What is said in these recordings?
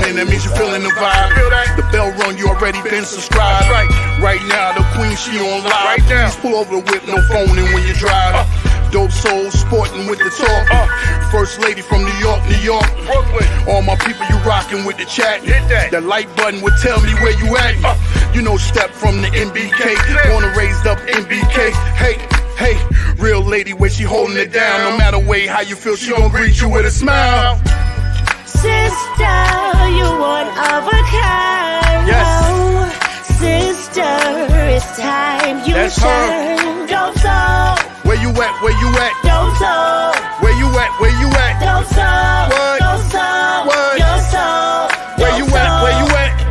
listening, that means you feeling the vibe. The bell rung, you already been subscribed. Right now, the queen, she on live. Please pull over the whip, no phoning when you drive. Dope Soul sporting with the talk. First lady from New York, Brooklyn. All my people, you rocking with the chat. Hit that. The like button would tell me where you at. You know, step from the NBK. Wanna raised up NBK. Hey, real lady where she holding it down. No matter way how you feel, she gon' greet you with a smile. Sister, you one of a kind. Yes. Oh, sister, it's time you That's shine. Dope Soul. Where you at? Where you at? Dope Soul. Where you at? Where you at? Dope Soul. What? Dope Soul. What? Your soul. Where you at? Where you at?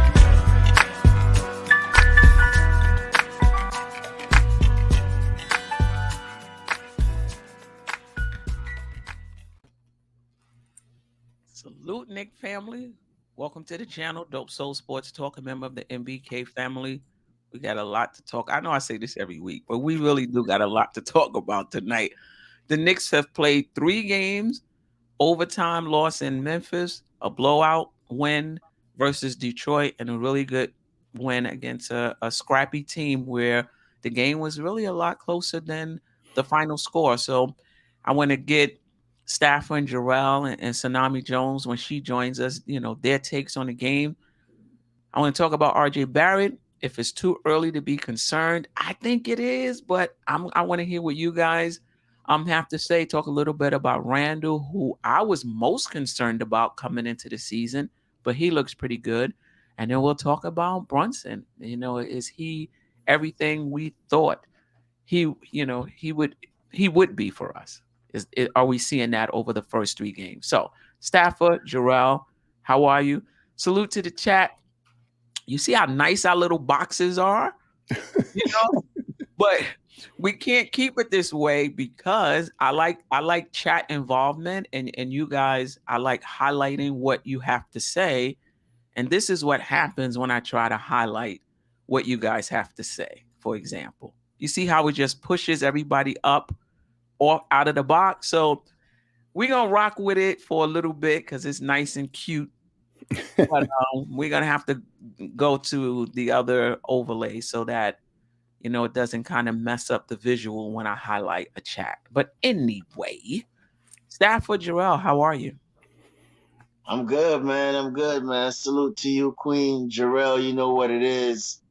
Salute, Knick family. Welcome to the channel, Dope Soul Sports Talk, a member of the MBK family. We got a lot to talk. I know I say this every week, but we really do got a lot to talk about tonight. The Knicks have played 3 games, overtime loss in Memphis, a blowout win versus Detroit, and a really good win against a scrappy team where the game was really a lot closer than the final score. So I want to get Staffer and Jerrell and Tsunami Jones when she joins us, you know, their takes on the game. I want to talk about RJ Barrett. If it's too early to be concerned, I think it is, but I want to hear what you guys have to say. Talk a little bit about Randle, who I was most concerned about coming into the season, but he looks pretty good. And then we'll talk about Brunson. You know, is he everything we thought he would be for us? Are we seeing that over the first 3 games? So, Staffer, Jerrell, how are you? Salute to the chat. You see how nice our little boxes are? You know? But we can't keep it this way because I like chat involvement and you guys, I like highlighting what you have to say. And this is what happens when I try to highlight what you guys have to say. For example, you see how it just pushes everybody up or out of the box. So we're going to rock with it for a little bit because it's nice and cute. But we're going to have to go to the other overlay so that, you know, it doesn't kind of mess up the visual when I highlight a chat. But anyway, Stafford, Jerrell, how are you? I'm good, man. I'm good, man. Salute to you, Queen. Jerrell, you know what it is.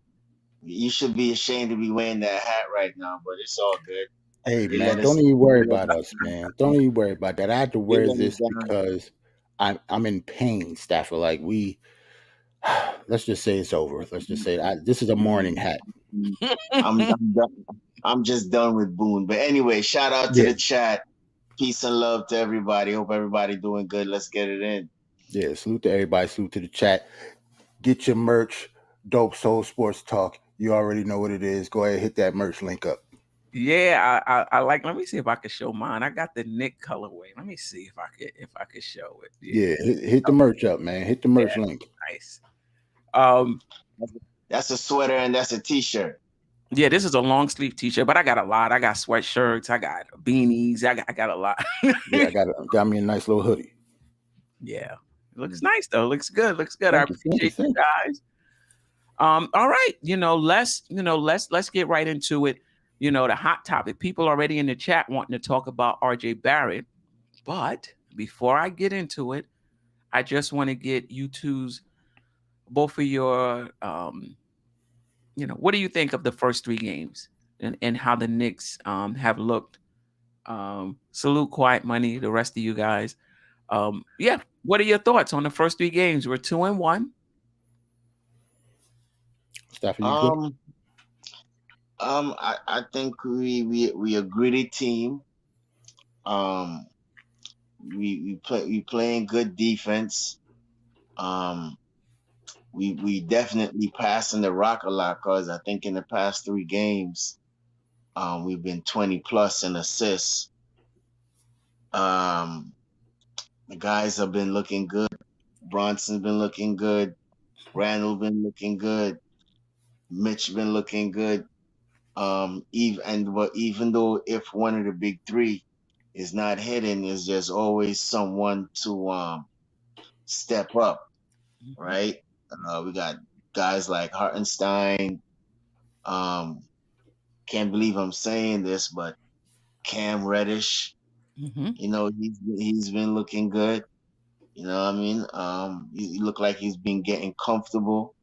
You should be ashamed to be wearing that hat right now, but it's all good. Hey, man, don't even worry about us, man. Don't even worry about that. I have to wear this because I'm in pain, Stafford. Like let's just say it's over. Let's just say this is a morning hat. I'm done. I'm just done with Boone. But anyway, shout out to the chat. Peace and love to everybody. Hope everybody doing good. Let's get it in. Yeah, salute to everybody. Salute to the chat. Get your merch, Dope Soul Sports Talk. You already know what it is. Go ahead, hit that merch link up. Yeah, I like. Let me see if I can show mine. I got the Knick colorway. Let me see if I could show it. Yeah, hit the merch up, man. Hit the merch link. Nice. That's a sweater and that's a t-shirt. Yeah, this is a long sleeve t-shirt, but I got a lot. I got sweatshirts. I got beanies. I got a lot. Yeah, I got me a nice little hoodie. Yeah, it looks nice though. Looks good. Looks good. I appreciate you guys. All right, let's get right into it. You know, the hot topic. People already in the chat wanting to talk about RJ Barrett. But before I get into it, I just want to get you two's, both of your, what do you think of the first 3 games and how the Knicks have looked? Salute Quiet Money, the rest of you guys. Yeah, what are your thoughts on the first 3 games? We're 2-1. I think we a gritty team. We playing good defense. We definitely passing the rock a lot because I think in the past 3 games, we've been 20 plus in assists. The guys have been looking good. Brunson's been looking good. Randle been looking good. Mitch been looking good. Even though if one of the big 3 is not hitting, there's just always someone to step up. Mhm. right? We got guys like Hartenstein. Um, can't believe I'm saying this, but Cam Reddish, Mhm. he's been looking good. You know what I mean? He look like he's been getting comfortable,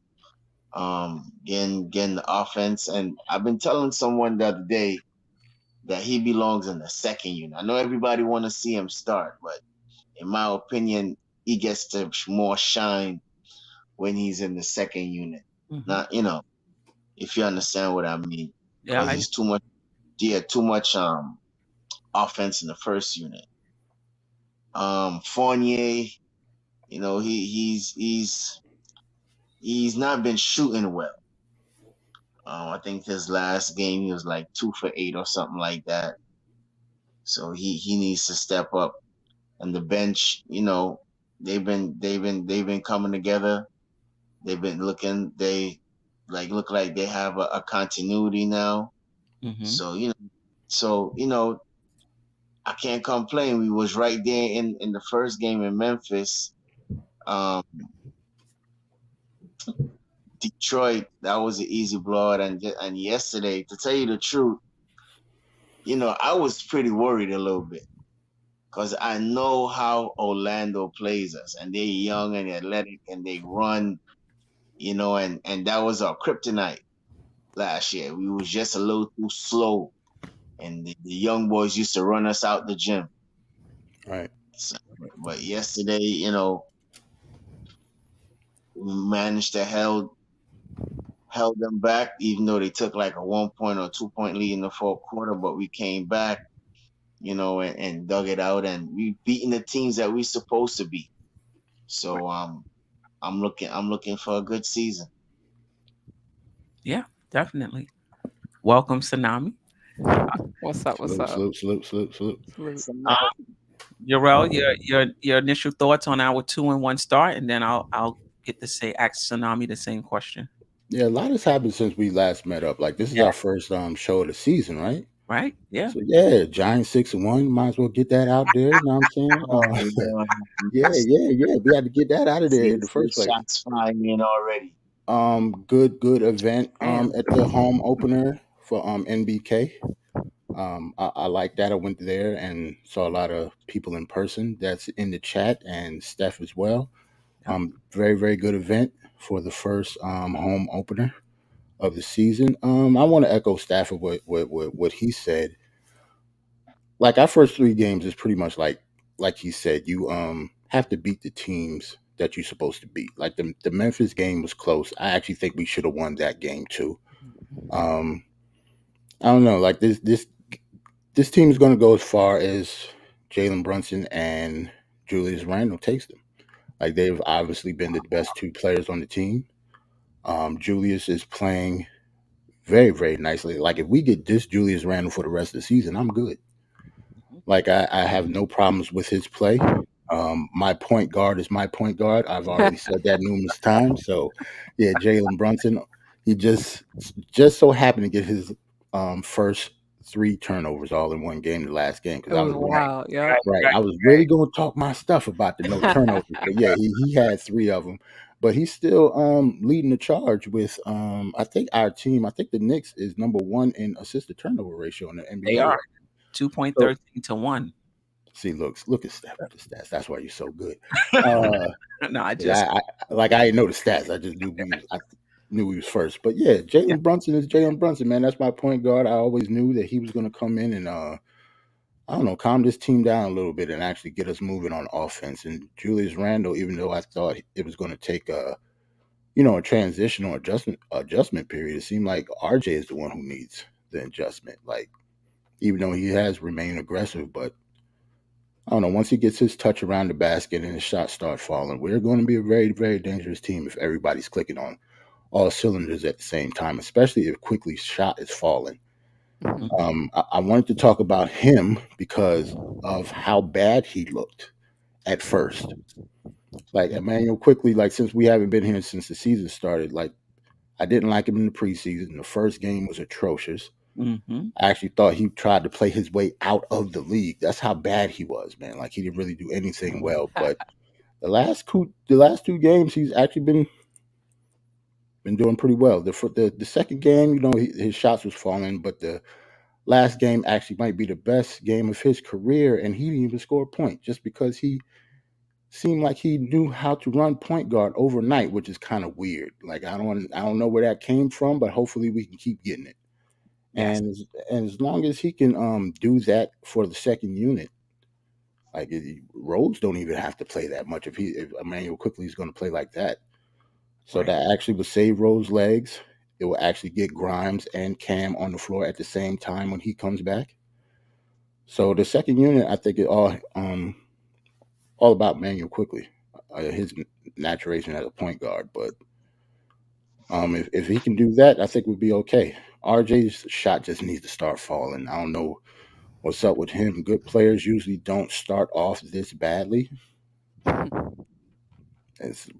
getting the offense. And I've been telling someone the other day that he belongs in the second unit. I know everybody want to see him start, but in my opinion, he gets to more shine when he's in the second unit. Mhm. Not, if you understand what I mean, Yeah, because I he's too much, yeah, too much offense in the first unit. Fournier, he's not been shooting well. I think his last game he was like 2 for 8 or something like that. So he needs to step up. And the bench, they've been coming together. They've been looking they like look like they have a continuity now. Mhm. So I can't complain. We was right there in the first game in Memphis. Um, Detroit, that was an easy blowout, and yesterday, to tell you the truth, I was pretty worried a little bit because I know how Orlando plays us, and they're young and athletic, and they run, and that was our kryptonite last year. We was just a little too slow, and the young boys used to run us out the gym. Right. So, but yesterday, we managed to held them back, even though they took like a 1 point or 2 point lead in the fourth quarter. But we came back, and dug it out, and we beaten the teams that we supposed to beat. So I'm looking for a good season. Yeah, definitely. Welcome, Tsunami. What's up? What's Salute, up? salute, salute, salute, salute. Salute. So Um, now, Jerrell, your initial thoughts on our 2-1 start, and then I'll get to say ask Tsunami the same question. Yeah, a lot has happened since we last met up. Like this is Yeah. our first show of the season, right? Right? Yeah. So yeah, Giants 6-1. Might as well get that out there. You know what I'm saying? oh Lord, Yeah, yeah, yeah. We had to get that out of there in the see first place. shots flying in already. Good event Damn. at the home opener for NBK. I like that. I went there and saw a lot of people in person that's in the chat and Steph as well. Yep. Very, very good event for the first home opener of the season. I want to echo Stafford what he said. Like our first three games is pretty much like he said. You have to beat the teams that you're supposed to beat. Like the Memphis game was close. I actually think we should have won that game too. Um, I don't know. Like this team is going to go as far as Jalen Brunson and Julius Randle takes them. Like they've obviously been the best two players on the team. Julius is playing very, very nicely. Like if we get this Julius Randle for the rest of the season, I'm good. Mhm. Like I have no problems with his play. My point guard is my point guard. I've already said that numerous times. So yeah, Jalen Brunson, he just so happened to get his first three turnovers all in one game, the last game, because It I was was really wild. Yep. Right, right. right, I was really going to talk my stuff about the no turnovers, but yeah, he had three of them. But he's still leading the charge with I think our team. I think the Knicks is number one in assisted turnover ratio in the they NBA are right now. So 2.13 to 1. see, look at Steph with the stats. That's why you're so good. Uh, No, I 'Cause just I didn't know the stats. I just knew he was first. But yeah, yeah. Jalen Brunson is Jalen Brunson, man. That's my point guard. I always knew that he was going to come in and I don't know, calm this team down a little bit and actually get us moving on offense. And Julius Randle, even though I thought it was going to take a transitional adjustment period, it seemed like RJ is the one who needs the adjustment. Like even though he has remained aggressive, but I don't know. Once he gets his touch around the basket and his shots start falling, we're going to be a very, very dangerous team if everybody's clicking on all cylinders at the same time, especially if quickly shot is falling. Mhm. Mhm. I wanted to talk about him because of how bad he looked at first. Like Emmanuel quickly, like since we haven't been here since the season started, like I didn't like him in the preseason. The first game was atrocious. Mhm. I actually thought he tried to play his way out of the league. That's how bad he was, man. Like he didn't really do anything well. But the last two games he's actually been doing pretty well. The second game, his shots was falling, but the last game actually might be the best game of his career, and he didn't even score a point just because he seemed like he knew how to run point guard overnight, which is kind of weird. Like I don't know where that came from, but hopefully we can keep getting it. Yes. And as long as he can do that for the second unit, like Rose don't even have to play that much if Emmanuel Quickly is going to play like that. So Right. that actually will save Rose legs. It will actually get Grimes and Cam on the floor at the same time when he comes back. So the second unit, I think, is all about Emmanuel Quickly, his maturation as a point guard. But if he can do that, I think we'll be okay. RJ's shot just needs to start falling. I don't know what's up with him. Good players usually don't start off this badly.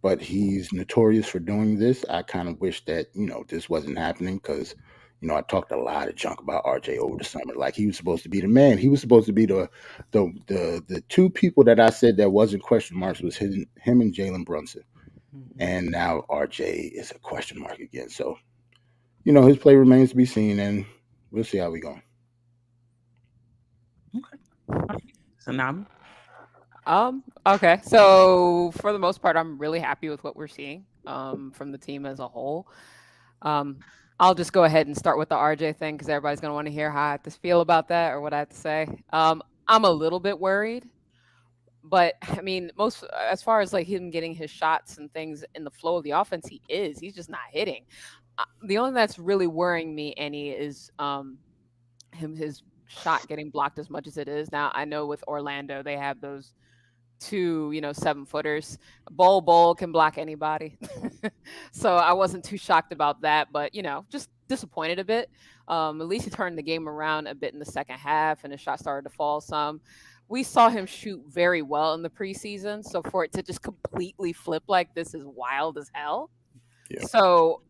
But he's notorious for doing this. I kind of wish that, this wasn't happening because, I talked a lot of junk about RJ over the summer. Like he was supposed to be the man. He was supposed to be the two people that I said that wasn't question marks was him and Jalen Brunson. And now RJ is a question mark again. So, his play remains to be seen, and we'll see how we go. Okay. Tsunami. Okay. So for the most part, I'm really happy with what we're seeing from the team as a whole. I'll just go ahead and start with the RJ thing because everybody's going to want to hear how I have to feel about that or what I have to say. I'm a little bit worried, but I mean, as far as like him getting his shots and things in the flow of the offense, he's just not hitting. The only thing that's really worrying me, Annie, is his shot getting blocked as much as it is. Now, I know with Orlando, they have those 2, 7-footers. Bol can block anybody. So I wasn't too shocked about that, but, just disappointed a bit. At least he turned the game around a bit in the second half and his shot started to fall some. We saw him shoot very well in the preseason. So for it to just completely flip like this is wild as hell. Yeah. So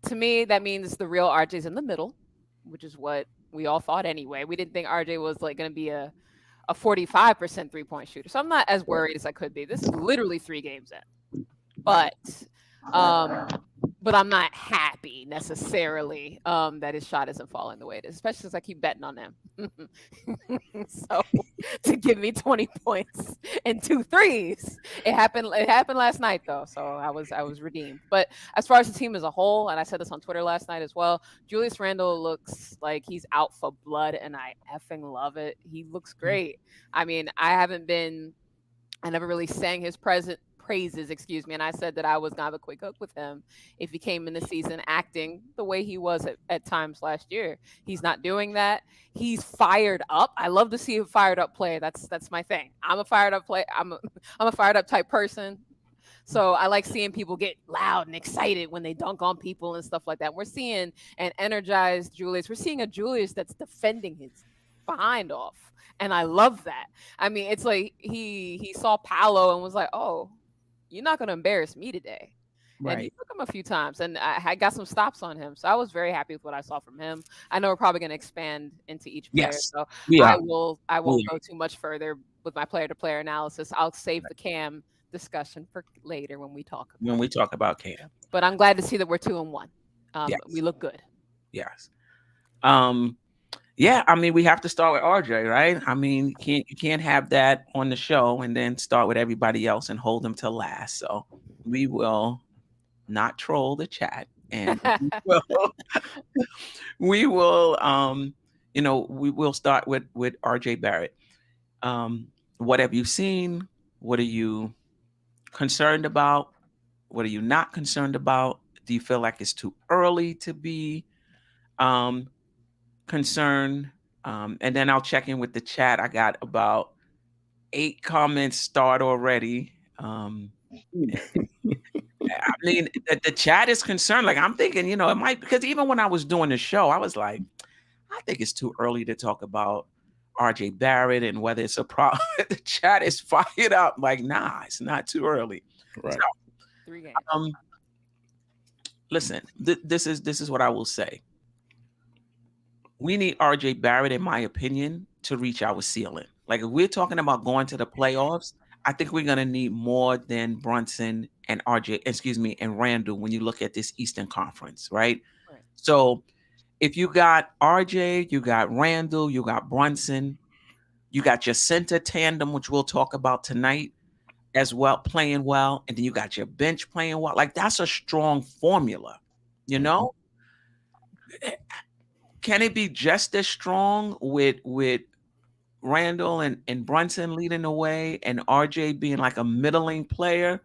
to me, that means the real RJ's in the middle, which is what we all thought anyway. We didn't think RJ was like going to be a 45% 3-point shooter. So I'm not as worried as I could be. This is literally 3 games in. But I'm not happy necessarily that his shot isn't falling the way it is, especially since I keep betting on him. So to give me 20 points and 2 threes, it happened last night though. So I was redeemed. But as far as the team as a whole, and I said this on Twitter last night as well, Julius Randle looks like he's out for blood, and I effing love it. He looks great. I mean, I never really sang his praises, and I said that I was gonna have a quick hook with him if he came in the season acting the way he was at times last year. He's not doing that. He's fired up. I love to see a fired up player. That's my thing. I'm a fired up player. I'm a fired up type person. So I like seeing people get loud and excited when they dunk on people and stuff like that. We're seeing an energized Julius. We're seeing a Julius that's defending his behind off. And I love that. I mean, it's like he saw Paolo and was like, oh, you're not going to embarrass me today. Right. And he took him a few times, and I got some stops on him. So I was very happy with what I saw from him. I know we're probably going to expand into each player. Yes, so I won't go too much further with my player-to-player analysis. I'll save the Cam discussion for later when we talk about Cam. But I'm glad to see that we're 2-1. Yes. We look good. Yes. Yeah, I mean, we have to start with RJ, right? I mean, you can't have that on the show and then start with everybody else and hold them to last. So we will not troll the chat, and we will start with RJ Barrett. What have you seen? What are you concerned about? What are you not concerned about? Do you feel like it's too early to be concerned? And then I'll check in with the chat. I got about 8 comments start already. I mean, the chat is concerned. Like, I'm thinking, it might, because even when I was doing the show, I was like, I think it's too early to talk about RJ Barrett and whether it's a problem. The chat is fired up. Like, nah, it's not too early. Right. So, 3 games. Listen, this is what I will say. We need RJ Barrett, in my opinion, to reach our ceiling. Like, if we're talking about going to the playoffs, I think we're gonna need more than Brunson and and Randle when you look at this Eastern Conference, right? Right. So if you got RJ, you got Randle, you got Brunson, you got your center tandem, which we'll talk about tonight as well, playing well, and then you got your bench playing well. Like that's a strong formula, you know? Can it be just as strong with Randle and Brunson leading the way and RJ being like a middling player?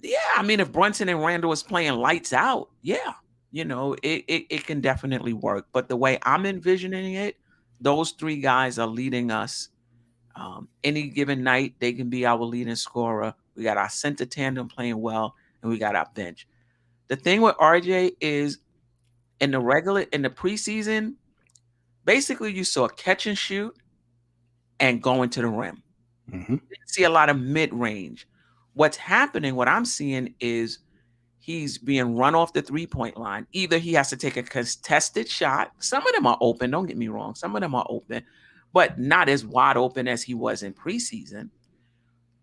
Yeah, I mean, if Brunson and Randle is playing lights out, yeah, it can definitely work. But the way I'm envisioning it, those three guys are leading us. Any given night, they can be our leading scorer. We got our center tandem playing well, and we got our bench. The thing with RJ is in the preseason, basically you saw catch and shoot and going to the rim. Mm-hmm. You didn't see a lot of mid range. What's happening, what I'm seeing is he's being run off the 3-point line. Either he has to take a contested shot. Some of them are open, don't get me wrong. Some of them are open, but not as wide open as he was in preseason.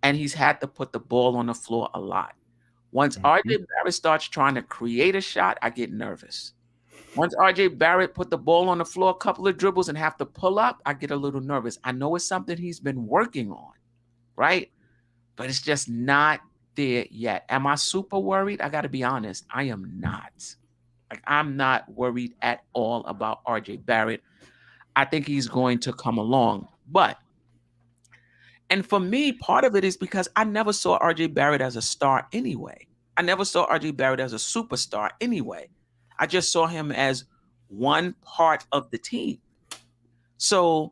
And he's had to put the ball on the floor a lot. Once RJ Barrett starts trying to create a shot, I get nervous. Once RJ Barrett put the ball on the floor, a couple of dribbles and have to pull up, I get a little nervous. I know it's something he's been working on, right? But it's just not there yet. Am I super worried? I got to be honest. I am not. Like, I'm not worried at all about RJ Barrett. I think he's going to come along. And for me, part of it is because I never saw RJ Barrett as a star anyway. I never saw RJ Barrett as a superstar anyway. I just saw him as one part of the team. So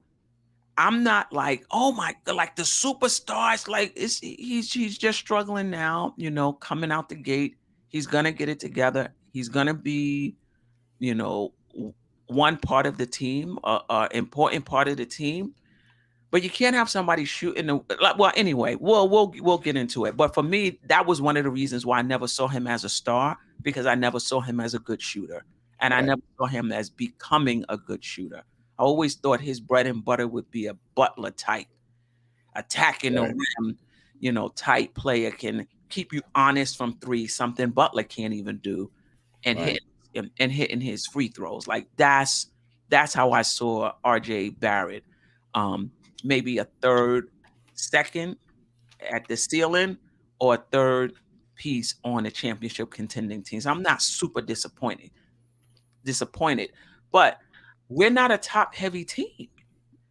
I'm not like, oh my God, like the superstars, like he's just struggling now, coming out the gate. He's gonna get it together. He's gonna be, one part of the team, important part of the team. But you can't have somebody shooting well, anyway, we'll get into it. But for me, that was one of the reasons why I never saw him as a star, because I never saw him as a good shooter. And I never saw him as becoming a good shooter. I always thought his bread and butter would be a Butler type, attacking the rim, type player, can keep you honest from three, something Butler can't even do, and hitting his free throws. Like that's how I saw RJ Barrett. Maybe a third, second at the ceiling, or a third piece on the championship contending teams. I'm not super disappointed, but we're not a top heavy team.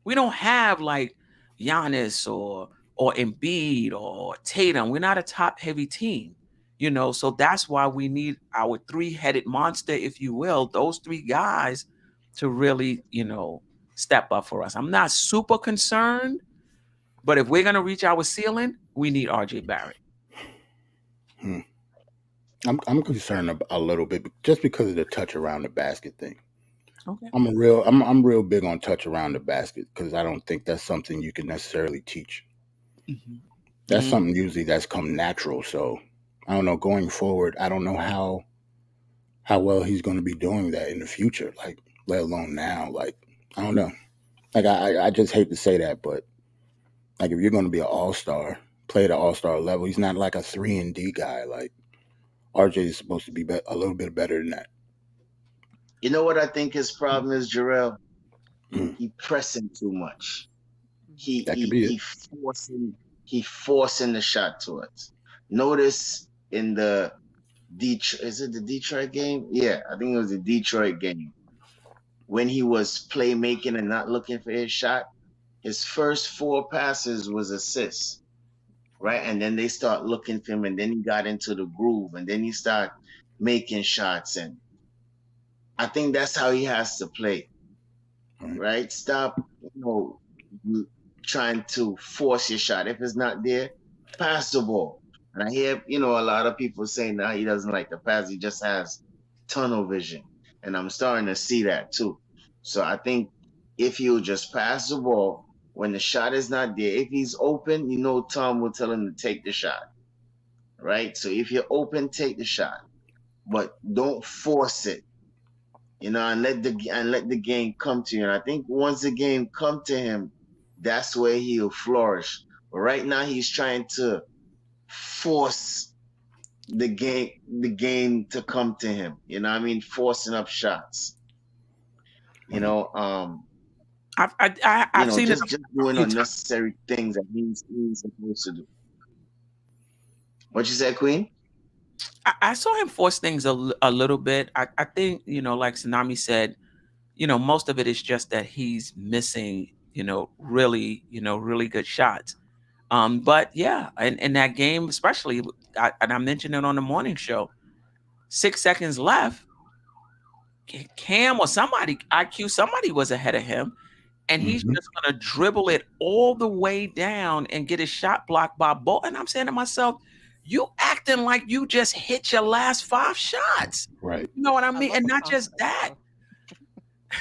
We don't have like Giannis or Embiid or Tatum. We're not a top heavy team, so that's why we need our 3-headed monster, if you will, those three guys to really, step up for us. I'm not super concerned, but if we're going to reach our ceiling, we need RJ Barrett. I'm concerned a little bit just because of the touch around the basket thing. Okay. I'm real big on touch around the basket because I don't think that's something you can necessarily teach. Mm-hmm. That's something usually that's come natural. So I don't know, going forward, I don't know how well he's going to be doing that in the future. Like, let alone now. Like, I don't know. Like, I just hate to say that, but like, if you're going to be an all-star, play at an all-star level, he's not like a 3-and-D guy. Like, RJ is supposed to be a little bit better than that. You know what I think his problem is, Jerrell? He pressing too much. He forcing the shot to us. Notice in the Detroit game? Yeah, I think it was the Detroit game. When he was playmaking and not looking for his shot, his first 4 passes was assists, right? And then they start looking for him, and then he got into the groove, and then he start making shots. And I think that's how he has to play, right? Stop, trying to force your shot. If it's not there, pass the ball. And I hear, a lot of people saying now he doesn't like the pass. He just has tunnel vision. And I'm starting to see that too. So I think if he'll just pass the ball when the shot is not there, if he's open, Tom will tell him to take the shot, right? So if you're open, take the shot, but don't force it, and let the game come to you. And I think once the game come to him, that's where he'll flourish. But right now he's trying to force the game to come to him. You know what I mean? Forcing up shots. You know, I've seen just it doing unnecessary things that he's supposed to do. What you said, Queen? I saw him force things a little bit. I think, like Tsunami said, most of it is just that he's missing, really good shots. But yeah, in that game, especially, and I mentioned it on the morning show, 6 seconds left, Cam or somebody was ahead of him, and he's just gonna dribble it all the way down and get his shot blocked by Bo. And I'm saying to myself, you acting like you just hit your last 5 shots. Right. You know what I mean? And not just that.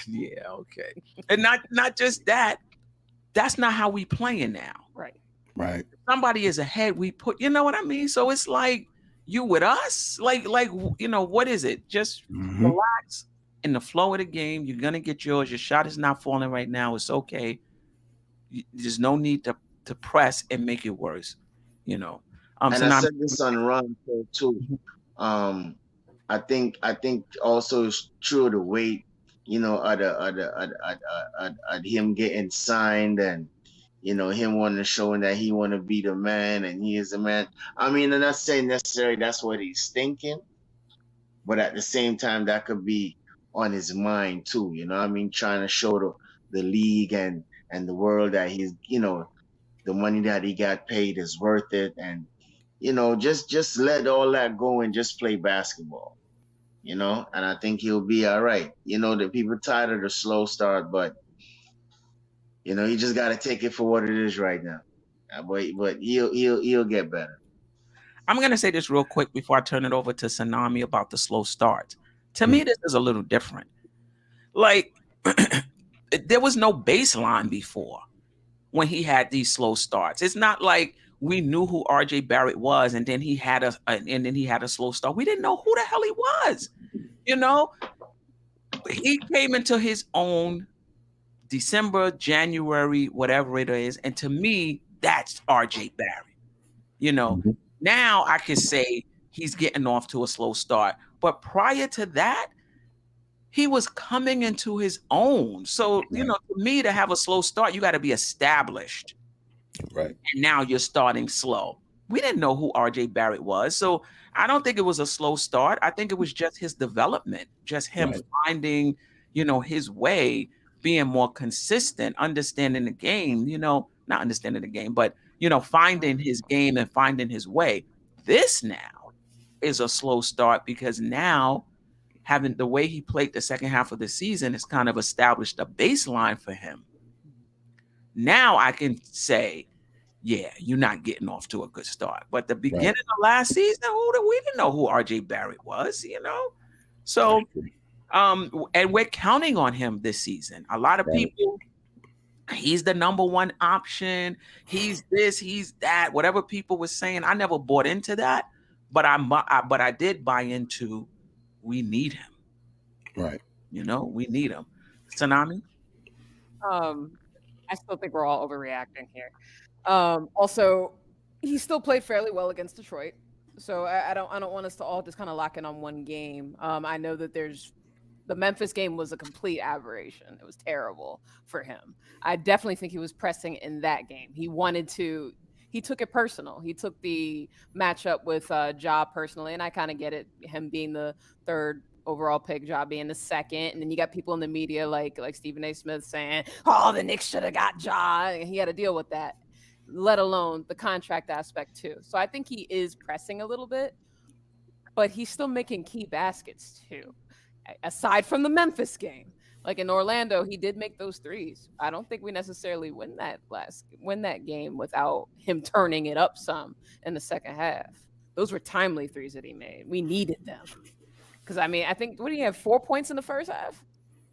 Yeah, okay. And not just that. That's not how we playing now. Right. Right. Somebody is ahead. We put, you know what I mean? So it's like, you with us? Like, what is it? Just relax in the flow of the game. You're gonna get yours. Your shot is not falling right now. It's okay. There's no need to press and make it worse. And I said this on Run too. I think also it's true the weight, at him getting signed and him wanting to show that he want to be the man and he is the man. I mean, I'm not saying necessarily that's what he's thinking, but at the same time that could be on his mind too. I mean, trying to show the league and the world that he's, the money that he got paid is worth it, and just let all that go and just play basketball, and I think he'll be all right. The people tired of the slow start, but you just got to take it for what it is right now. But he'll get better. I'm gonna say this real quick before I turn it over to Tsunami about the slow starts. To me, this is a little different. Like, there was no baseline before when he had these slow starts. It's not like we knew who RJ Barrett was, and then he had a slow start. We didn't know who the hell he was. He came into his own December, January, whatever it is, and to me, that's RJ Barrett. Now I can say he's getting off to a slow start, but prior to that, he was coming into his own. So, to me, to have a slow start, you got to be established. Right. And now you're starting slow. We didn't know who RJ Barrett was. So I don't think it was a slow start. I think it was just his development, just him finding, his way, being more consistent, understanding the game, not understanding the game, but, finding his game and finding his way. This now is a slow start because now having the way he played the second half of the season has kind of established a baseline for him. Now I can say, yeah, you're not getting off to a good start. But the beginning of last season, we didn't know who RJ Barrett was, So, and we're counting on him this season. A lot of people, he's the number one option. He's this, he's that. Whatever people were saying, I never bought into that. But I did buy into, we need him. Right. We need him. Tsunami? I still think we're all overreacting here. Also, he still played fairly well against Detroit, so I don't want us to all just kind of lock in on one game. I know that the Memphis game was a complete aberration. It was terrible for him. I definitely think he was pressing in that game. He took it personal. He took the matchup with Ja personally, and I kind of get it. Him being the third overall pick, Ja being the second, and then you got people in the media like Stephen A. Smith saying, "Oh, the Knicks should have got Ja," and he had to deal with that. Let alone the contract aspect too. So I think he is pressing a little bit, but he's still making key baskets too. Aside from the Memphis game, like in Orlando, he did make those threes. I don't think we necessarily win that game without him turning it up some in the second half. Those were timely threes that he made. We needed them. Because, I think, what do you have, 4 points in the first half?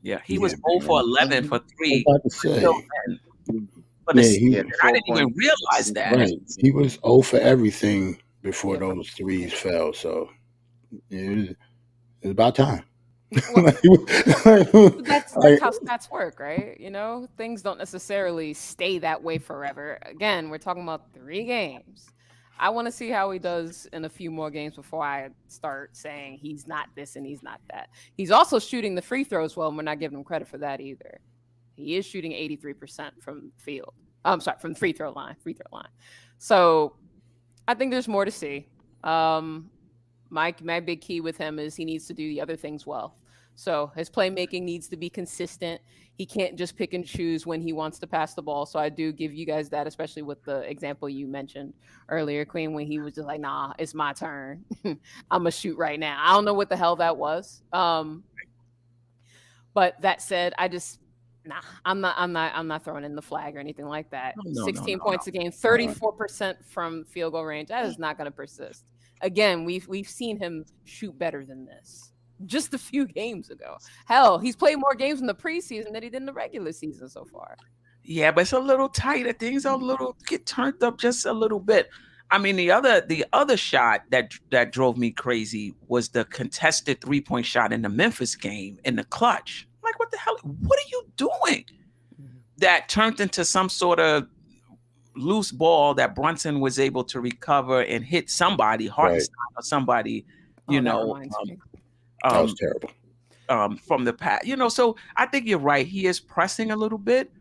Yeah, he was 0 for 11 for 3. I didn't even realize that. Right. He was 0 for everything before those threes fell. So it was about time. Well, Like, that's like, how stats work, right? You know, things don't necessarily stay that way forever. Again, we're talking about 3 games. I want to see how he does in a few more games before I start saying he's not this and he's not that. He's also shooting the free throws well, and we're not giving him credit for that either. He is shooting 83% from the field. I'm sorry, from the free throw line. So I think there's more to see. My big key with him is he needs to do the other things well. So his playmaking needs to be consistent. He can't just pick and choose when he wants to pass the ball. So I do give you guys that, especially with the example you mentioned earlier, Queen, when he was just like, "Nah, it's my turn. I'm gonna shoot right now." I don't know what the hell that was. But that said, I'm not throwing in the flag or anything like that. No, 16 points a game, 34% from field goal range. That is not going to persist. Again, we've seen him shoot better than this just a few games ago. Hell, he's played more games in the preseason than he did in the regular season so far. Yeah, but it's a little tighter. Things are a little get turned up just a little bit. I mean, the other shot that drove me crazy was the contested 3-point shot in the Memphis game in the clutch. Like, what the hell? What are you doing? That turned into some sort of loose ball that Brunson was able to recover and hit somebody, Hartenstein or somebody, That reminds me. that was terrible. From the past. So I think you're right. He is pressing a little bit.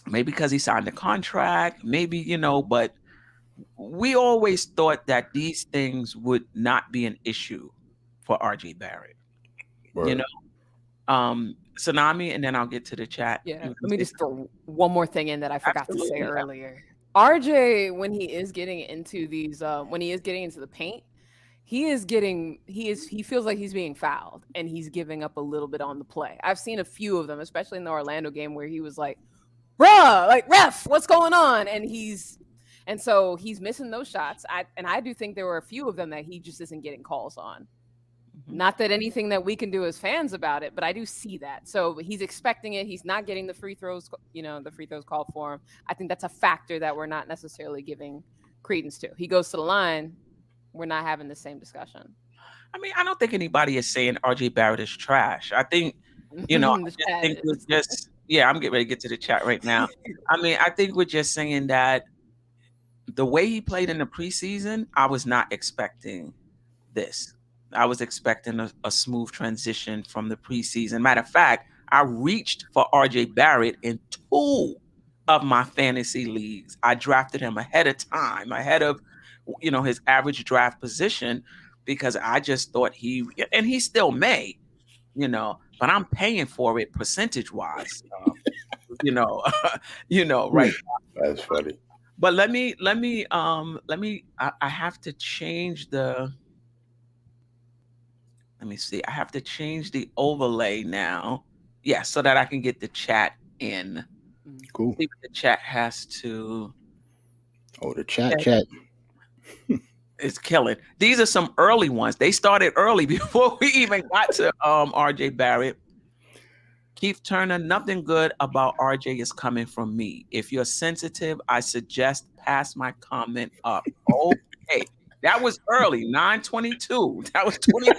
Maybe because he signed a contract, maybe, but we always thought that these things would not be an issue for RJ Barrett. Word. Tsunami, and then I'll get to the chat. Yeah, let me just throw one more thing in that I forgot to say earlier. RJ, when he is getting into these, when he is getting into the paint, he feels like he's being fouled and he's giving up a little bit on the play. I've seen a few of them, especially in the Orlando game where he was like, "Bruh, like ref, what's going on?" And so he's missing those shots. I do think there were a few of them that he just isn't getting calls on. Not that anything that we can do as fans about it, but I do see that. So he's expecting it. He's not getting the free throws, the free throws called for him. I think that's a factor that we're not necessarily giving credence to. He goes to the line, we're not having the same discussion. I mean, I don't think anybody is saying RJ Barrett is trash. I think, I'm getting ready to get to the chat right now. I mean, I think we're just saying that the way he played in the preseason, I was not expecting this. I was expecting a smooth transition from the preseason. Matter of fact, I reached for RJ Barrett in 2 of my fantasy leagues. I drafted him ahead of time, ahead of, his average draft position, because I just thought and he still may, but I'm paying for it percentage wise, right. That's funny. But I have to change let me see. I have to change the overlay now. Yeah, so that I can get the chat in. Cool. The chat has to. Oh, the chat. It's killing. These are some early ones. They started early before we even got to RJ Barrett. Keith Turner, nothing good about RJ is coming from me. If you're sensitive, I suggest pass my comment up. Okay. That was early, 9:22. That was 23.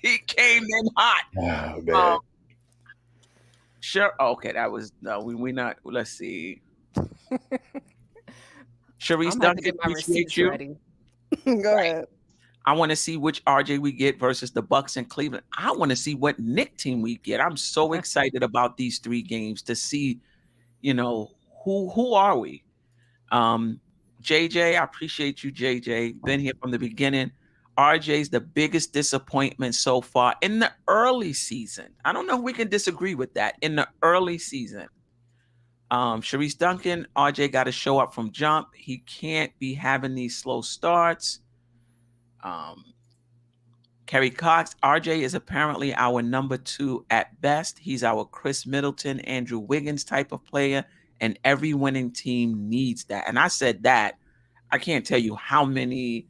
He came in hot. Oh, man. Sure. Okay, that was we not. Let's see. Sharice Duncan, appreciate you. Ready. Go ahead. I want to see which RJ we get versus the Bucks in Cleveland. I want to see what Knick team we get. I'm so excited about these 3 games to see, who are we? JJ, I appreciate you, JJ. Been here from the beginning. RJ's the biggest disappointment so far in the early season. I don't know if we can disagree with that. In the early season. Sharice Duncan, RJ got to show up from jump. He can't be having these slow starts. Kerry Cox, RJ is apparently our number 2 at best. He's our Chris Middleton, Andrew Wiggins type of player. And every winning team needs that. And I said that, I can't tell you how many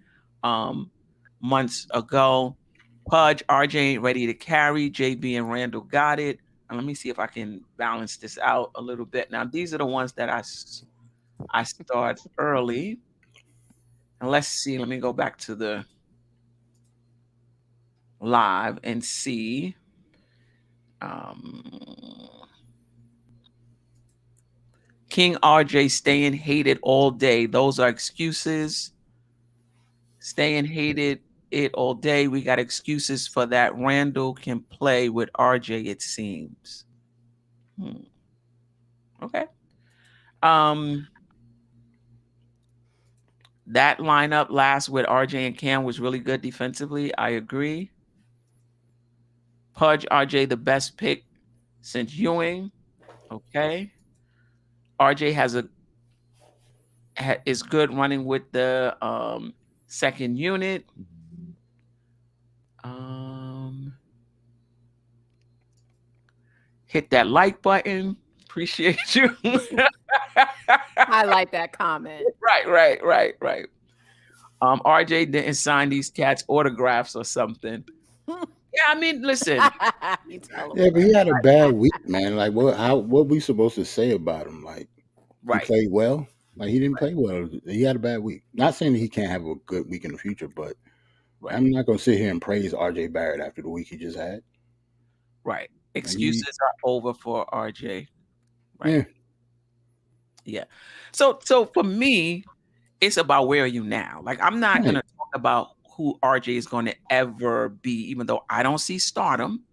months ago. Pudge, RJ ain't ready to carry. JB and Randle got it. And let me see if I can balance this out a little bit. Now, these are the ones that I start early. And let's see. Let me go back to the live and see. King RJ staying hated all day. Those are excuses. Staying hated it all day. We got excuses for that. Randle can play with RJ, it seems. Okay. That lineup last with RJ and Cam was really good defensively. I agree. Pudge RJ the best pick since Ewing. Okay. RJ is good running with the second unit. Hit that like button. Appreciate you. I like that comment. Right. RJ didn't sign these cats autographs or something. Yeah, I mean, listen. Yeah, but he had a bad week, man. Like, what we supposed to say about him? Like, he played well. Like, he didn't play well. He had a bad week. Not saying that he can't have a good week in the future, but I'm not going to sit here and praise RJ Barrett after the week he just had. Right. Excuses are over for RJ. Right. Yeah. So for me, it's about where are you now? Like, I'm not going to talk about who RJ is going to ever be, even though I don't see stardom.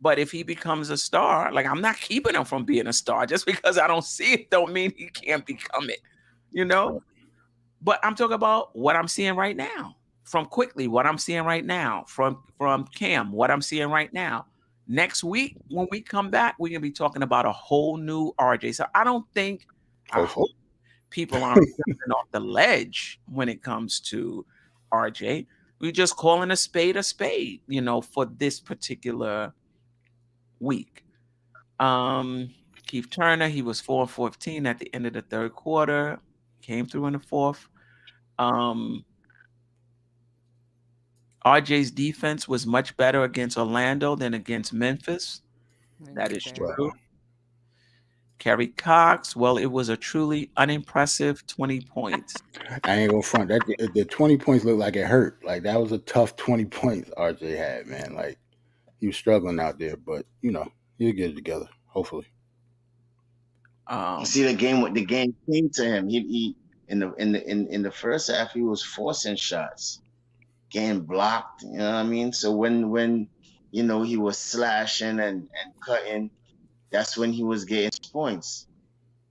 But if he becomes a star, like, I'm not keeping him from being a star. Just because I don't see it don't mean he can't become it, you know? But I'm talking about what I'm seeing right now. From Quickly, what I'm seeing right now. From Cam, what I'm seeing right now. Next week, when we come back, we're going to be talking about a whole new RJ. So I don't think, I hope people aren't jumping off the ledge when it comes to RJ. We're just calling a spade, you know, for this particular week. Keith Turner, he was 4-14 at the end of the third quarter. Came through in the fourth. RJ's defense was much better against Orlando than against Memphis. That is true. Kerry Cox, well, it was a truly unimpressive 20 points. I ain't gonna front. The 20 points looked like it hurt. Like, that was a tough 20 points RJ had, man. Like, he was struggling out there, but, you know, he'll get it together, hopefully. See, the game came to him. He in the first half, he was forcing shots, getting blocked. You know what I mean? So when you know, he was slashing and cutting, that's when he was getting points.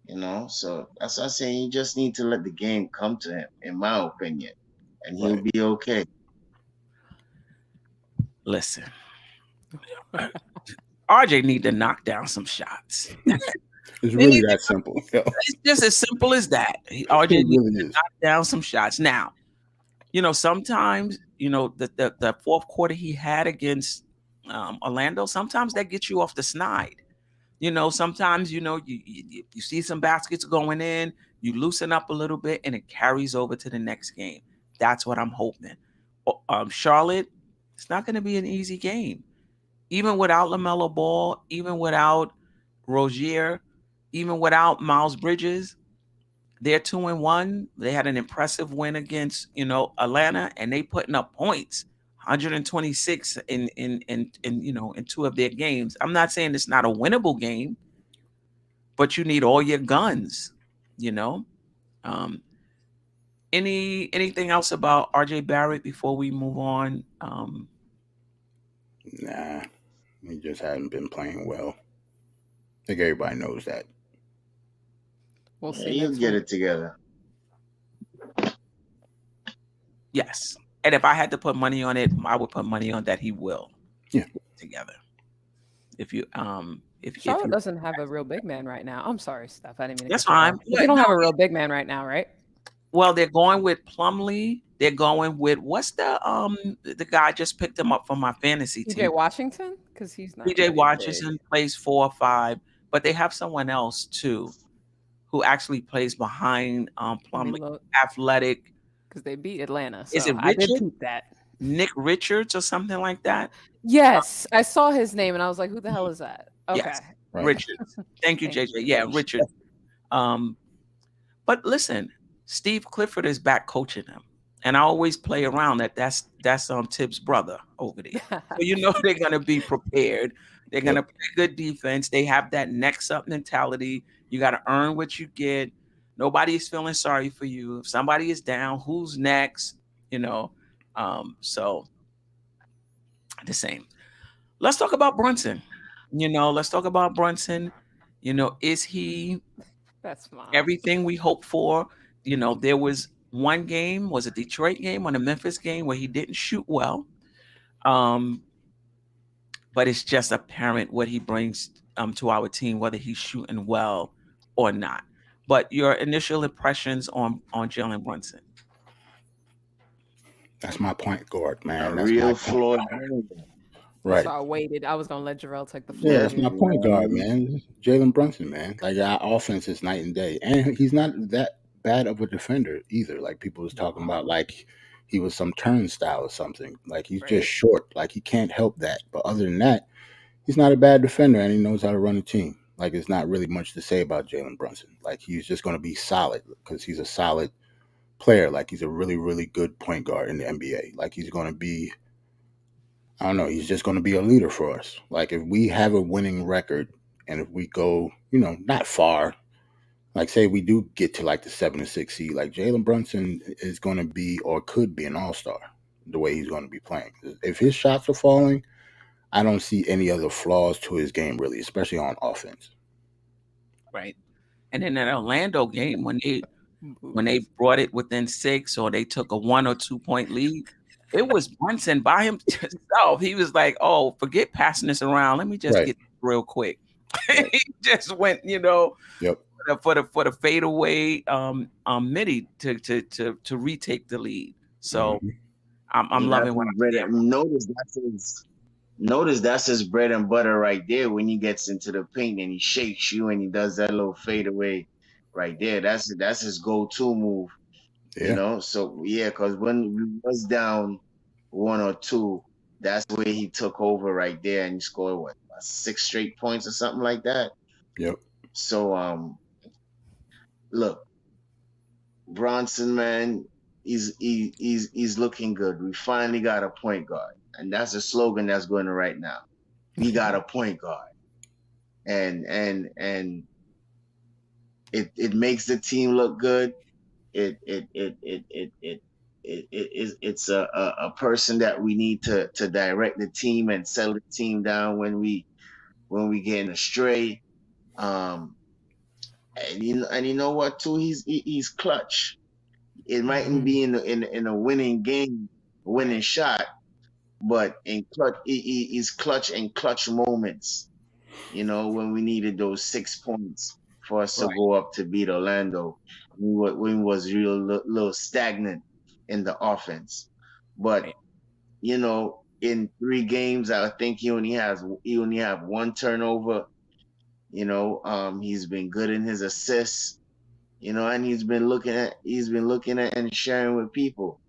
You know, so that's what I'm saying. You just need to let the game come to him, in my opinion, and he'll be okay. Listen, RJ need to knock down some shots. It's really that simple. It's just as simple as that. RJ needs to knock down some shots. Now, you know, sometimes, you know, the fourth quarter he had against Orlando, sometimes that gets you off the snide. You know, sometimes, you know, you see some baskets going in, you loosen up a little bit, and it carries over to the next game. That's what I'm hoping. Charlotte, it's not going to be an easy game. Even without LaMelo Ball, even without Rozier, even without Miles Bridges, they're 2-1. They had an impressive win against, you know, Atlanta, and they putting up points, 126 in you know, in two of their games. I'm not saying it's not a winnable game, but you need all your guns, you know. Anything else about RJ Barrett before we move on? Nah, he just hadn't been playing well. I think everybody knows that. We'll see. He'll get it together. Yes. And if I had to put money on it, I would put money on that he will get it together. If Charlotte doesn't have a real big man right now. I'm sorry, Steph. I didn't mean to. That's fine. They don't have a real big man right now, right? Well, they're going with Plumlee. They're going with what's the guy just picked him up from my fantasy team. PJ Washington, because he's not. PJ Washington plays 4 or 5, but they have someone else too, who actually plays behind Plumlee, athletic. Because they beat Atlanta. So is it Richard? I did keep that. Nick Richards or something like that? Yes, I saw his name and I was like, "Who the hell is that?" Okay, yes. Richards. Thank you, JJ. Yeah, Richard. But listen, Steve Clifford is back coaching them, And I always play around that's Tip's brother over there. So you know they're gonna be prepared. They're gonna play good defense. They have that next up mentality. You got to earn what you get. Nobody is feeling sorry for you. If somebody is down, who's next? You know, so the same. Let's talk about Brunson. Let's talk about Brunson. Is he That's fine. everything we hope for? There was one game, was a Detroit game or the Memphis game, where he didn't shoot well. But it's just apparent what he brings to our team, whether he's shooting well or not. But your initial impressions on Jalen Brunson? That's my point guard, man. A That's real my Floyd. right. So I waited. I was gonna let Jerrell take the floor. Yeah, that's my point guard, man. Jalen Brunson, man. Like, our offense is night and day, and he's not that bad of a defender either. Like, people was talking about, like he was some turnstile or something. Like, he's just short. Like, he can't help that. But other than that, he's not a bad defender, and he knows how to run a team. Like, it's not really much to say about Jalen Brunson. Like, he's just going to be solid because he's a solid player. Like, he's a really, really good point guard in the NBA. Like, he's going to be, I don't know, he's just going to be a leader for us. Like, if we have a winning record and if we go, not far, like, say we do get to like the 7 or 6 seed, like, Jalen Brunson is going to be or could be an all-star the way he's going to be playing. If his shots are falling, I don't see any other flaws to his game, really, especially on offense. Right. And in that Orlando game, when they brought it within 6 or they took a 1 or 2 point lead, it was Brunson by himself. He was like, "Oh, forget passing this around. Let me just get real quick." Right. He just went, for the fadeaway midi to retake the lead. So I'm loving what I'm seeing. Notice that's his bread and butter right there. When he gets into the paint and he shakes you and he does that little fadeaway right there. That's his go-to move. Yeah. So because when we was down 1 or 2, that's where he took over right there and he scored 6 straight points or something like that. Yep. So look, Brunson, man, he's looking good. We finally got a point guard. And that's a slogan that's going right now. We got a point guard. And it makes the team look good. It's a person that we need to direct the team and settle the team down when we get astray. And you know what too? He's clutch. It mightn't be in a winning game, winning shot, but in clutch, he's clutch in clutch moments. When we needed those 6 points for us to go up to beat Orlando, when we was little stagnant in the offense. But in 3 games, I think he only have 1 turnover. He's been good in his assists. And he's been looking at and sharing with people.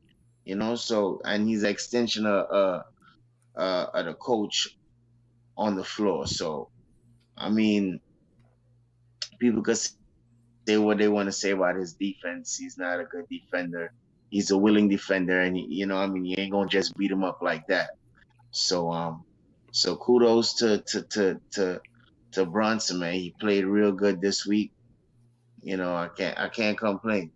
So, and he's an extension of the coach on the floor. So, I mean, people could say what they want to say about his defense. He's not a good defender. He's a willing defender, and you ain't gonna just beat him up like that. So, so kudos to Brunson, man. He played real good this week. I can't complain.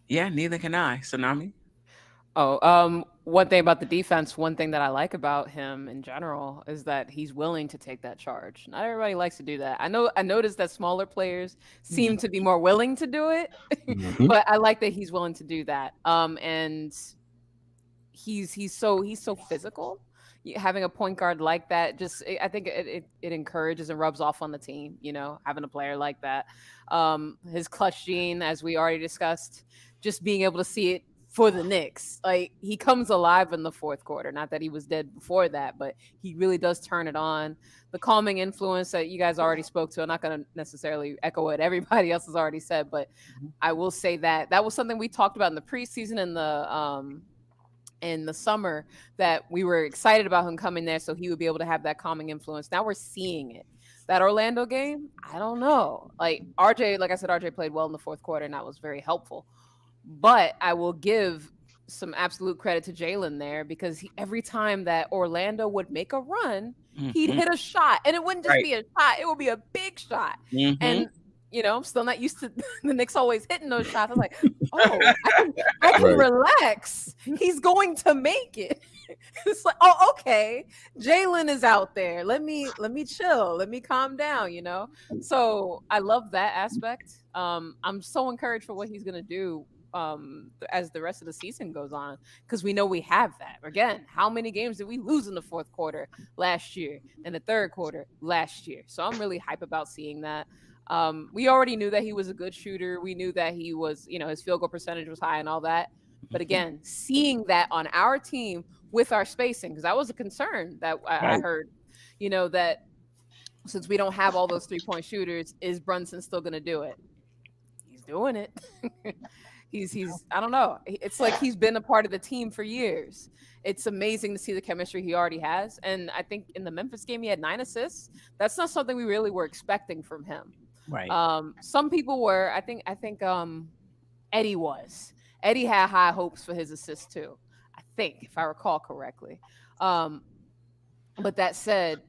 Yeah, neither can I, Tsunami. One thing about the defense, one thing that I like about him in general is that he's willing to take that charge. Not everybody likes to do that. I noticed that smaller players seem to be more willing to do it, but I like that he's willing to do that. And he's so physical. Having a point guard like that, I think it encourages and rubs off on the team. Having a player like that, his clutch gene, as we already discussed, just being able to see it for the Knicks. Like, he comes alive in the 4th quarter. Not that he was dead before that, but he really does turn it on. The calming influence that you guys already spoke to, I'm not going to necessarily echo what everybody else has already said, but I will say that was something we talked about in the preseason and in the summer, that we were excited about him coming there so he would be able to have that calming influence. Now we're seeing it. That Orlando game, I don't know. Like, RJ, like I said, RJ played well in the 4th quarter, and that was very helpful. But I will give some absolute credit to Jalen there because every time that Orlando would make a run, he'd hit a shot. And it wouldn't just Right. be a shot, it would be a big shot. And I'm still not used to the Knicks always hitting those shots. I was like, oh, I can Right. relax. He's going to make it. It's like, oh, okay. Jalen is out there. Let me chill. Let me calm down, So I love that aspect. I'm so encouraged for what he's gonna do as the rest of the season goes on, because we know we have that. Again, how many games did we lose in the fourth quarter last year and the third quarter last year? So I'm really hype about seeing that. We already knew that he was a good shooter. We knew that he was, his field goal percentage was high and all that. But again, seeing that on our team with our spacing, because that was a concern that I heard, that since we don't have all those 3-point shooters, is Brunson still going to do it? He's doing it. he's I don't know. It's like he's been a part of the team for years. It's amazing to see the chemistry he already has. And I think in the Memphis game, he had 9 assists. That's not something we really were expecting from him. Right. Some people were. I think Eddie was. Eddie had high hopes for his assist too, I think, if I recall correctly. But that said,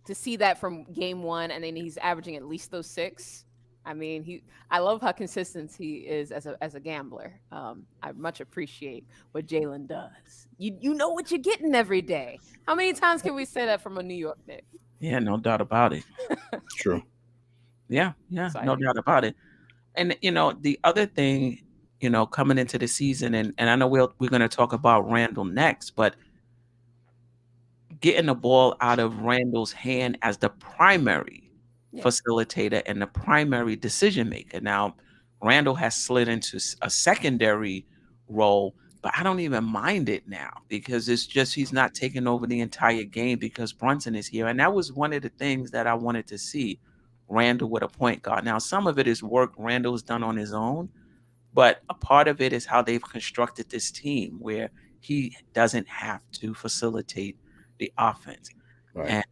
to see that from game one, and then he's averaging at least those 6. I mean, I love how consistent he is as a gambler. I much appreciate what Jalen does. You know what you're getting every day. How many times can we say that from a New York Knick? Yeah, no doubt about it. True. Yeah, no doubt about it. And the other thing, coming into the season, and I know we're going to talk about Randle next, but getting the ball out of Randle's hand as the primary facilitator and the primary decision maker. Now, Randle has slid into a secondary role, but I don't even mind it now because it's just he's not taking over the entire game because Brunson is here. And that was one of the things that I wanted to see, Randle with a point guard. Now, some of it is work Randle's done on his own, but a part of it is how they've constructed this team where he doesn't have to facilitate the offense. Right. And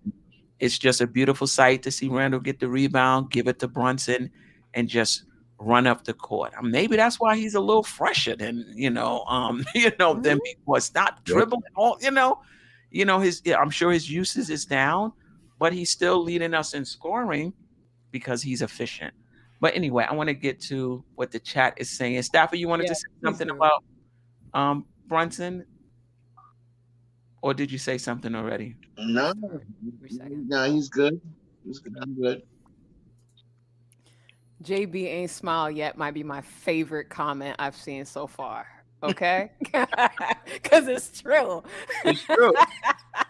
it's just a beautiful sight to see Randle get the rebound, give it to Brunson, and just run up the court. Maybe that's why he's a little fresher than than before. Stop dribbling all. I'm sure his usage is down, but he's still leading us in scoring because he's efficient. But anyway, I want to get to what the chat is saying. Stafford, you wanted to say something about Brunson? Or did you say something already? No, he's good. I'm good. JB ain't smile yet might be my favorite comment I've seen so far. Okay? Because it's true. It's true.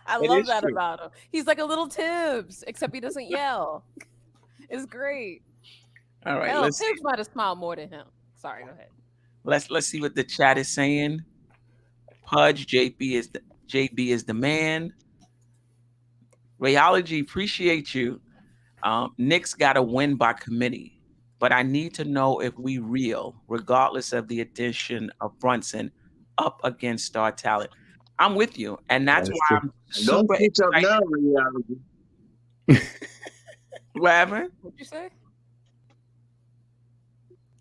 I love that about him. He's like a little Tibbs, except he doesn't yell. It's great. All right. Hell, Tibbs might have smiled more than him. Sorry, go ahead. Let's see what the chat is saying. Pudge, JB is the man. Rayology, appreciate you. Knicks got to win by committee, but I need to know if we real, regardless of the addition of Brunson, up against star talent. I'm with you, and that's why I'm super excited. Now, Rayology. What happened? What'd you say?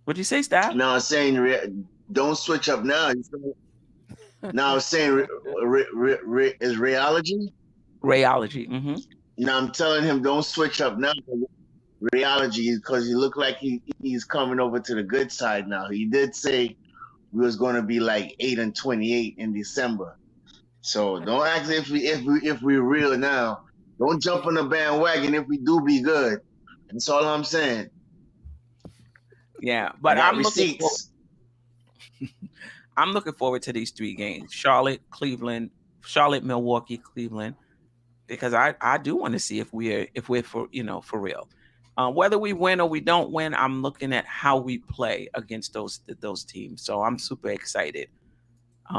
What'd you say, Staff? No, I'm saying don't switch up now. Now I'm saying is Rayology? Rayology. Mm-hmm. Now I'm telling him don't switch up now. Rayology, because he looked like he's coming over to the good side now. He did say we was going to be like 8-28 in December. So don't ask if we real now. Don't jump on the bandwagon if we do be good. That's all I'm saying. Yeah, but I'm looking forward to these 3 games: Charlotte, Milwaukee, Cleveland, because I do want to see if we're for real. Whether we win or we don't win, I'm looking at how we play against those teams. So I'm super excited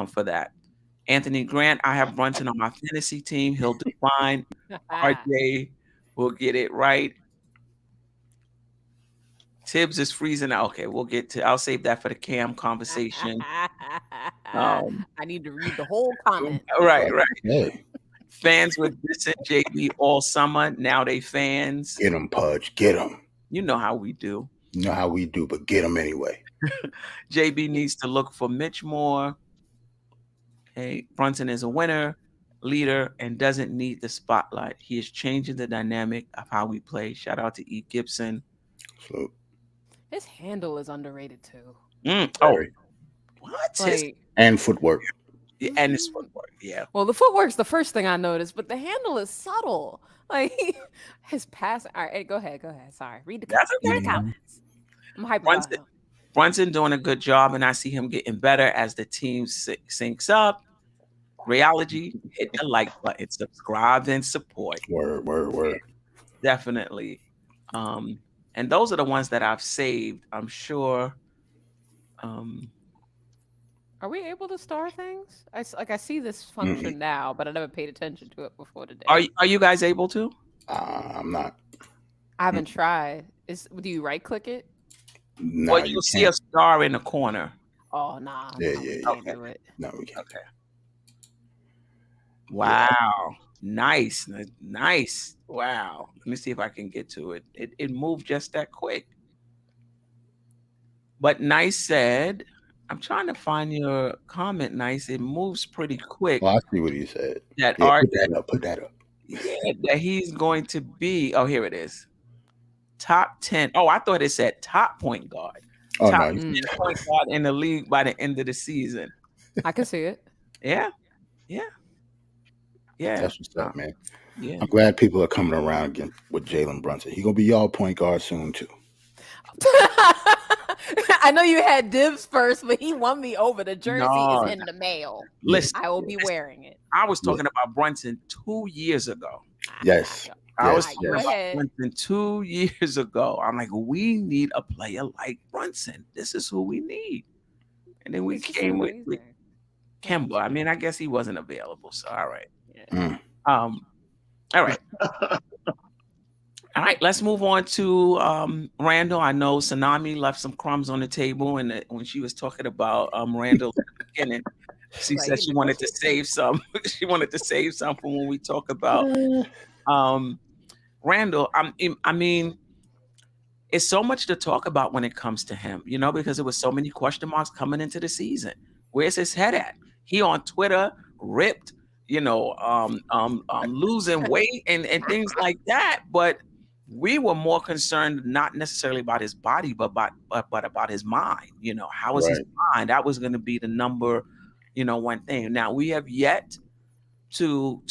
for that. Anthony Grant, I have Brunson on my fantasy team. He'll do fine. RJ will get it right. Tibbs is freezing out. Okay, I'll save that for the Cam conversation. I need to read the whole comment. Right. Hey. Fans were dissing JB all summer. Now they fans. Get them, Pudge. Get them. You know how we do. You know how we do, but get them anyway. JB needs to look for Mitch more. Okay. Brunson is a winner, leader, and doesn't need the spotlight. He is changing the dynamic of how we play. Shout out to E. Gibson. So, His handle is underrated too. Oh, very. what? Like, And footwork. And his footwork. Yeah. well, the footwork's the first thing I noticed, but the handle is subtle. Like his pass. All right, go ahead. Sorry, read the That's comments. Read okay. the comments. I'm hyped about him. Brunson doing a good job, and I see him getting better as the team syncs up. Reality, hit the like button, subscribe, and support. Word. Definitely. And those are the ones that I've saved. I'm sure. Are we able to star things? I see this function now, but I never paid attention to it before today. Are you guys able to? I'm not. I haven't tried. Do you right click it? No, Well, you'll see a star in the corner. Oh nah. Yeah. Can't do it. No, we can't. Okay. Wow. Nice. Wow. Let me see if I can get to it. It moved just that quick. But Nice said, I'm trying to find your comment, Nice. It moves pretty quick. Well, I see what he said. That put that up. Yeah, that he's going to be. Oh, here it is. Top 10. Oh, I thought it said top point guard. Oh, top no. 10 point guard in the league by the end of the season. I can see it. Yeah. That's what's up, man. Yeah. I'm glad people are coming around again with Jalen Brunson. He's gonna be y'all point guard soon too. I know you had dibs first, but he won me over. The jersey is in the mail. Listen, I will be wearing it. I was talking about Brunson 2 years ago. Yes. I was talking Yes. about Brunson 2 years ago. I'm like, we need a player like Brunson. This is who we need. And then we This is came with amazing. Kemba. I mean, I guess he wasn't available. So all right. Yeah. All right. All right, let's move on to Randle. I know Tsunami left some crumbs on the table, and when she was talking about Randle at the beginning, she said she wanted to save some. She wanted to save some for when we talk about Randle. I mean, it's so much to talk about when it comes to him, you know, because there was so many question marks coming into the season. Where's his head at? He on Twitter ripped, you know, losing weight and things like that, but we were more concerned not necessarily about his body, but about his mind. You know, how was his mind? That was going to be the number, you know, one thing. Now we have yet to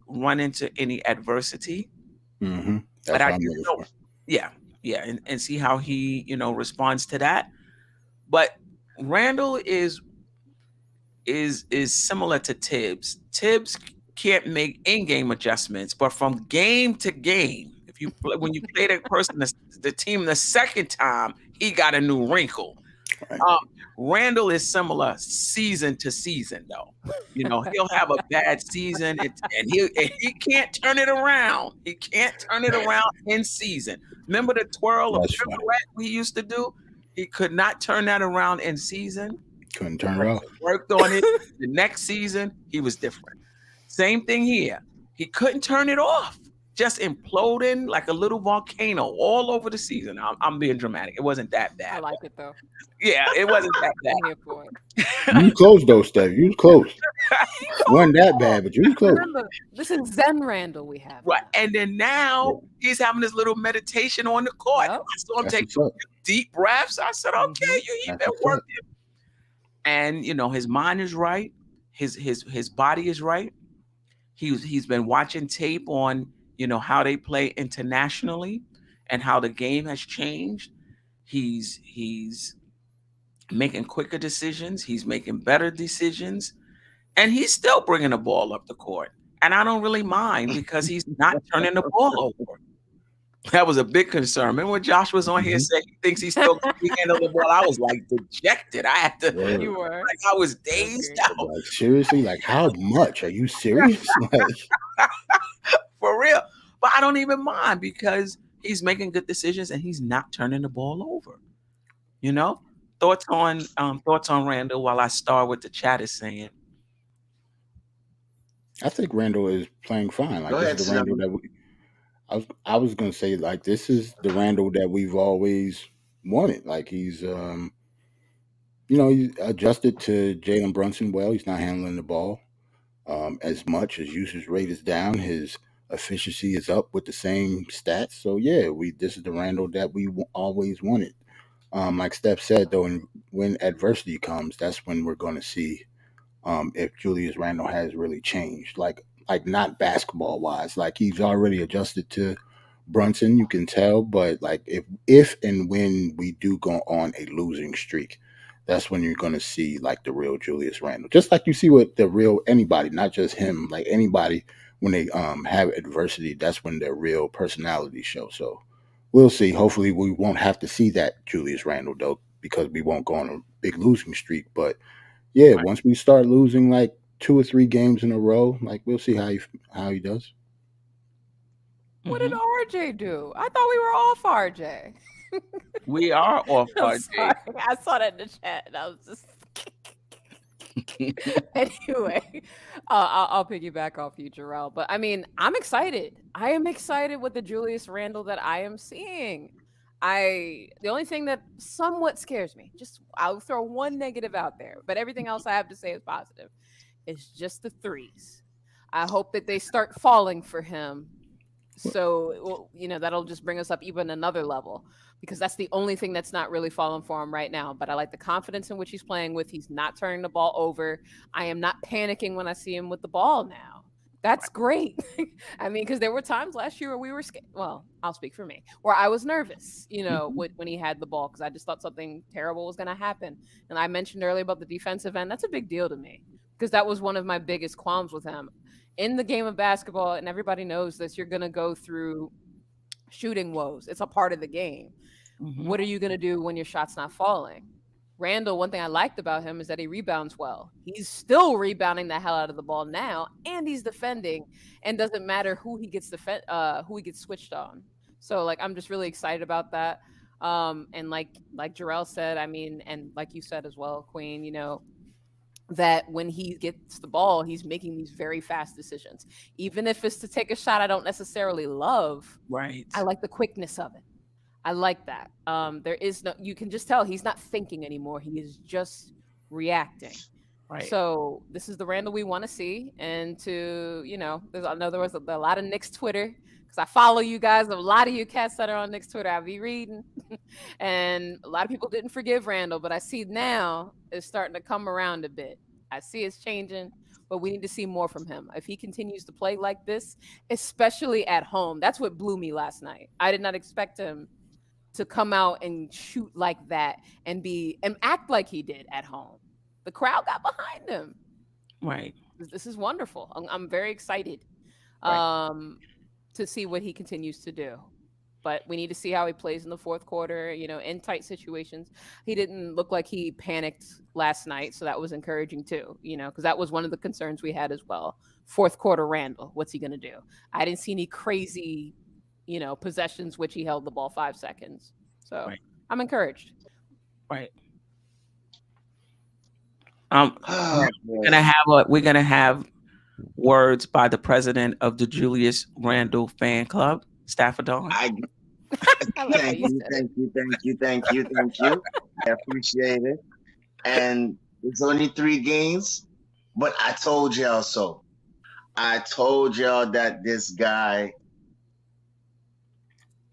run into any adversity, but I do know, and see how he, you know, responds to that. But Randle is similar to Tibbs. Tibbs can't make in-game adjustments, but from game to game, when you play that person, the team the second time, he got a new wrinkle. Randle is similar season to season, though. You know, he'll have a bad season, and he can't turn it around. He can't turn it around in season. Remember the twirl of pirouette we used to do? He could not turn that around in season. Couldn't turn it off. Worked on it. The next season, he was different. Same thing here. He couldn't turn it off. Just imploding like a little volcano all over the season. I'm being dramatic. It wasn't that bad. I like it though. Yeah, it wasn't that bad. I'm here for it. You was close though, Steph. You was close. Wasn't that bad, but you was close. Remember, this is Zen Randle we have. Right. And then now he's having this little meditation on the court. Yep. I saw him take deep breaths. I said, okay, you've been working. And you know, his mind is right. His body is right. He's been watching tape on, you know, how they play internationally and how the game has changed. He's making quicker decisions. He's making better decisions, and he's still bringing the ball up the court. And I don't really mind because he's not turning the ball over. That was a big concern. Remember when Josh was on here saying he thinks he's still going to handle the ball? I was like dejected. I had to. Word. You were. Like I was dazed out. Like seriously, like how much? Are you serious? Like, for real. But I don't even mind because he's making good decisions and he's not turning the ball over. You know? Thoughts on Randle while I start with the chat is saying. I think Randle is playing fine. Like this is the Randle that I was gonna say, like, this is the Randle that we've always wanted. Like he's he adjusted to Jalen Brunson well. He's not handling the ball as much. His usage rate is down. His efficiency is up with the same stats. So yeah, this is the Randle that we always wanted. Like Steph said though, when adversity comes, that's when we're going to see if Julius Randle has really changed. Like not basketball wise. Like he's already adjusted to Brunson, you can tell, but like if and when we do go on a losing streak, that's when you're gonna see like the real Julius Randle. Just like you see with the real anybody, not just him, like anybody when they have adversity, that's when their real personality shows. So we'll see. Hopefully we won't have to see that Julius Randle though, because we won't go on a big losing streak. But yeah, Right. once we start losing like 2 or 3 games in a row, like we'll see how he does. What did RJ do? I thought we were off RJ. We are off I'm RJ. sorry. I saw that in the chat and I was just anyway. I'll piggyback off you, Jerrell. But I mean, I'm excited. I am excited with the Julius Randle that I am seeing. The only thing that somewhat scares me, just I'll throw one negative out there, but everything else I have to say is positive. It's just the threes. I hope that they start falling for him. So, that'll just bring us up even another level because that's the only thing that's not really falling for him right now. But I like the confidence in which he's playing with. He's not turning the ball over. I am not panicking when I see him with the ball now. That's great. I mean, because there were times last year where we were scared. Well, I'll speak for me, where I was nervous, when he had the ball because I just thought something terrible was going to happen. And I mentioned earlier about the defensive end. That's a big deal to me because that was one of my biggest qualms with him. In the game of basketball, and everybody knows this, you're going to go through shooting woes. It's a part of the game. What are you going to do when your shot's not falling? Randle, one thing I liked about him is that he rebounds well. He's still rebounding the hell out of the ball now, and he's defending, and doesn't matter who he gets switched on. So, like, I'm just really excited about that. And like Jerrell said, I mean, and like you said as well, Queen, that when he gets the ball, he's making these very fast decisions. Even if it's to take a shot I don't necessarily love, Right. I like the quickness of it. I like that. You can just tell he's not thinking anymore. He is just reacting. Right. So this is the Randle we want to see. And there was a lot of Knicks Twitter because I follow you guys. A lot of you cats that are on Knicks Twitter, I'll be reading. And a lot of people didn't forgive Randle, but I see now it's starting to come around a bit. I see it's changing, but we need to see more from him. If he continues to play like this, especially at home, that's what blew me last night. I did not expect him to come out and shoot like that and act like he did at home. The crowd got behind him. Right. This is wonderful. I'm very excited to see what he continues to do. But we need to see how he plays in the fourth quarter, in tight situations. He didn't look like he panicked last night, so that was encouraging too, because that was one of the concerns we had as well. Fourth quarter Randle, what's he going to do? I didn't see any crazy, possessions which he held the ball 5 seconds. So I'm encouraged. Right. We're gonna have words by the president of the Julius Randle fan club, Stafford Dawn. Thank you. I appreciate it. And it's only 3 games, but I told y'all so. I told y'all that this guy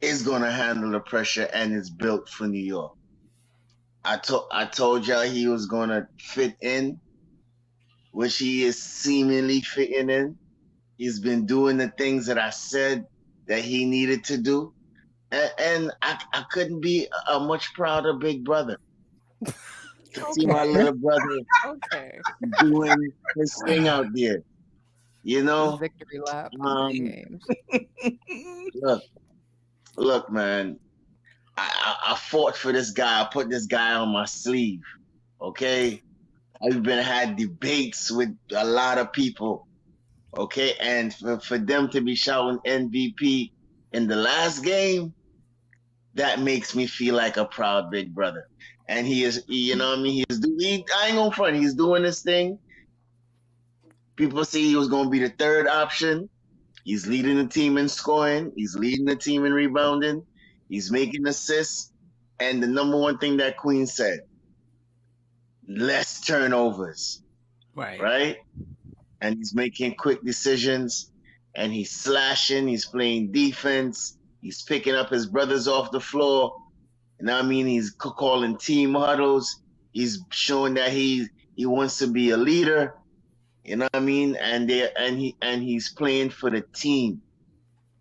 is gonna handle the pressure and is built for New York. I told y'all he was gonna fit in, which he is seemingly fitting in. He's been doing the things that I said that he needed to do. And I couldn't be a much prouder big brother. To see my little brother doing his thing out there. Victory lap. Look, man. I fought for this guy. I put this guy on my sleeve. Okay? I've had debates with a lot of people. Okay? And for them to be shouting MVP in the last game, that makes me feel like a proud big brother. And he is, I ain't gonna front, he's doing this thing. People say he was gonna be the third option. He's leading the team in scoring. He's leading the team in less turnovers, right? And he's making quick decisions, and he's slashing, he's playing defense, he's picking up his brothers off the floor. And I mean, he's calling team huddles. He's showing that he wants to be a leader. You know what I mean? And he's playing for the team,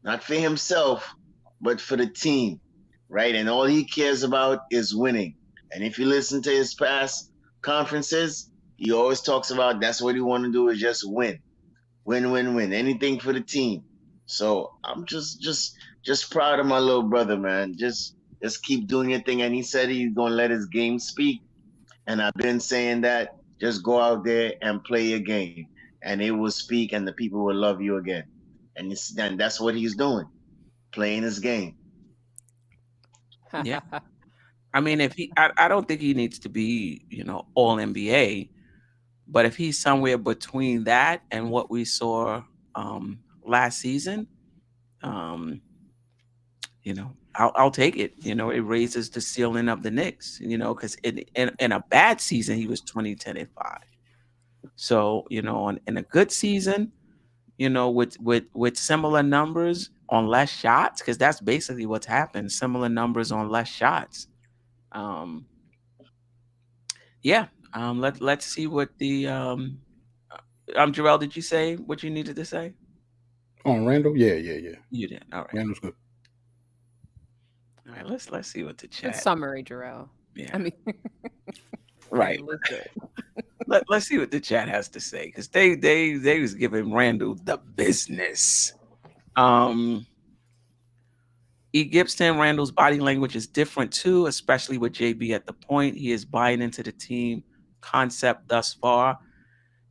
not for himself, but for the team, right? And all he cares about is winning. And if you listen to his past conferences, he always talks about that's what he want to do is just win, win, anything for the team. So I'm just proud of my little brother, man. Just keep doing your thing. And he said he's gonna let his game speak. And I've been saying that. Just go out there and play your game, and it will speak, and the people will love you again. And that's what he's doing, playing his game. Yeah. I mean, I don't think he needs to be, all NBA, but if he's somewhere between that and what we saw last season, I'll take it. It raises the ceiling of the Knicks, because in a bad season, he was 20-10-5. So, in a good season, with similar numbers on less shots, because that's basically what's happened, similar numbers on less shots. Let's see what the Jerrell, did you say what you needed to say? On Randle? Yeah. You did. All right. Randle's good. All right, let's see what the chat. Good summary, Jerrell. Yeah. I mean, right. Let's see what the chat has to say, because they was giving Randle the business. E. Gibson, Randle's body language is different too, especially with JB at the point. He is buying into the team concept thus far.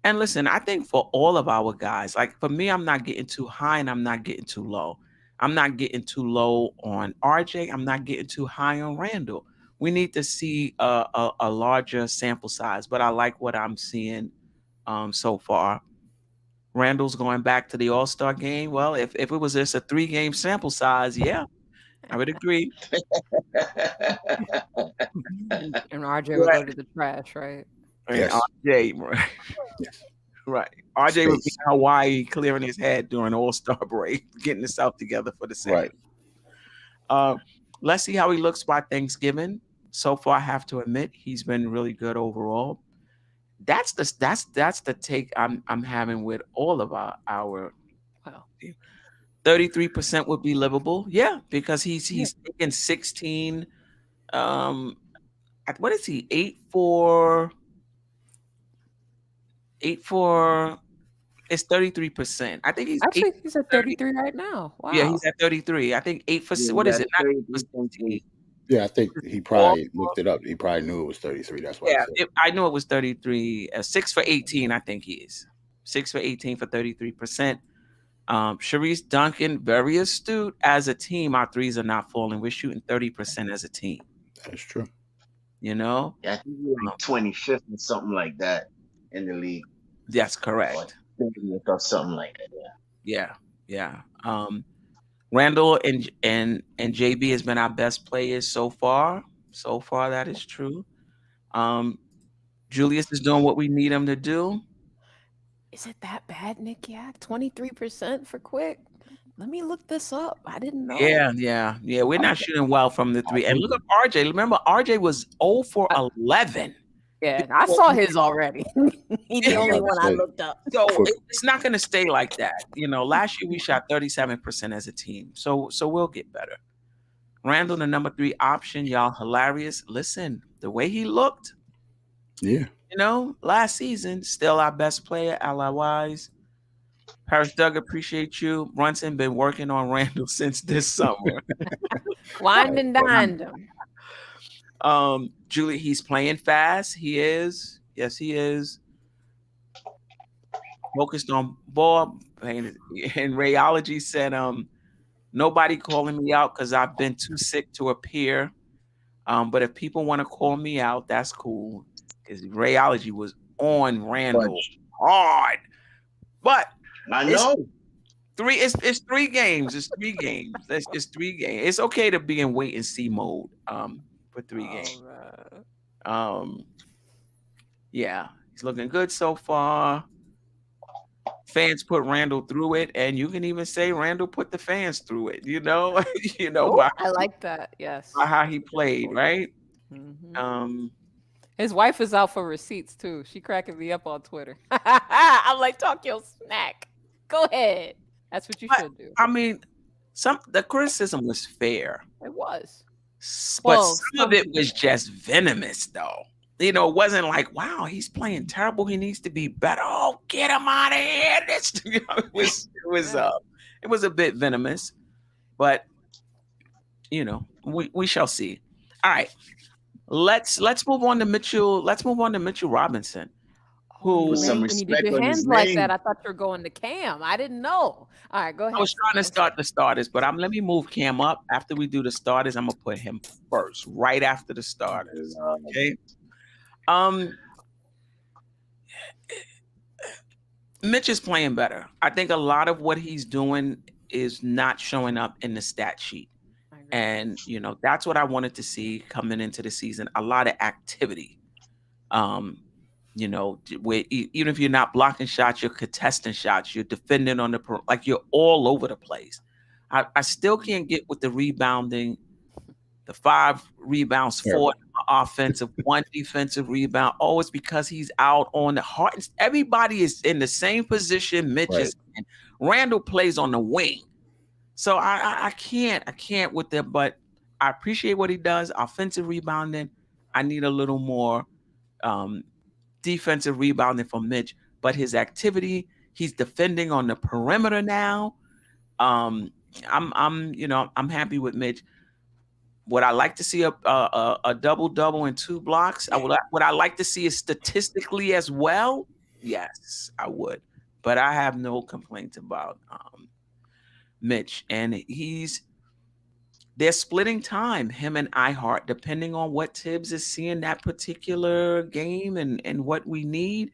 And listen, I think for all of our guys, like for me, I'm not getting too high and I'm not getting too low. I'm not getting too low on RJ. I'm not getting too high on Randle. We need to see a larger sample size, but I like what I'm seeing so far. Randle's going back to the All-Star game. Well, if it was just a 3-game sample size, yeah, I would agree. And RJ would go to the trash, right? Yes. RJ, right? Yes. Right. RJ would be in Hawaii clearing his head during All-Star break, getting himself together for the season. Right. Let's see how he looks by Thanksgiving. So far, I have to admit, he's been really good overall. That's the take I'm having with all of our 33% would be livable. Yeah, because he's taking 16. What is he? 8 for it's 33%. I think he's at 33 right now. Wow. Yeah, he's at 33. I think 8 for what is it? Yeah, I think he probably looked it up. He probably knew it was 33. That's why. Yeah, I knew it was 33. 6 for 18. I think he is 6 for 18 for 33%. Sharice Duncan, very astute. As a team, our threes are not falling. We're shooting 30% as a team. That's true. Yeah, I think we're like 25th or something like that in the league. That's correct. Or something like that. Yeah. Randle and JB has been our best players so far. So far, that is true. Julius is doing what we need him to do. Is it that bad, Nick? 23% for quick. Let me look this up. I didn't know. Yeah. We're not shooting well from the three. And look at RJ. Remember, RJ was 0 for 11. Yeah, I saw his already. He's the only one I looked up. So it's not going to stay like that. Last year we shot 37% as a team. So we'll get better. Randle, the number 3 option, y'all hilarious. Listen, the way he looked. Yeah. Last season, still our best player, ally-wise. Paris Doug, appreciate you. Brunson been working on Randle since this summer. Wined and dined him. Julie, he's playing fast. He is. Yes, he is. Focused on ball. And Rayology said, nobody calling me out because I've been too sick to appear. But if people want to call me out, that's cool. Because Rayology was on Randle hard. But I know. It's 3 games. It's 3 games. It's 3 games. It's okay to be in wait and see mode. For 3 games. Yeah, he's looking good so far. Fans put Randle through it, and you can even say Randle put the fans through it. Oh, by I like that. Yes. how he played, right? Mhm. Um, His wife is out for receipts too. She cracking me up on Twitter. I'm like, talk your smack. Go ahead. That's what you but should do. I mean, the criticism was fair, It was. but Well, some of it was just venomous, though. It wasn't like, wow, he's playing terrible. He needs to be better. Oh, get him out of here! It was a bit venomous, but we shall see. All right, let's move on to Mitchell. Let's move on to Mitchell Robinson, Oh, Put some when you did respect your on his hands like that, name. I thought you were going to Cam. I didn't know. All right, go ahead. I was trying to Sam. start the starters, but let me move Cam up. After we do the starters, I'm gonna put him first, right after the starters. Okay. Mitch is playing better. I think a lot of what he's doing is not showing up in the stat sheet. And that's what I wanted to see coming into the season. A lot of activity. Where even if you're not blocking shots, you're contesting shots, you're defending on like you're all over the place. I still can't get with the rebounding, the 5 rebounds, 4 offensive, 1 defensive rebound. Oh, it's because he's out on the heart. Everybody is in the same position Mitch is in. Randle plays on the wing. So I can't with that, but I appreciate what he does. Offensive rebounding. I need a little more defensive rebounding from Mitch, but his activity, he's defending on the perimeter now. I'm happy with Mitch. Would I like to see a double and 2 blocks? Would I like to see it statistically as well? Yes, I would. But I have no complaints about Mitch, and they're splitting time, him and iHeart, depending on what Tibbs is seeing that particular game and what we need.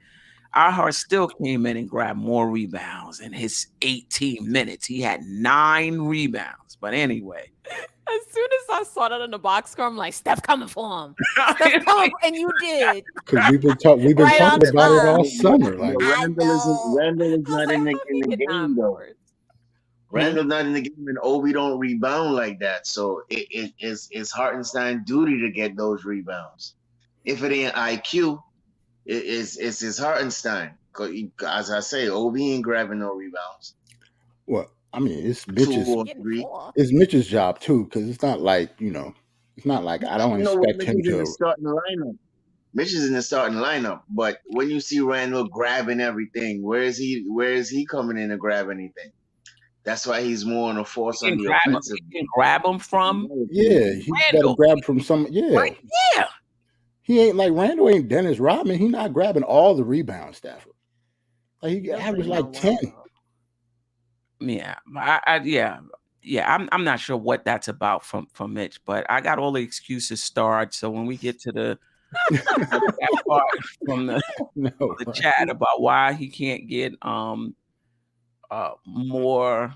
iHeart still came in and grabbed more rebounds in his 18 minutes. He had 9 rebounds. But anyway. As soon as I saw that in the box score, I'm like, Steph coming for him. Steph coming, and you did. Because we've been talking about it all summer. Like Randle is not in the game though. Randle's not in the game, and Obi don't rebound like that. So it's Hartenstein's duty to get those rebounds. If it ain't IQ, it's his Hartenstein. As I say, Obi ain't grabbing no rebounds. Well, I mean, it's Mitch's job too, because it's not like it's not like I don't expect him to. In the starting lineup. Mitch is in the starting lineup, but when you see Randle grabbing everything, where is he coming in to grab anything? That's why he's more on a force on the offensive. You can grab him from he got to grab from some right? Yeah. He ain't like Randle ain't Dennis Rodman. He's not grabbing all the rebounds, Stafford. Like he averaged like 10. Yeah, I'm not sure what that's about from Mitch, but I got all the excuses starred. So when we get to that part from the chat about why he can't get more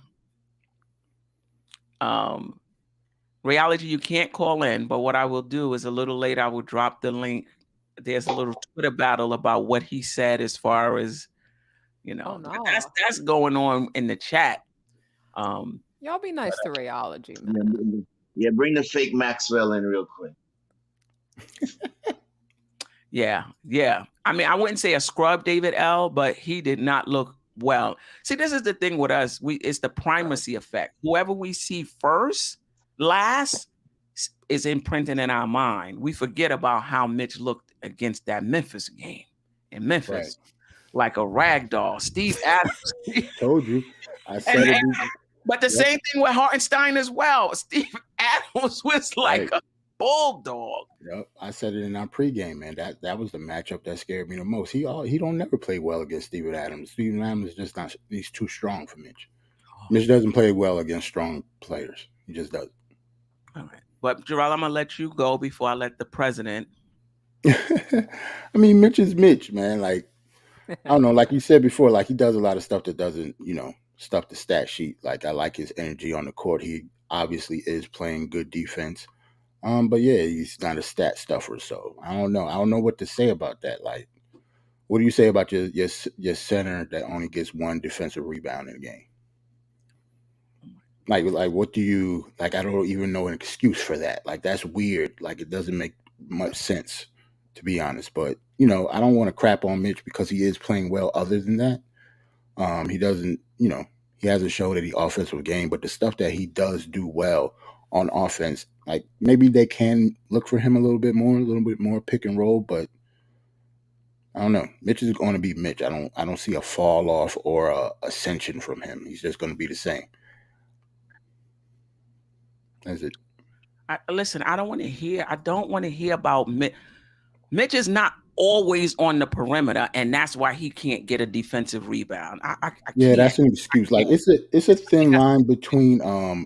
reality, you can't call in, but what I will do is a little later I will drop the link. There's a little Twitter battle about what he said as far as that's going on in the chat. Y'all be nice to Rayology, man. Yeah, bring the fake Maxwell in real quick. Yeah. I mean, I wouldn't say a scrub David L, but he did not look well. See, this is the thing with us. It's the primacy effect. Whoever we see last is imprinted in our mind. We forget about how Mitch looked against that Memphis game in Memphis. Right. Like a rag doll. Steve Adams. Told you. I said it. But the same thing with Hartenstein as well. Steve Adams was like a bulldog. Yep. I said it in our pregame, man. That was the matchup that scared me the most. He don't never play well against Steven Adams. Steven Adams is just not. He's too strong for Mitch. Mitch doesn't play well against strong players. He just doesn't. All right. But Jerrell, I'm gonna let you go before I let the president. I mean, Mitch is Mitch, man. Like, I don't know, like you said before, like he does a lot of stuff that doesn't, stuff the stat sheet. Like I like his energy on the court. He obviously is playing good defense. But yeah, he's not a stat stuffer. So I don't know. I don't know what to say about that. Like, What do you say about your center that only gets one defensive rebound in a game? Like what do you like? I don't even know an excuse for that. Like that's weird. Like it doesn't make much sense, to be honest. But I don't want to crap on Mitch because he is playing well. Other than that, he doesn't. He hasn't showed any offensive game. But the stuff that he does do well on offense, like maybe they can look for him a little bit more pick and roll. But I don't know. Mitch is going to be Mitch. I don't see a fall off or a ascension from him. He's just going to be the same. That's it. Listen, I don't want to hear about Mitch. Mitch is not always on the perimeter, and that's why he can't get a defensive rebound. I Yeah, can't. that's an excuse. Like it's a thin line between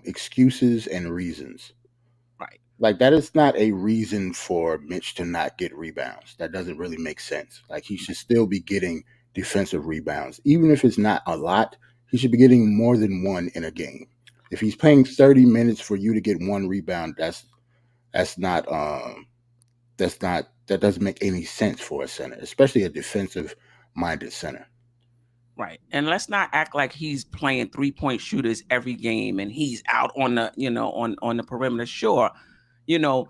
excuses and reasons. Right. Like that is not a reason for Mitch to not get rebounds. That doesn't really make sense. Like he should still be getting defensive rebounds. Even if it's not a lot, he should be getting more than one in a game. If he's playing 30 minutes for you to get one rebound, that's not that doesn't make any sense for a center, especially a defensive minded center. Right. And let's not act like he's playing 3-point shooters every game and he's out on the, on the perimeter. Sure. When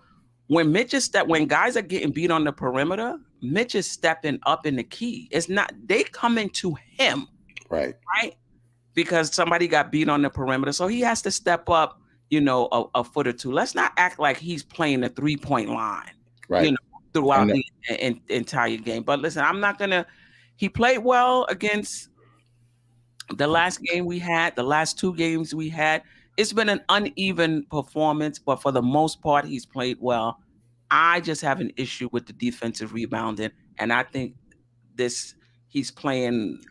when guys are getting beat on the perimeter, Mitch is stepping up in the key. It's not, they coming to him. Right. Right. Because somebody got beat on the perimeter. So he has to step up, a foot or two. Let's not act like he's playing the 3-point line, right. Throughout the entire game. But listen, he played well against the last game we had, the last 2 games we had. It's been an uneven performance, but for the most part, he's played well. I just have an issue with the defensive rebounding, and I think he's playing,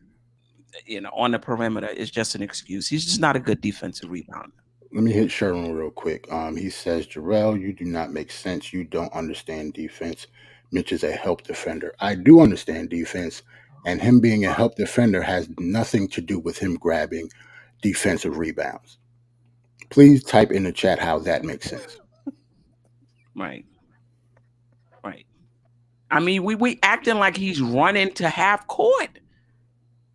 on the perimeter is just an excuse. He's just not a good defensive rebounder. Let me hit Sherman real quick. He says, Jerrell, you do not make sense. You don't understand defense. Mitch is a help defender. I do understand defense, and him being a help defender has nothing to do with him grabbing defensive rebounds. Please type in the chat how that makes sense. Right. Right. I mean, we acting like he's running to half court,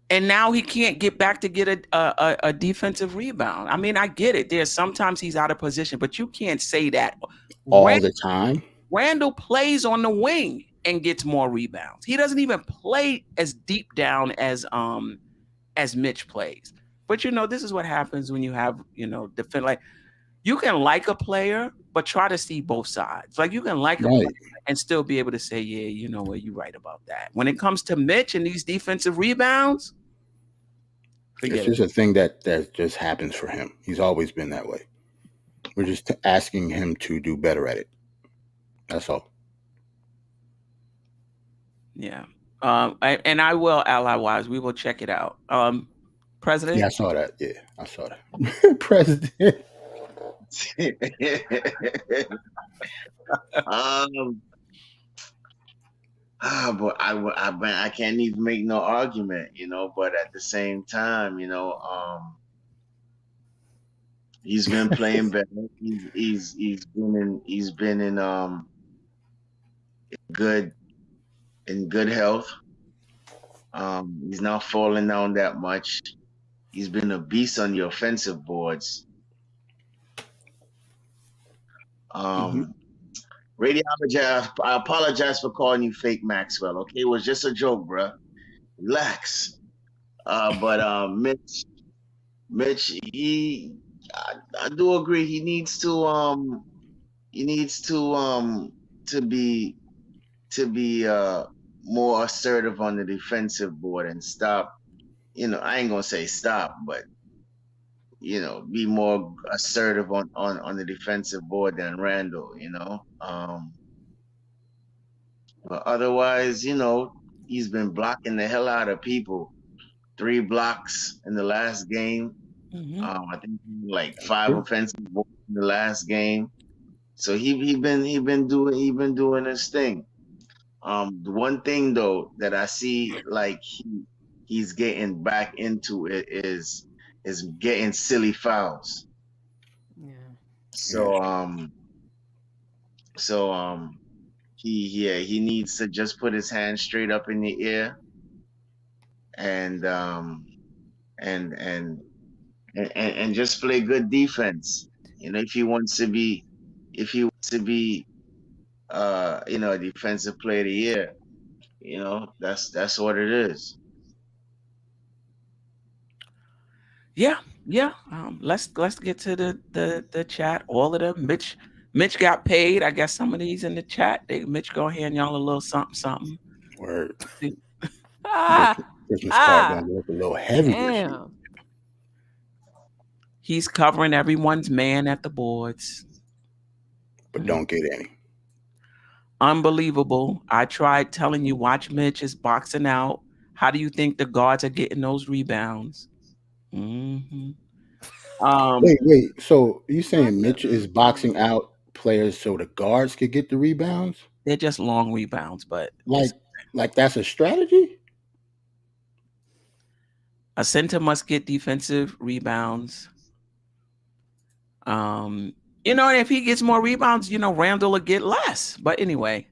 and now he can't get back to get a defensive rebound. I mean, I get it. There's sometimes he's out of position, but you can't say that all the time. Randle plays on the wing and gets more rebounds. He doesn't even play as deep down as Mitch plays. But this is what happens when you have, defend. Like you can like a player, but try to see both sides. Like you can like a player and still be able to say, yeah, you know what, you're right about that. When it comes to Mitch and these defensive rebounds, it's just a thing that just happens for him. He's always been that way. We're just asking him to do better at it. That's all. Yeah. And I will, ally wise, we will check it out. President? Yeah, I saw that. Yeah, I saw that. President. But I can't even make no argument, but at the same time, he's been playing better. He's been in good health. He's not falling down that much. He's been a beast on the offensive boards. Radiologist, I apologize for calling you fake Maxwell. Okay, it was just a joke, bro. Relax. But Mitch, I do agree. He needs to be more assertive on the defensive board and stop. I ain't gonna say stop, but be more assertive on the defensive board than Randle. But otherwise, he's been blocking the hell out of people. 3 blocks in the last game. I think like 5 offensive balls in the last game. So he been doing his thing. The one thing though that I see like he's getting back into it is getting silly fouls. Yeah. So he needs to just put his hand straight up in the air and and and and just play good defense. If he wants to be, a defensive player of the year, that's what it is. Yeah, yeah. Let's get to the chat. All of them. Mitch got paid. I guess some of these in the chat. Mitch go hand y'all a little something. Word. Ah, Christmas card gonna look a little heavy this year. damn. He's covering everyone's man at the boards. But don't get any. Unbelievable. I tried telling you, watch Mitch is boxing out. How do you think the guards are getting those rebounds? Mm-hmm. Wait. So you saying Mitch is boxing out players so the guards could get the rebounds? They're just long rebounds, but like that's a strategy? A center must get defensive rebounds. And if he gets more rebounds, Randle will get less. But anyway,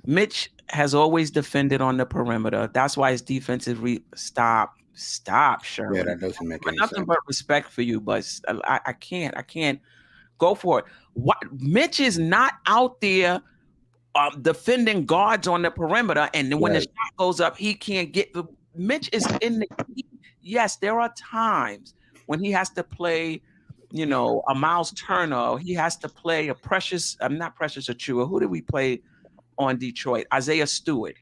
Mitch has always defended on the perimeter. That's why his defensive stop, Sherman. Yeah, that doesn't make any Nothing sense. but respect for you, but I can't go for it. What Mitch is not out there defending guards on the perimeter, and then when the shot goes up, he can't get the. Mitch is in the. Yes, there are times when he has to play, a Miles Turner. He has to play a Precious. I'm not Precious Achua. Who did we play on Detroit? Isaiah Stewart.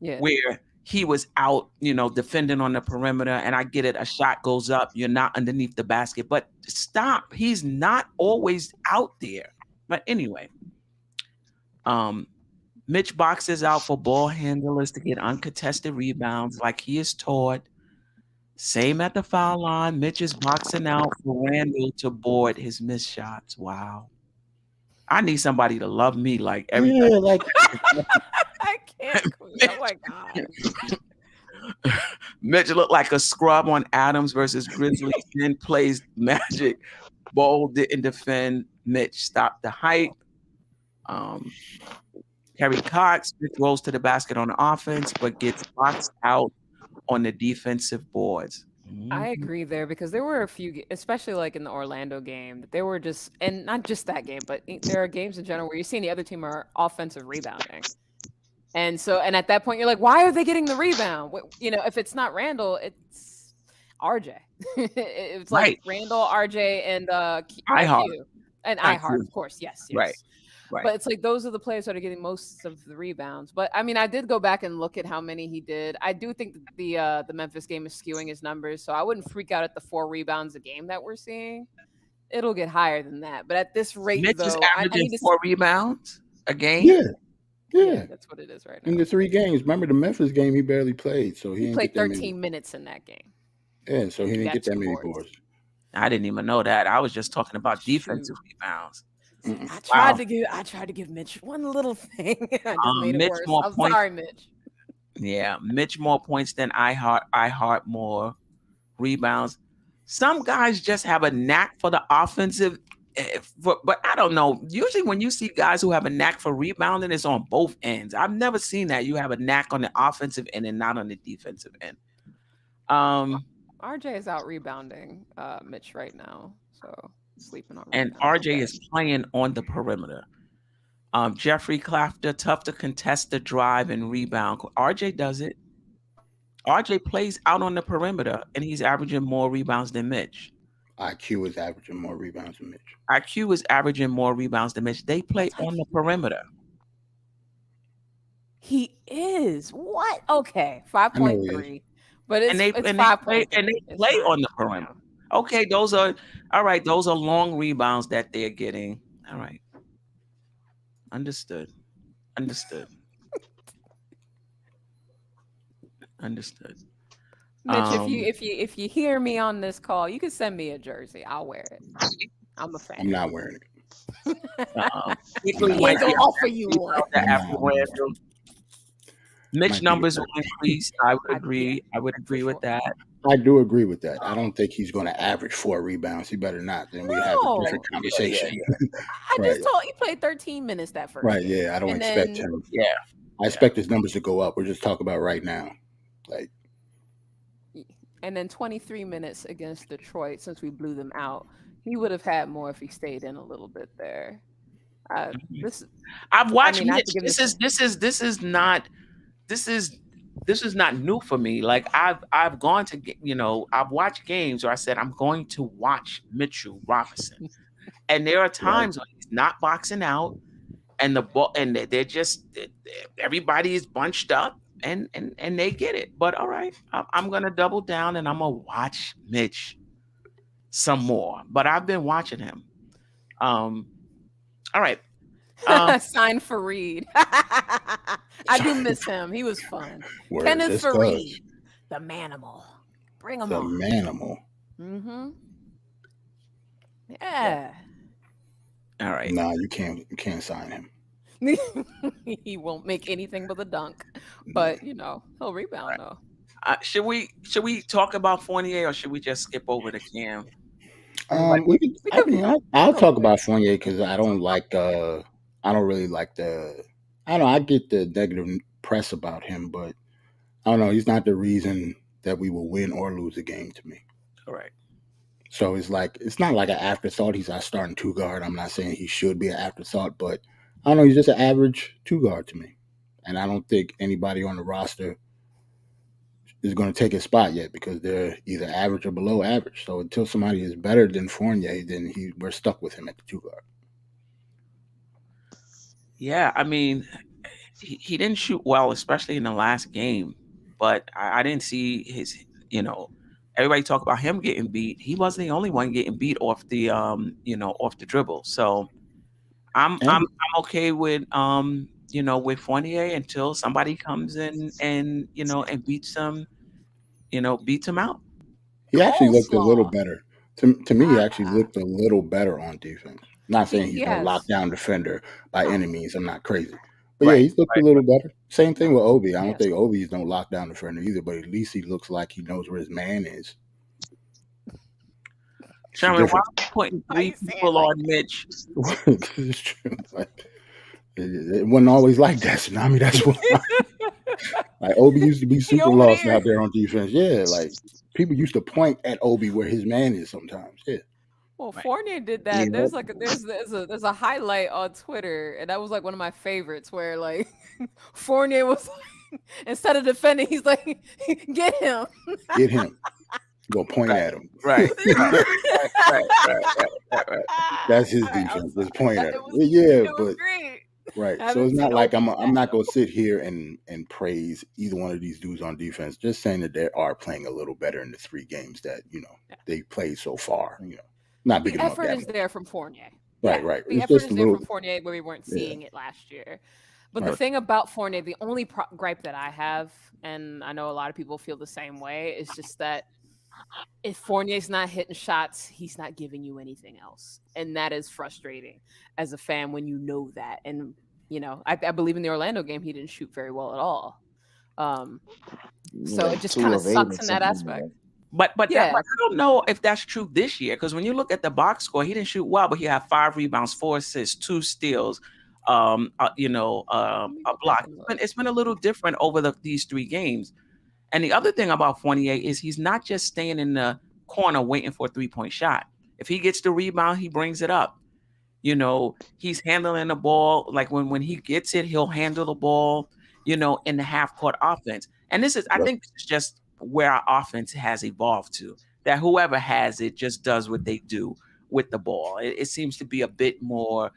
Yeah. Where he was out, defending on the perimeter, and I get it. A shot goes up, you're not underneath the basket, but stop. He's not always out there. But anyway, Mitch boxes out for ball handlers to get uncontested rebounds like he is taught. Same at the foul line. Mitch is boxing out for Randle to board his missed shots. Wow. I need somebody to love me like everybody. Yeah, like I can't. Oh my god. Mitch looked like a scrub on Adams versus Grizzlies. Then plays Magic. Ball didn't defend. Mitch stopped the hype. Kerry Cox rolls to the basket on offense, but gets boxed out on the defensive boards. I agree there because there were a few, especially like in the Orlando game, that they were just, and not just that game, but there are games in general where you're seeing the other team are offensive rebounding. And at that point, you're like, why are they getting the rebound? If it's not Randle, it's RJ. It's like Randle, RJ, and IQ. And iHeart, of course. Yes. Right. But it's like those are the players that are getting most of the rebounds. But I mean, I did go back and look at how many he did. I do think the Memphis game is skewing his numbers, so I wouldn't freak out at the 4 rebounds a game that we're seeing. It'll get higher than that. But at this rate, Mitch is though, averaging 4 rebounds a game. Yeah, that's what it is right now. In the 3 games, remember the Memphis game, he barely played, so he played 13 minutes in that game. Yeah, so he didn't get that many boards. I didn't even know that. I was just talking about defensive rebounds. I tried to give Mitch one little thing. I just made it worse. I'm sorry, Mitch. Yeah, Mitch more points than iHeart more rebounds. Some guys just have a knack for the offensive, but I don't know. Usually when you see guys who have a knack for rebounding, it's on both ends. I've never seen that. You have a knack on the offensive end and not on the defensive end. RJ is out rebounding Mitch right now, so sleeping on. And RJ is playing on the perimeter. Jeffrey Clafter, tough to contest the drive and rebound. RJ does it. RJ plays out on the perimeter, and he's averaging more rebounds than Mitch. IQ is averaging more rebounds than Mitch. IQ is averaging more rebounds than Mitch. They play on the perimeter. He is. What? Okay, 5.3. But it's 5.3. And they play on the perimeter. Okay, those are all right. Those are long rebounds that they're getting. All right. Understood. Mitch, if you hear me on this call, you can send me a jersey. I'll wear it. I'm a fan. I'm not wearing it. I can offer you one. Mitch numbers will increase. I would agree. I would agree with that. I do agree with that. I don't think he's going to average 4 rebounds. He better not. Then we have a different conversation. I just told he played 13 minutes that first. Right. Yeah. I don't expect him. Yeah. I expect his numbers to go up. We're just talking about right now. Like And then 23 minutes against Detroit, since we blew them out, he would have had more if he stayed in a little bit there. This, I've I watched mean, not to Mitch. give this. This is not new for me. Like I've gone to I've watched games where I said I'm going to watch Mitchell Robinson, and there are times when he's not boxing out, and the ball and they're just everybody is bunched up and they get it. But all right, I'm gonna double down and I'm gonna watch Mitch some more. But I've been watching him. All right. Sign Fareed. I do miss him. He was fun. Kenneth Fareed, the manimal. Bring him on. The manimal. Mm-hmm. Yeah. All right. No, you can't sign him. He won't make anything but a dunk, but he'll rebound though. Should we talk about Fournier or should we just skip over to Cam? I'll talk about Fournier because I don't really like I get the negative press about him, but I don't know. He's not the reason that we will win or lose a game to me. Correct. So it's not like an afterthought. He's our starting two guard. I'm not saying he should be an afterthought, but I don't know. He's just an average two guard to me, and I don't think anybody on the roster is going to take his spot yet because they're either average or below average. So until somebody is better than Fournier, then we're stuck with him at the two guard. Yeah, I mean, he didn't shoot well, especially in the last game. But I didn't see his. Everybody talk about him getting beat. He wasn't the only one getting beat off the off the dribble. So I'm okay with with Fournier until somebody comes in and beats him out. He actually looked a little better. To me, he actually looked a little better on defense. Not saying he's a lockdown defender by any means. I'm not crazy. But yeah, he's looked a little better. Same thing with Obi. I don't think Obi's no lockdown defender either, but at least he looks like he knows where his man is. Sherman, why are you putting three people on Mitch? It's true. It wasn't always like that, Tsunami. That's why. Like Obi used to be super lost out there on defense. Yeah, like people used to point at Obi where his man is sometimes. Yeah. Well, Fournier did that. There's a highlight on Twitter, and that was like one of my favorites where like Fournier was like, instead of defending, he's like, get him. Get him. Go point at him. Right. That's his defense. Just point at him. Yeah, but great. Right. So it's not like I'm not gonna sit here and praise either one of these dudes on defense. Just saying that they are playing a little better in the 3 games that they played so far. Not big enough. The effort is there from Fournier. Right. The effort is there from Fournier where we weren't seeing it last year. But the thing about Fournier, the only gripe that I have, and I know a lot of people feel the same way, is just that if Fournier's not hitting shots, he's not giving you anything else. And that is frustrating as a fan when you know that. And, I believe in the Orlando game, he didn't shoot very well at all. So it just kind of sucks in that aspect. But I don't know if that's true this year, because when you look at the box score, he didn't shoot well, but he had 5 rebounds, 4 assists, 2 steals, a block. It's been a little different over these 3 games. And the other thing about Fournier is he's not just staying in the corner waiting for a 3-point shot. If he gets the rebound, he brings it up. He's handling the ball. Like when he gets it, he'll handle the ball, in the half-court offense. And I think this is just where our offense has evolved to, that whoever has it just does what they do with the ball. It seems to be a bit more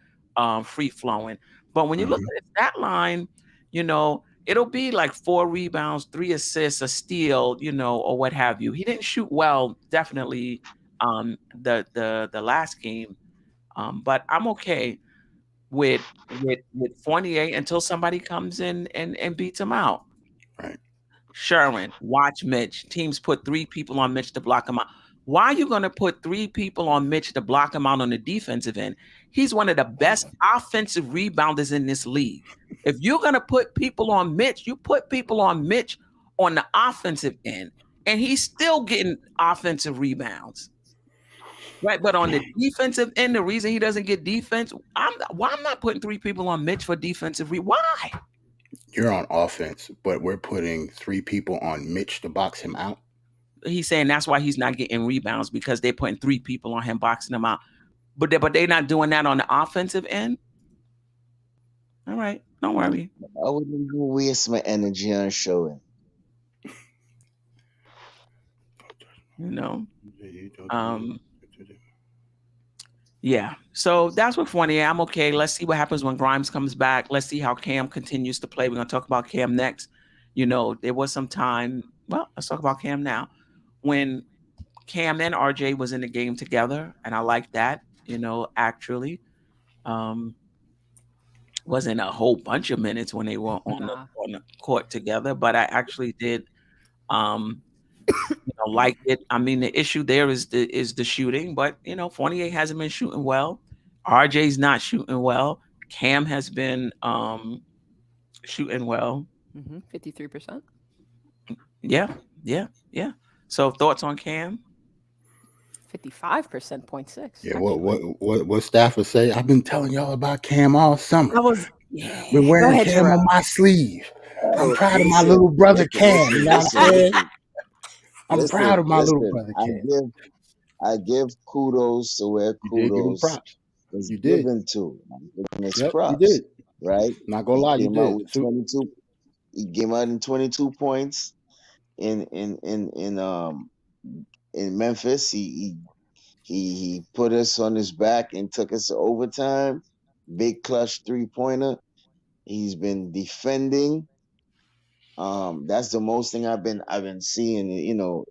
free-flowing. But when you look at that line, it'll be like 4 rebounds, 3 assists, a steal, or what have you. He didn't shoot well, definitely, the last game. But I'm okay with Fournier until somebody comes in and beats him out. Right. Sherwin, watch Mitch. Teams put 3 people on Mitch to block him out. Why are you going to put 3 people on Mitch to block him out on the defensive end? He's one of the best offensive rebounders in this league. If you're going to put people on Mitch, you put people on Mitch on the offensive end, and he's still getting offensive rebounds. Right, but on the defensive end, the reason he doesn't get defense, I'm not putting 3 people on Mitch for defensive why? You're on offense, but we're putting 3 people on Mitch to box him out. he's saying that's why he's not getting rebounds, because they're putting 3 people on him, boxing him out. But they're not doing that on the offensive end. All right, don't worry. I wouldn't waste my energy on showing. You know. Yeah. So that's what Fournier. I'm okay. Let's see what happens when Grimes comes back. Let's see how Cam continues to play. We're gonna talk about Cam next. You know, there was some time. Well, let's talk about Cam now. When Cam and RJ was in the game together, and I like that. You know, actually, wasn't a whole bunch of minutes when they were on the court together, but I actually did like it. I mean, the issue there is the shooting, but Fournier hasn't been shooting well. RJ's not shooting well. Cam has been shooting well. 53%. Yeah. So thoughts on Cam? 55%, 0.6. Yeah, what Stafford say? I've been telling y'all about Cam all summer. Been wearing Cam on my sleeve. I'm proud of my little brother Cam. You know what I'm saying? I'm proud of my little brother Cam. I give kudos to where kudos props. is given to. His props. You did. Right? Not gonna lie, you did. With 22. He came out in 22 points in Memphis. He put us on his back and took us to overtime. Big clutch 3-pointer. He's been defending. That's the most thing I've been seeing.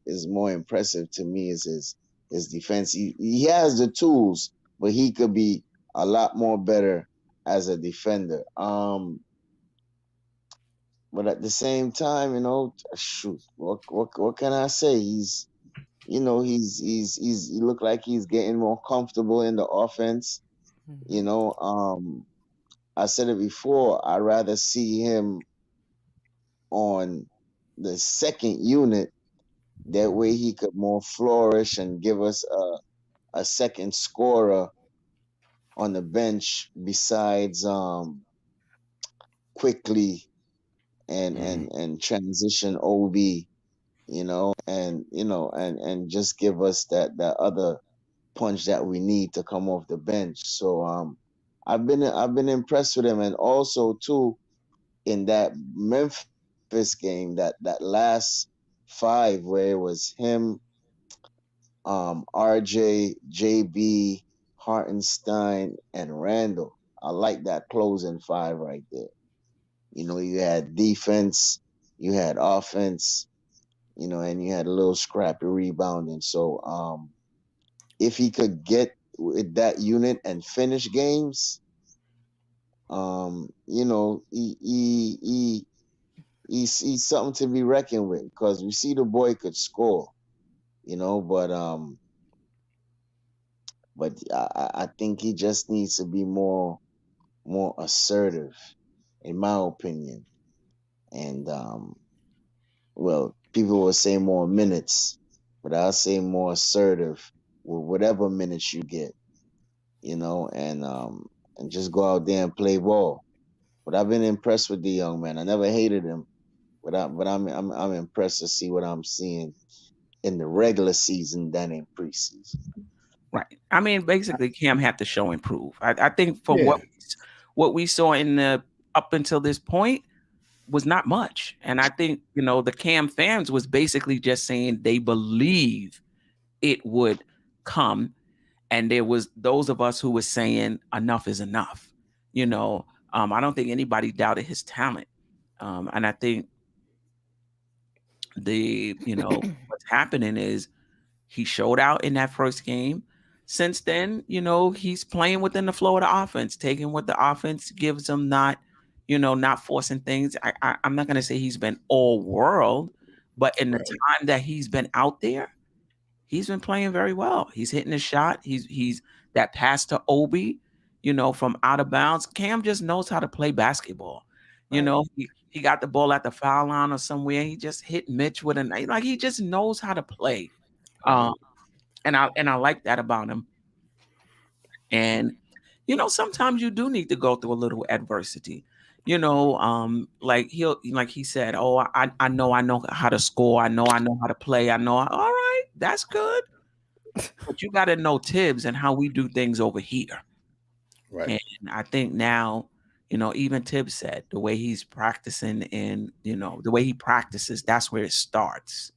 Is more impressive to me is his defense. He has the tools, but he could be a lot more better as a defender. But at the same time, shoot, what can I say? He's he look like he's getting more comfortable in the offense. I said it before, I'd rather see him on the second unit. That way he could more flourish and give us a second scorer on the bench besides quickly and transition OB, and just give us that other punch that we need to come off the bench. So I've been impressed with him, and also too in that Memphis game, that last 5 where it was him, RJ, JB, Hartenstein, and Randle. I like that closing 5 right there. You had defense, you had offense, and you had a little scrappy rebounding. So if he could get with that unit and finish games, he's something to be reckoned with, because we see the boy could score, but I think he just needs to be more assertive, in my opinion. And well, people will say more minutes, but I'll say more assertive with whatever minutes you get, and just go out there and play ball. But I've been impressed with the young man. I never hated him, but I'm impressed to see what I'm seeing in the regular season than in preseason. Right. I mean, basically, Cam had to show improve. I think for what we saw in the up until this point was not much. And I think, the Cam fans was basically just saying they believe it would come. And there was those of us who were saying enough is enough. I don't think anybody doubted his talent. And I think what's happening is he showed out in that first game. Since then, he's playing within the flow of the offense, taking what the offense gives him, not forcing things. I'm not going to say he's been all world, but in the time that he's been out there, he's been playing very well. He's hitting a shot. He's that pass to Obi, from out of bounds. Cam just knows how to play basketball. He got the ball at the foul line or somewhere. He just hit Mitch with he just knows how to play. And I like that about him. And sometimes you do need to go through a little adversity. like he said, oh, I know how to score. I know how to play. All right, that's good. But you got to know Tibbs and how we do things over here. Right. And I think now, even Tibbs said the way he's practicing and, the way he practices, that's where it starts.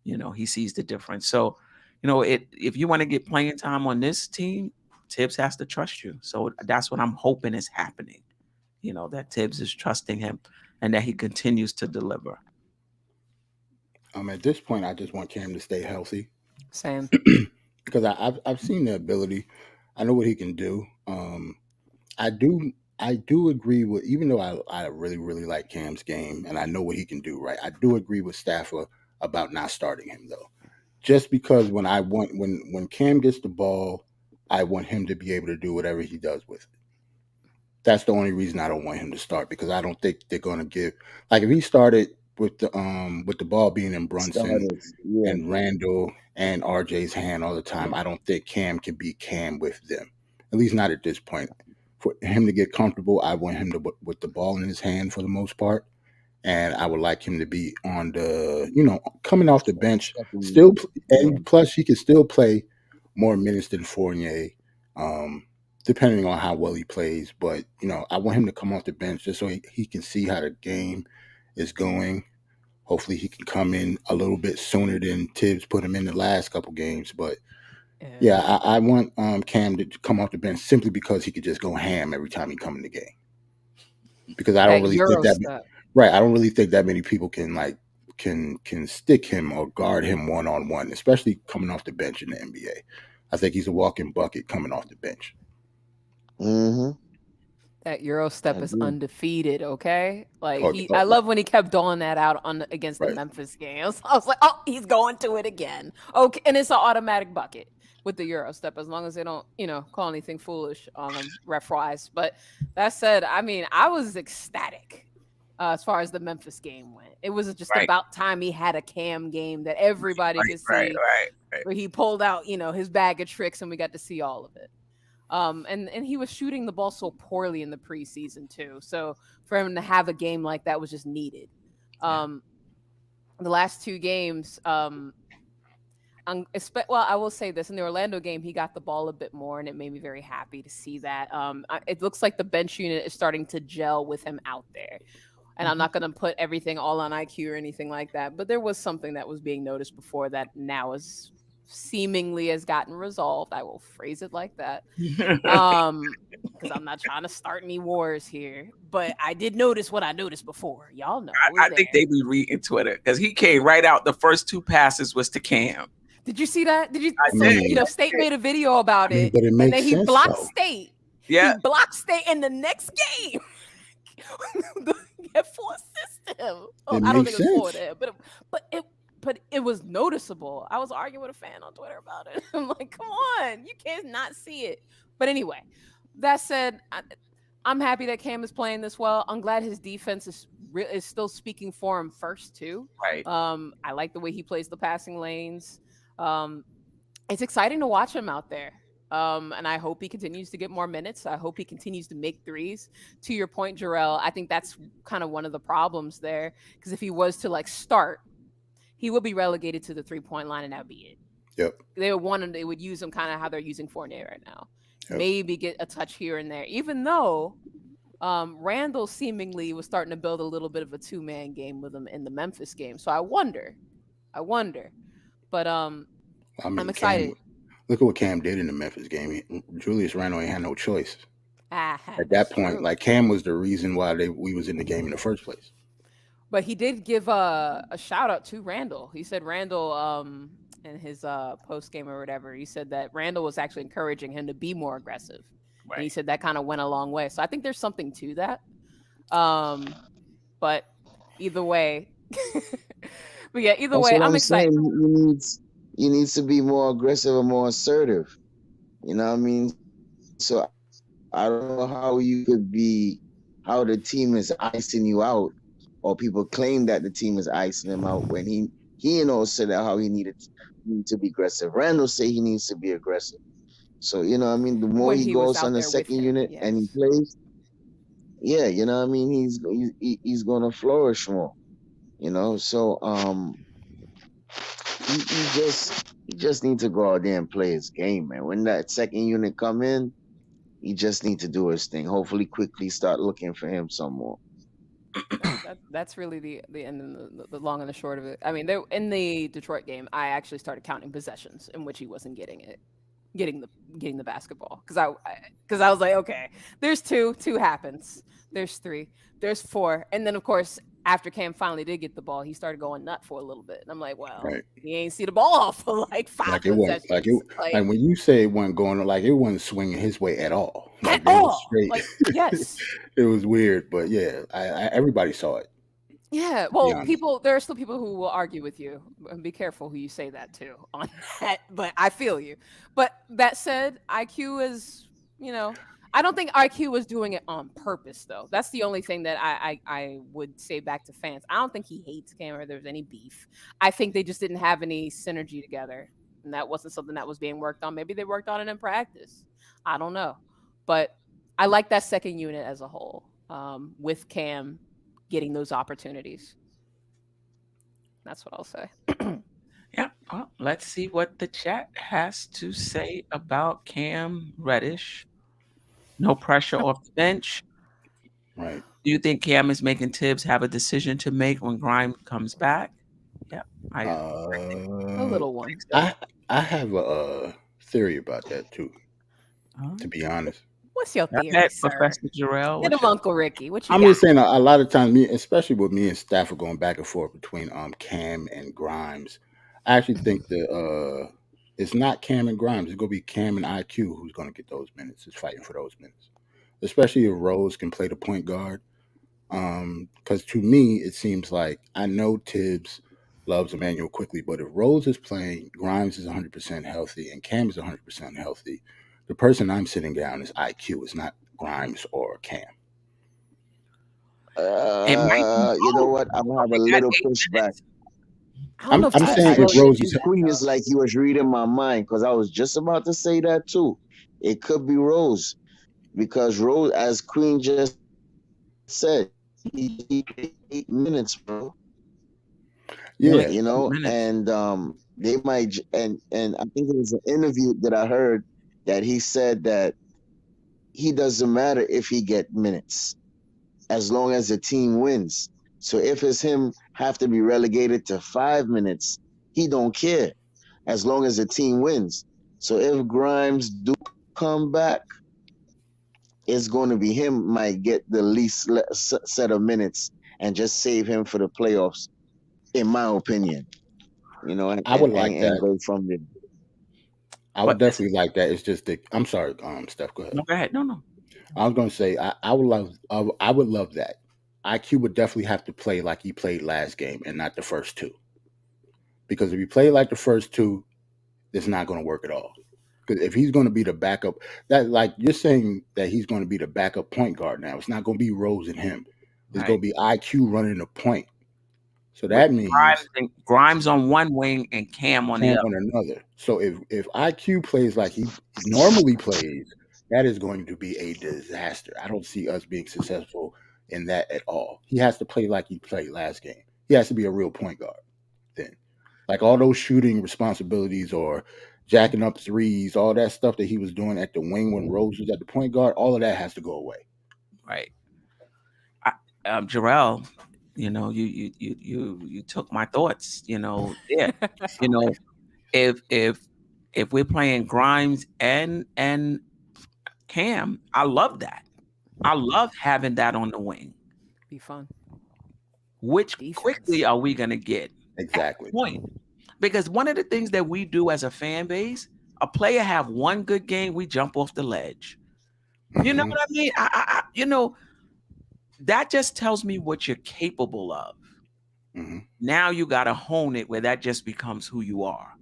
He sees the difference. So, if you want to get playing time on this team, Tibbs has to trust you. So that's what I'm hoping is happening. That Tibbs is trusting him and that he continues to deliver. At this point, I just want Cam to stay healthy. Same. Because I've seen the ability. I know what he can do. I do agree with, even though I really, really like Cam's game and I know what he can do, right? I do agree with Stafford about not starting him though. Just because when Cam gets the ball, I want him to be able to do whatever he does with it. That's the only reason I don't want him to start, because I don't think they're gonna give, like, if he started with the ball being in Brunson and Randle and RJ's hand all the time, I don't think Cam can be Cam with them. At least not at this point. For him to get comfortable, I want him to with the ball in his hand for the most part, and I would like him to be on the, coming off the bench, still, and plus he can still play more minutes than Fournier, depending on how well he plays. But I want him to come off the bench just so he can see how the game is going. Hopefully he can come in a little bit sooner than Tibbs put him in the last couple games. But yeah, I want Cam to come off the bench simply because he could just go ham every time he come in the game. Because I don't really think that right. I don't really think that many people can stick him or guard him one-on-one, especially coming off the bench in the NBA. I think he's a walking bucket coming off the bench. Mm-hmm. That Euro step is undefeated, okay? Like I love when he kept doling that out against the Memphis games. I was like, oh, he's going to it again. Okay, and it's an automatic bucket with the Euro step, as long as they don't, call anything foolish on them ref-wise. But that said, I mean, I was ecstatic as far as the Memphis game went. It was just about time he had a Cam game that everybody could see, where he pulled out, his bag of tricks, and we got to see all of it. And he was shooting the ball so poorly in the preseason too. So for him to have a game like that was just needed. The last two games, well, I will say this, in the Orlando game, he got the ball a bit more, and it made me very happy to see that. It looks like the bench unit is starting to gel with him out there. And I'm not going to put everything all on IQ or anything like that, but there was something that was being noticed before that now is seemingly has gotten resolved. I will phrase it like that. Because I'm not trying to start any wars here, but I did notice what I noticed before. Y'all know. I think they be reading Twitter, because he came right out. The first two passes was to Cam. Did you see that? Did you? State made a video about it, but it makes and then he sense, blocked though. State. Yeah, he blocked State in the next game. It forced him. I don't think it was for him, but it was noticeable. I was arguing with a fan on Twitter about it. I'm like, come on, you can't not see it. But anyway, that said, I'm happy that Cam is playing this well. I'm glad his defense is still speaking for him first too. Right. I like the way he plays the passing lanes. It's exciting to watch him out there. And I hope he continues to get more minutes. I hope he continues to make threes. To your point, Jerrell, I think that's kind of one of the problems there. Because if he was to start, he would be relegated to the 3-point line, and that'd be it. Yep. They would use him kind of how they're using Fournier right now. Yep. Maybe get a touch here and there. Even though Randle seemingly was starting to build a little bit of a 2-man game with him in the Memphis game. So I wonder. But I'm excited. Look at what Cam did in the Memphis game. Julius Randle ain't had no choice. At that point, true. Cam was the reason why we was in the game in the first place. But he did give a shout out to Randle. He said Randle, in his post game or whatever, he said that Randle was actually encouraging him to be more aggressive. Right. And he said that kind of went a long way. So I think there's something to that. But either way, I'm excited. He needs to be more aggressive and more assertive. You know what I mean? So I don't know how the team is icing you out, or people claim that the team is icing him out when he said that how he needed to be aggressive. Randle say he needs to be aggressive. So, you know what I mean? The more he goes on the second unit and he plays, yeah, you know what I mean, he's gonna flourish more. So he just need to go out there and play his game, man. When that second unit come in, he just need to do his thing. Hopefully, quickly start looking for him some more. That's really the end and the long and the short of it. I mean, in the Detroit game, I actually started counting possessions in which he wasn't getting the basketball because I was like, okay, there's two happens, there's three, there's four, and then of course after Cam finally did get the ball, he started going nut for a little bit, and I'm like, well, Right. he ain't see the ball off for like five Like it wasn't possessions, like when you say it wasn't going, like it wasn't swinging his way at all. Like at it was all. straight. Like, yes. It was weird, but yeah, everybody saw it. Yeah, To be well, honest. there are still people who will argue with you, and be careful who you say that to on that. But I feel you. But that said, IQ is, I don't think IQ was doing it on purpose, though. That's the only thing that I would say back to fans. I don't think he hates Cam or there's any beef. I think they just didn't have any synergy together, and that wasn't something that was being worked on. Maybe they worked on it in practice. I don't know, but I like that second unit as a whole, with Cam getting those opportunities. That's what I'll say. Yeah. Well, let's see what the chat has to say about Cam Reddish. No pressure off the bench. Right. Do you think Cam is making Tibbs have a decision to make when Grimes comes back? Yeah, A little one. I have a theory about that too. To be honest, What's your Go theory, ahead, sir? Professor Jerrell. Get What's him, Uncle Ricky. What you I'm got? just saying a lot of times, especially with me and staff are going back and forth between Cam and Grimes. I actually think that it's not Cam and Grimes. It's gonna be Cam and IQ who's gonna get those minutes. Is fighting for those minutes, especially if Rose can play the point guard. Because to me, it seems like I know Tibbs loves Emmanuel quickly, but if Rose is playing, Grimes is 100% healthy, and Cam is 100% healthy, the person I'm sitting down is IQ. It's not Grimes or Cam. It might be You know both. what? I'm gonna have a They got little 8 pushback. minutes. I don't know if I'm Tibbs saying is if really Rose gonna is do that, Queen though. is like you was reading my mind because I was just about to say that too. It could be Rose because Rose, as Queen just said, he played 8 minutes, bro. yeah, Only 8 minutes. And they might and I think it was an interview that I heard that he said that he doesn't matter if he get minutes as long as the team wins. So if it's him have to be relegated to 5 minutes, he don't care as long as the team wins. So if Grimes do come back, it's going to be him might get the least set of minutes and just save him for the playoffs, in my opinion. And, I would and, like and, that. and go from there. I would definitely like that. It's just that I'm sorry, Steph. Go ahead. No, go ahead. No. I was going to say I would love that. IQ would definitely have to play like he played last game and not the first two. Because if he played like the first two, it's not going to work at all. Because if he's going to be the backup, that like you're saying that he's going to be the backup point guard now. It's not going to be Rose and him. It's Right. going to be IQ running the point. So that means Grimes on one wing and Cam on the Cam other. on another. So if IQ plays like he normally plays, that is going to be a disaster. I don't see us being successful in that at all. He has to play like he played last game. He has to be a real point guard then. Like all those shooting responsibilities or jacking up threes, all that stuff that he was doing at the wing when Rose was at the point guard, all of that has to go away. Right. Jerrell, you took my thoughts. Yeah. If we're playing Grimes and Cam, I love that. I love having that on the wing. Be fun. Which Defense. quickly are we gonna get? Exactly. Point. Because one of the things that we do as a fan base, a player have one good game, we jump off the ledge. You know what I mean? That just tells me what you're capable of. Mm-hmm. Now you got to hone it where that just becomes who you are.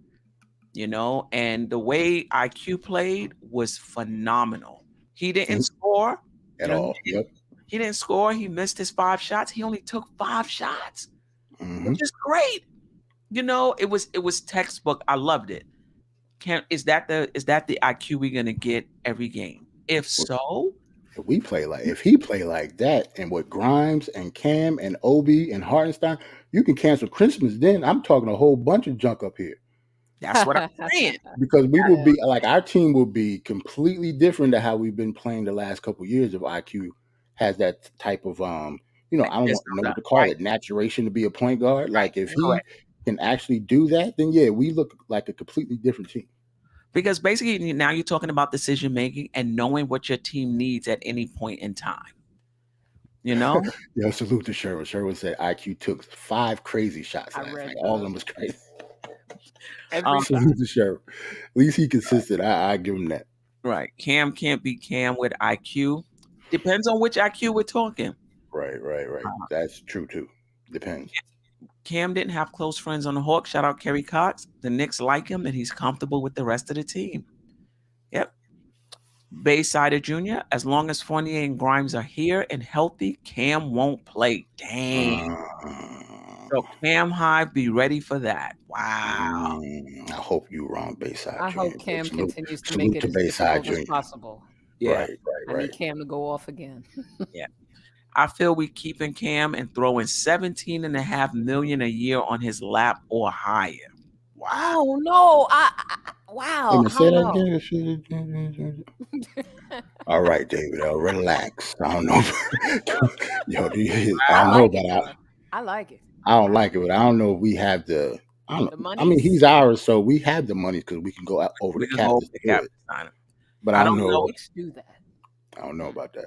And the way IQ played was phenomenal. He didn't score at all. He didn't score. He missed his 5 shots. He only took 5 shots, which is great. It was textbook. I loved it. Is that the IQ we're gonna get every game? If so, if he play like that, and with Grimes and Cam and Obi and Hartenstein, you can cancel Christmas. Then I'm talking a whole bunch of junk up here. That's what I'm saying. Because we will be like, our team will be completely different to how we've been playing the last couple of years. If IQ has that type of I don't know what to call it, maturation to be a point guard. Like if he can actually do that, then yeah, we look like a completely different team. Because basically now you're talking about decision making and knowing what your team needs at any point in time. You know? Yeah, salute to Sherwood. Sherwood said IQ took 5 crazy shots last night. All of them was crazy. Salute to Sherwood. At least he consistent. I give him that. Right. Cam can't be Cam with IQ. Depends on which IQ we're talking. Right. That's true too. Depends. Cam didn't have close friends on the Hawks. Shout out Kerry Cox. The Knicks like him, and he's comfortable with the rest of the team. Yep. Bayside Jr., as long as Fournier and Grimes are here and healthy, Cam won't play. Dang. So Cam Hive, be ready for that. Wow. I hope you're wrong, Bayside Jr. I hope Cam continues to make it as difficult as possible. Yeah. I need Cam to go off again. Yeah. I feel we keeping Cam and throwing $17.5 million a year on his lap or higher. Wow. Oh no! Wow. Say that again. All right, David. Relax. I don't know. Yo, I don't know about I like it. I don't like it, but I don't know if we have the. I don't know. I mean, he's ours, so we have the money because we can go out over the cap to do it. But I don't know. Do that. I don't know about that.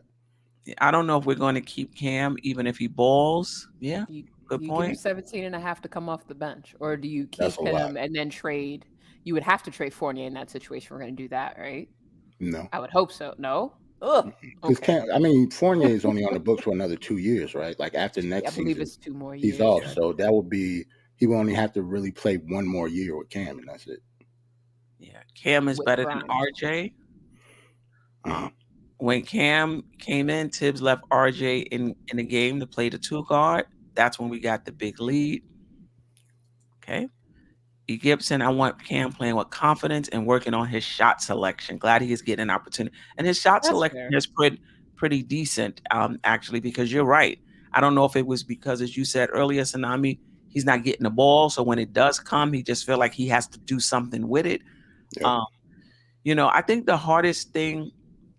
I don't know if we're going to keep Cam even if he balls. Yeah, good point. You give him 17.5 to come off the bench, or do you keep him and then trade? You would have to trade Fournier in that situation. We're going to do that, right? No, I would hope so. No, Fournier is only on the books for another 2 years, right? Like after next season, I believe it's 2 more years. He's off, so that would be he will only have to really play 1 more year with Cam, and that's it. Yeah, Cam is better than RJ. When Cam came in, Tibbs left RJ in the game to play the 2 guard. That's when we got the big lead. Okay. E. Gibson, I want Cam playing with confidence and working on his shot selection. Glad he is getting an opportunity. And his shot selection is pretty decent, actually, because you're right. I don't know if it was because, as you said earlier, Tsunami, he's not getting the ball. So when it does come, he just feel like he has to do something with it. Yep. I think the hardest thing,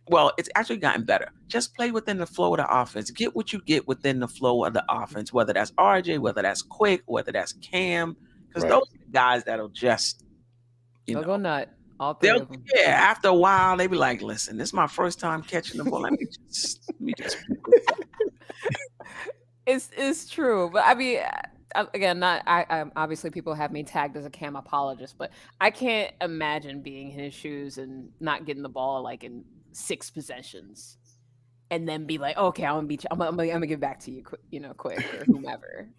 well, it's actually gotten better. Just play within the flow of the offense. Get what you get within the flow of the offense, whether that's RJ, whether that's Quick, whether that's Cam, because those are the guys that'll just, they'll go nut. All 3 of them. Yeah, after a while, they be like, listen, this is my first time catching the ball. Let me just It's true. But I mean, again, I obviously people have me tagged as a Cam apologist, but I can't imagine being in his shoes and not getting the ball like in 6 possessions, and then be like, okay, I'm gonna beat you. I'm gonna give back to you, quick or whomever,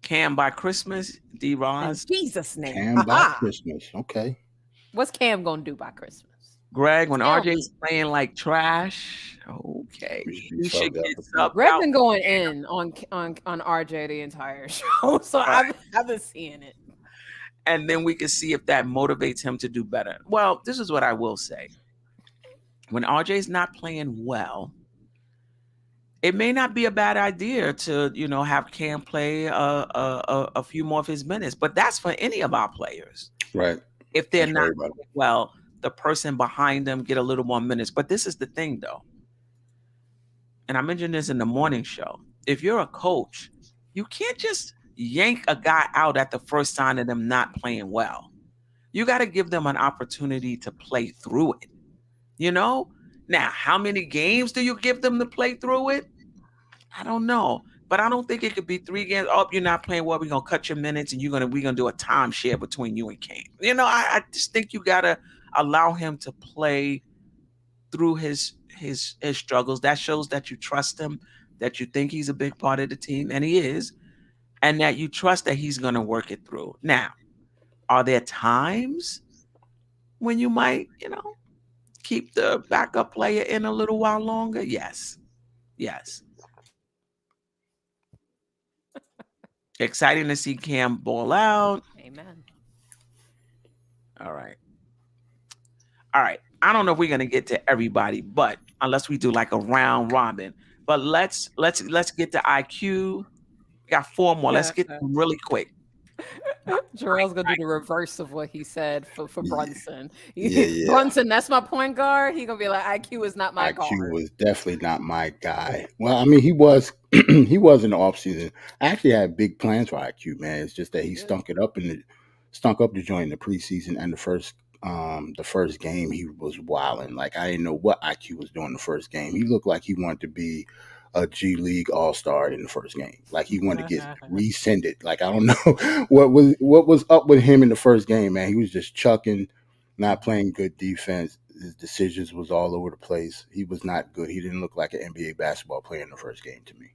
Cam by Christmas, D-Roz. In Jesus' name. Cam by Christmas. Okay. What's Cam gonna do by Christmas? Greg, when RJ's playing like trash, okay, he should get subbed. Greg been going in on RJ the entire show, so I've been seeing it. And then we can see if that motivates him to do better. Well, this is what I will say. When RJ's not playing well, it may not be a bad idea to, have Cam play a few more of his minutes. But that's for any of our players. Right. If they're not well, the person behind them get a little more minutes. But this is the thing, though. And I mentioned this in the morning show. If you're a coach, you can't just yank a guy out at the first sign of them not playing well. You got to give them an opportunity to play through it. Now, how many games do you give them to play through it? I don't know. But I don't think it could be 3 games. Oh, you're not playing well. We're going to cut your minutes and we're going to do a timeshare between you and Cam. I just think you got to allow him to play through his struggles. That shows that you trust him, that you think he's a big part of the team, and he is, and that you trust that he's going to work it through. Now, are there times when you might, keep the backup player in a little while longer? Yes. Exciting to see Cam ball out. Amen. All right. I don't know if we're gonna get to everybody, but unless we do like a round robin. But let's get to IQ. We got 4 more. Let's Yeah. get them really quick. Jerrell's gonna do the reverse of what he said for Yeah, Brunson. yeah. Brunson, that's my point guard. He gonna be like, IQ is not my IQ guard. was definitely not my guy. Well, I mean, he was he was in the offseason. I actually had big plans for IQ, man. It's just that he Yeah. stunk up the joint in the preseason and the first game he was wilding. Like I didn't know what IQ was doing the first game. He looked like he wanted to be a G League All Star in the first game. Like he wanted to get rescinded. Like I don't know what was up with him in the first game, man. He was just chucking, not playing good defense. His decisions was all over the place. He was not good. He didn't look like an NBA basketball player in the first game to me.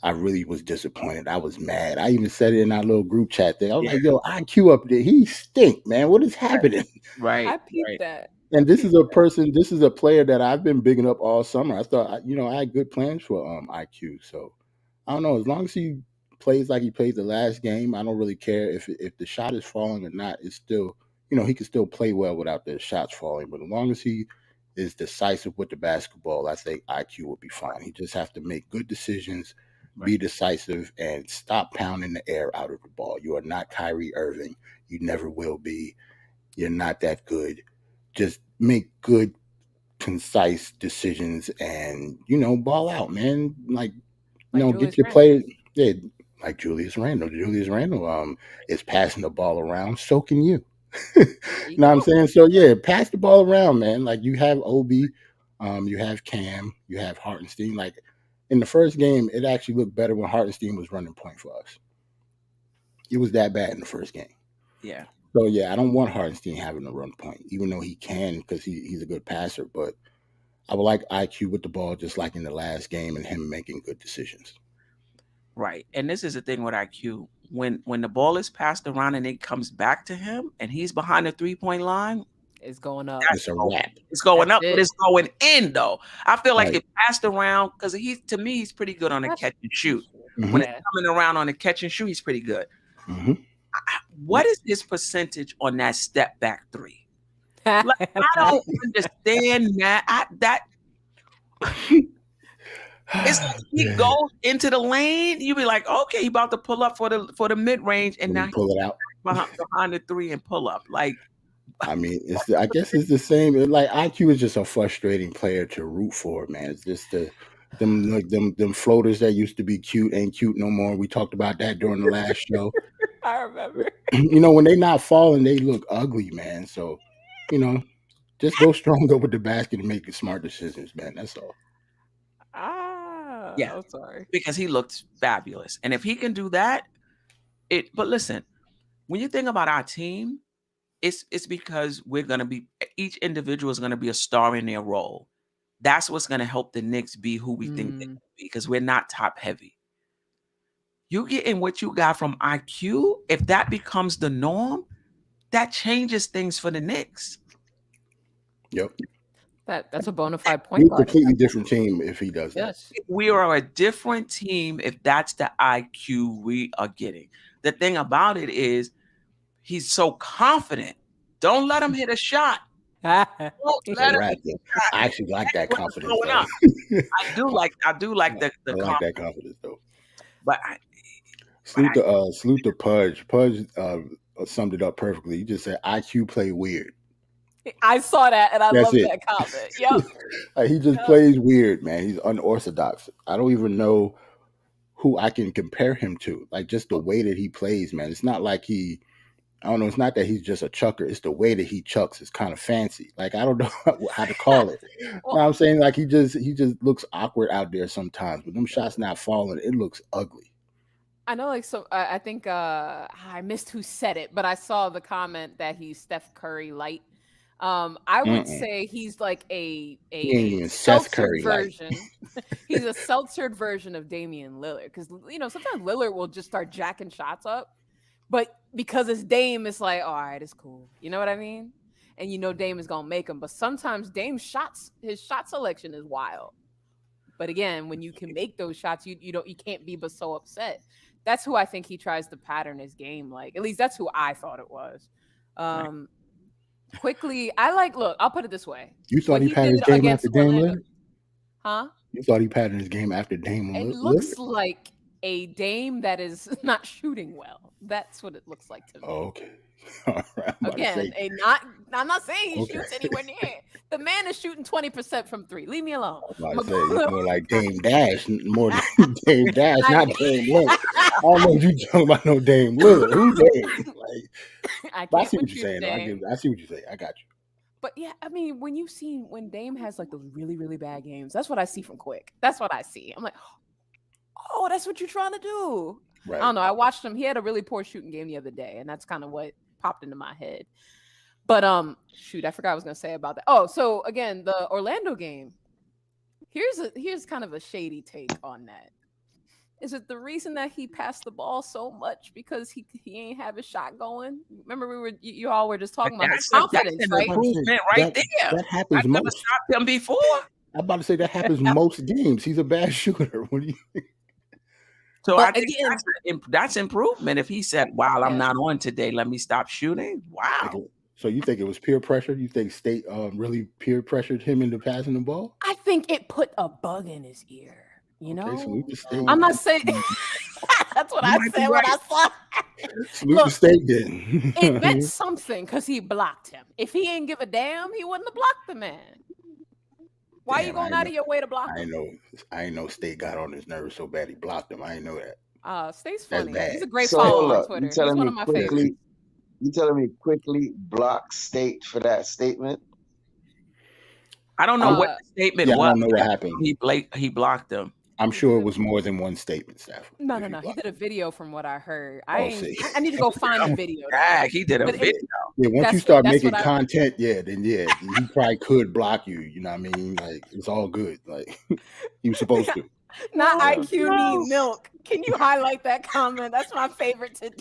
I really was disappointed. I was mad. I even said it in our little group chat thing. I was like, "Yo, IQ up there, he stink, man. What is happening?" Right, I peeped right. that. And this is a person. This is a player that I've been bigging up all summer. I thought, I had good plans for IQ. So I don't know. As long as he plays like he played the last game, I don't really care if the shot is falling or not. It's still, he can still play well without the shots falling. But as long as he is decisive with the basketball, I think IQ will be fine. He just has to make good decisions, be Right. decisive, and stop pounding the air out of the ball. You are not Kyrie Irving. You never will be. You're not that good. Just make good, concise decisions and, ball out, man. Like, Like get Julius your Randle. players. Yeah, like Julius Randle. Julius Randle is passing the ball around. So can you. You There you know what I'm go. saying? So yeah, pass the ball around, man. Like you have Obi, you have Cam, you have Hartenstein. Like in the first game, it actually looked better when Hartenstein was running point for us. It was that bad in the first game. Yeah. So yeah, I don't want Hartenstein having a run point, even though he can because he's a good passer. But I would like IQ with the ball, just like in the last game, and him making good decisions. Right. And this is the thing with IQ. When the ball is passed around and it comes back to him and he's behind the 3-point line, It's going up. that's It's a wrap. it's going That's up, but it. it's going in though. I feel like Right. it passed around because to me, he's pretty good on a catch and shoot. Mhm. When Yeah. it's coming around on a catch and shoot, he's pretty good. Hmm. What is his percentage on that step back three? Like, I don't understand that. It's like he goes into the lane. You be like, okay, he about to pull up for the mid range, and now When you pull it out. behind the three and pull up. Like, I mean, I guess it's the same. Like IQ is just a frustrating player to root for, man. It's just them floaters that used to be cute ain't cute no more. We talked about that during the last show. I remember. When they not falling, they look ugly, man. So, just go stronger with the basket and make smart decisions, man. That's all. Yeah. I'm sorry. because he looks fabulous, and if he can do that, But listen, when you think about our team, it's because each individual is gonna be a star in their role. That's what's gonna help the Knicks be who we think they can be because we're not top heavy. You getting what you got from IQ, if that becomes the norm, that changes things for the Knicks. Yep. That's a bona fide He's point a guard. completely different team if he does that. Yes. We are a different team if that's the IQ we are getting. The thing about it is he's so confident. Don't let him hit a shot. Don't It's let a him wrap. hit a Yeah. shot. I actually like that What's confidence. going Though. on? I do like the I like confidence, that confidence though. but Salute to Pudge. Pudge summed it up perfectly. He just said IQ play weird. I saw that and I That's love it. that comment. Yep. Like, he just plays weird, man. He's unorthodox. I don't even know who I can compare him to. Like just the way that he plays, man. It's not like I don't know. It's not that he's just a chucker. It's the way that he chucks. It's kind of fancy. Like I don't know how to call it. You know what I'm saying? Like he just looks awkward out there sometimes. But them shots not falling, it looks ugly. I know, like, so I think I missed who said it, but I saw the comment that he's Steph Curry light. I would say he's like He ain't a even Seth seltzered Curry light. version. He's a seltzered version of Damian Lillard because sometimes Lillard will just start jacking shots up, but because it's Dame, it's like, all right, it's cool. You know what I mean? And Dame is gonna make them, but sometimes Dame's his shot selection is wild. But again, when you can make those shots, you can't be but so upset. That's who I think he tries to pattern his game like. At least that's who I thought it was. Quickly, look, I'll put it this way. You thought What he he patterned his did game against after Dame Orlando, Lillard? huh? You thought he patterned his game after Dame It Lillard? looks like a Dame that is not shooting well. That's what it looks like to me. Oh, okay. All right. I'm about to Again, say, I'm not saying he Okay. shoots anywhere near it. The man is shooting 20% from 3. Leave me alone. I'm about to say it's more like Dame Dash, more than Dame Dash, I- not Dame Lillard. I don't know if you talking about no Dame Lillard. Who Dame? I But I can't see what with you're you, saying. Though. Dame. I see what you're saying. I got you. But yeah, I mean, when Dame has like those really, really bad games, that's what I see from Quick. That's what I see. I'm like, oh, that's what you're trying to do. Right. I don't know. I watched him. He had a really poor shooting game the other day, and that's kind of what popped into my head. But shoot, I forgot what I was gonna say about that. Oh, so again, the Orlando game. Here's kind of a shady take on that. Is it the reason that he passed the ball so much because he ain't have his shot going? Remember, you all were just talking about his confidence, that's right? improvement right there. That happens I've never most. stopped him before. I'm about to say that happens most games. He's a bad shooter. What do you think? So But I think again- that's improvement. If he said, "While I'm Yes. not on today, let me stop shooting." Wow. So you think it was peer pressure? You think State really peer pressured him into passing the ball? I think it put a bug in his ear. You know, Okay, salute to State. I'm not saying that's what I said when I saw. Salute to State then. It meant something because he blocked him. If he ain't give a damn, he wouldn't have blocked the man. Why are you going out of your way to block him? I know State got on his nerves so bad he blocked him. I didn't know that. State's That's funny. bad. He's a great So follower hold on up. Twitter. You He's telling one me of my favorites. quickly? You telling me quickly block State for that statement? I don't know what the statement Yeah, was. I don't know what happened. He blocked him. I'm sure it was more than one statement, Stafford. No. He did a video from what I heard. See. I need to go find the video. He did a But video. Yeah, once That's you start what- that's making what I- content, then he probably could block you. You know what I mean? Like it's all good. Like he was supposed to. Not Oh, IQ no. need milk. Can you highlight that comment? That's my favorite today.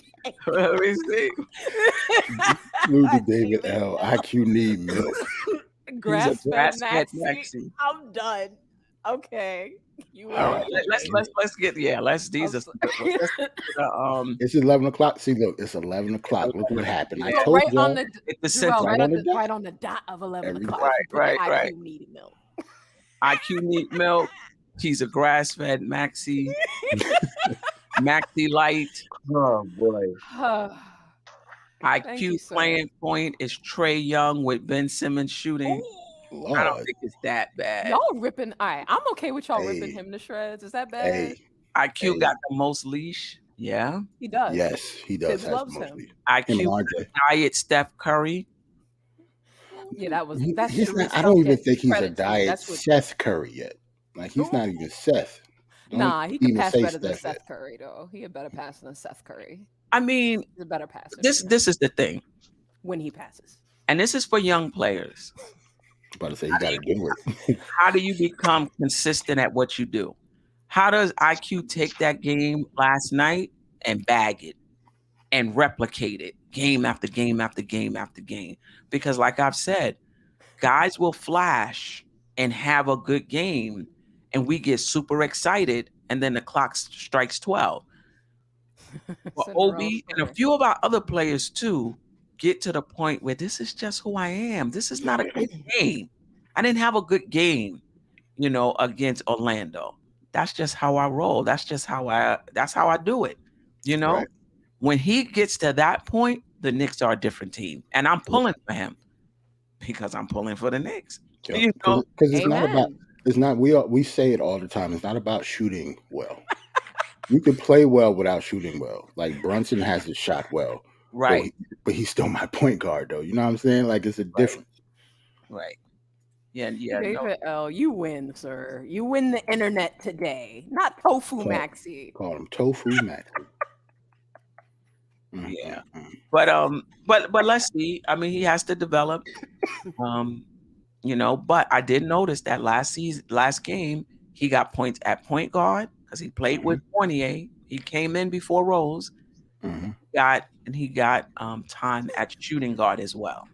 Let me see. Salute to David L. IQ need milk. Grass-fed grass-fed Maxi. Maxi. I'm done. Okay. You All right. Let's get these are It's 11 o'clock. See, look, it's 11 o'clock. Look what happened. I You're told right y'all. on the the Jerrell, center. right on the dot of 11 Every- o'clock. Right. IQ needed milk. IQ need milk. He's a grass-fed Maxi. Maxi light. Oh boy. Thank IQ you, sir. playing point is Trey Young with Ben Simmons shooting. Lord. I don't think it's that bad. Y'all ripping. All right, I'm okay with y'all Hey. ripping him to shreds. Is that bad? Hey, IQ Hey. got the most leash. Yeah. He does. yes, he does. Kids Have loves the most him. lead. Him and IQ Andre. diet Steph Curry. Yeah, that's He's Sharice not, I don't even Duncan think he's a credit to me. diet That's what- Seth Curry yet. Like he's not even Seth. Don't Nah, he can even pass say better than Steph Seth yet. Curry though. He a better passer than Seth Curry. I mean, He's a better passer. this is the thing. when he passes. And this is for young players. I'm about to say you got to do it. How do you become consistent at what you do? How does IQ take that game last night and bag it and replicate it game after game after game after game? Because like I've said, guys will flash and have a good game and we get super excited and then the clock strikes 12. But Obi and a few of our other players too get to the point where this is just who I am. This is not a good game. I didn't have a good game, against Orlando. That's just how I roll. That's how I do it. Right. When he gets to that point, the Knicks are a different team. And I'm pulling for him because I'm pulling for the Knicks. Because it's not Amen. about. It's not. We say it all the time. It's not about shooting well. You can play well without shooting well. Like Brunson has his shot well. Right. But he's still my point guard, though. You know what I'm saying? Like it's a difference. Right. Yeah. David L, you win, sir. You win the internet today. Not Tofu Maxi. Call him Tofu Max. Yeah. But let's see. I mean, he has to develop. But I did notice that last game, he got points at point guard because he played with Fournier. He came in before Rose. Mm-hmm. He got time at shooting guard as well.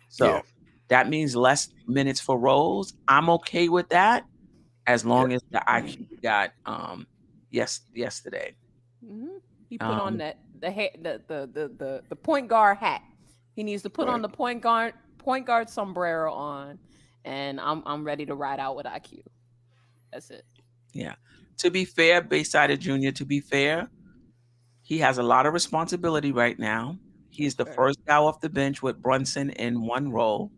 So that means less minutes for Rose. I'm okay with that as long as the IQ got yesterday. Mm-hmm. He put on the point guard hat. He needs to put on the point guard sombrero on, and I'm ready to ride out with IQ. That's it. Yeah. To be fair, Bayside Jr., to be fair, he has a lot of responsibility right now. He's the first guy off the bench with Brunson in one role.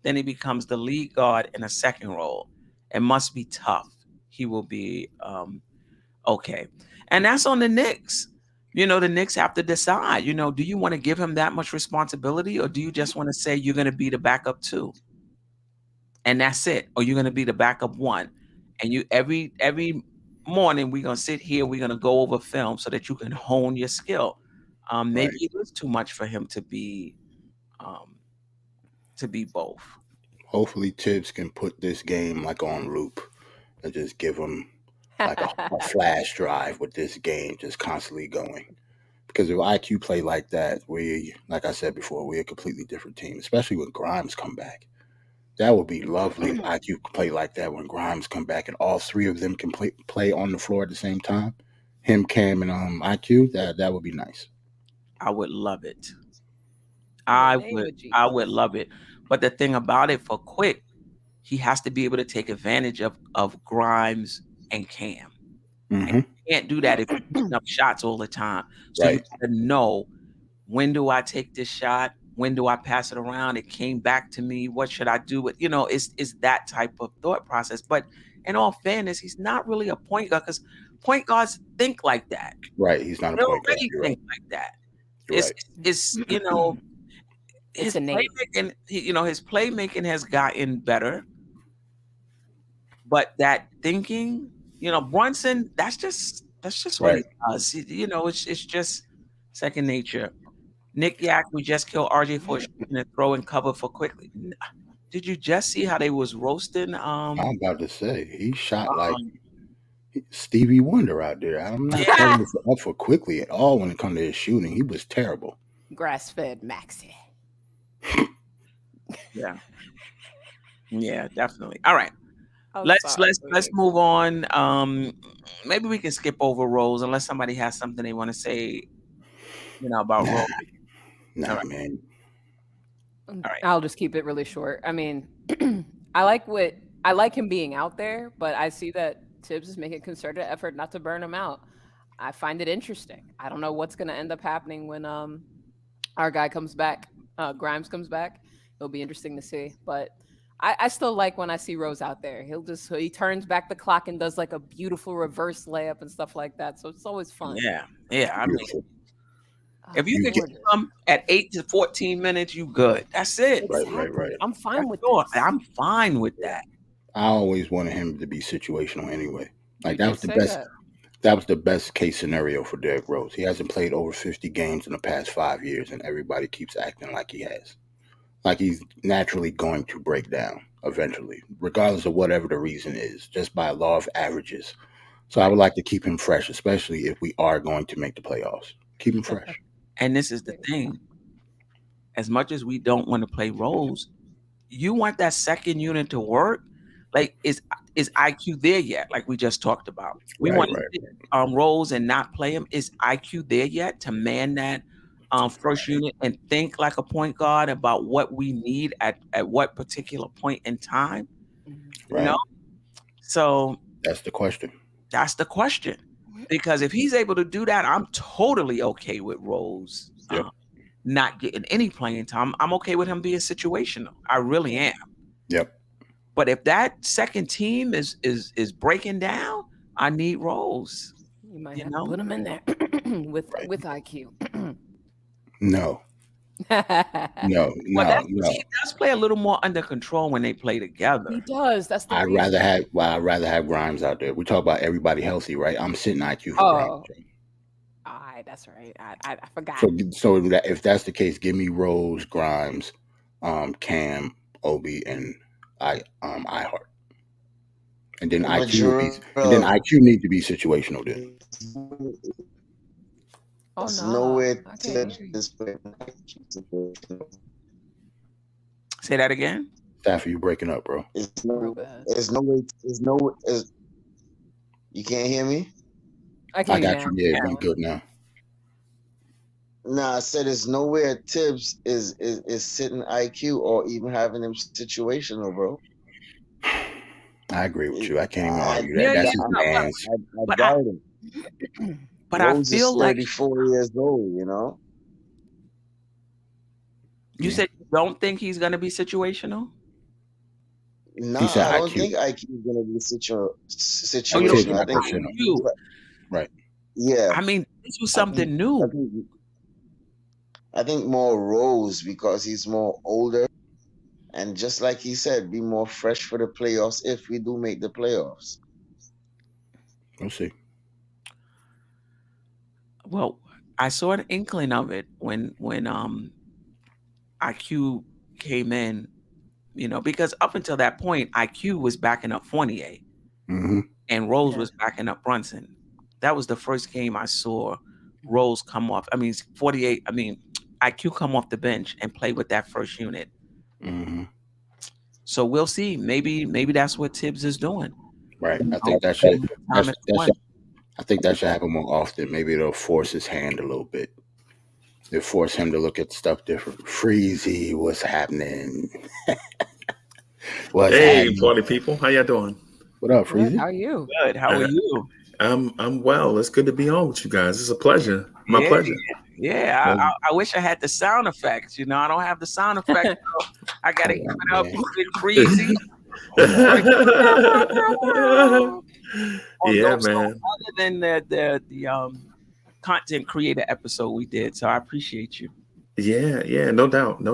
Then he becomes the lead guard in a second role. It must be tough. He will be okay. And that's on the Knicks. The Knicks have to decide, do you want to give him that much responsibility, or do you just want to say you're going to be the backup 2? And that's it. Or you're going to be the backup 1. And you every morning we're going to sit here, we're going to go over film so that you can hone your skill. Maybe it was too much for him to be both. Hopefully Tibbs can put this game like on loop and just give him like a flash drive with this game just constantly going. Because if IQ play like that, like I said before, we're a completely different team, especially when Grimes come back. That would be lovely if IQ could play like that when Grimes come back and all 3 of them can play on the floor at the same time. Him, Cam, and IQ, that would be nice. I would love it. I would love it. But the thing about it, for Quick, he has to be able to take advantage of Grimes and Cam. Mm-hmm. And you can't do that if you're putting up shots all the time. So you got to know, when do I take this shot? When do I pass it around? It came back to me. What should I do with? It's that type of thought process. But in all fairness, he's not really a point guard, because point guards think like that. Right. He's not a point guard. Think like that. It's his playmaking. His playmaking has gotten better, but that thinking, Brunson, that's just what he does. It's just second nature. Knick Yak, we just killed RJ for shooting and throwing cover for Quickly. Did you just see how they was roasting? I'm about to say, he shot like Stevie Wonder out there. I'm not telling up for Quickly at all when it comes to his shooting. He was terrible. Grass-fed Maxi. Yeah. Yeah, definitely. All right. Let's move on. Maybe we can skip over Rose unless somebody has something they want to say, about Rose. Nah, man. All right. I'll just keep it really short. I mean, I like him being out there, but I see that Tibbs is making a concerted effort not to burn him out. I find it interesting. I don't know what's going to end up happening when our guy comes back, Grimes comes back. It'll be interesting to see. But I still like when I see Rose out there. He turns back the clock and does like a beautiful reverse layup and stuff like that. So it's always fun. Yeah. I mean, if you could get them at 8 to 14 minutes, you good. That's it. Right. I'm fine with that. I'm fine with that. I always wanted him to be situational anyway. Like that was the best. That was the best case scenario for Derrick Rose. He hasn't played over 50 games in the past 5 years, and everybody keeps acting like he has. Like he's naturally going to break down eventually, regardless of whatever the reason is, just by law of averages. So I would like to keep him fresh, especially if we are going to make the playoffs. Keep him fresh. And this is the thing. As much as we don't want to play Rose, you want that second unit to work. Like, is IQ there yet? Like we just talked about. We want to Rose and not play him. Is IQ there yet to man that first unit and think like a point guard about what we need at what particular point in time? Right. So that's the question. Because if he's able to do that, I'm totally okay with Rose not getting any playing time. I'm okay with him being situational. I really am. Yep. But if that second team is breaking down, I need Rose. You might have to put him in there with IQ. No. He does play a little more under control when they play together. He does. That's the I'd rather have Grimes out there. We talk about everybody healthy, right? I'm sitting IQ for Grimes. All right, that's right. I forgot. So if that's the case, give me Rose, Grimes, Cam, Obi, and iHeart. And then IQ need to be situational then. Say that again. Stafford, you breaking up, bro? You can't hear me? I got you. Yeah, we good now. Nah, I said there's nowhere Tibbs is sitting IQ or even having him situational, bro. I agree with you. I can't even I, argue that. Yeah, That's yeah, his no, man's. I but doubt him. I Rose is feel like 34 years old, you know? you said you don't think he's going to be situational. No, He said I don't IQ. think IQ is going to be Oh, situational. I think, you. Right. yeah. I mean, this was I something think, new. I think more Rose because he's more older. And just like he said, be more fresh for the playoffs if we do make the playoffs. We'll see. Well, I saw an inkling of it when IQ came in, you know, because up until that point, IQ was backing up Fournier and Rose was backing up Brunson. That was the first game I saw Rose come off. I mean, 48. I mean, IQ come off the bench and play with that first unit. So we'll see. Maybe that's what Tibbs is doing. Right. I think that should. I think that should happen more often. Maybe it'll force his hand a little bit. It'll force him to look at stuff different. Freezy, what's happening? Hey, party people, how y'all doing? What up, Freezy? How are you? Good. How are you? I'm well. It's good to be on with you guys. It's a pleasure. My pleasure. Yeah, I wish I had the sound effects. You know, I don't have the sound effects. So I gotta give it up, Big Freezy. Yeah, man. Other than the content creator episode we did, so I appreciate you. Yeah, no doubt.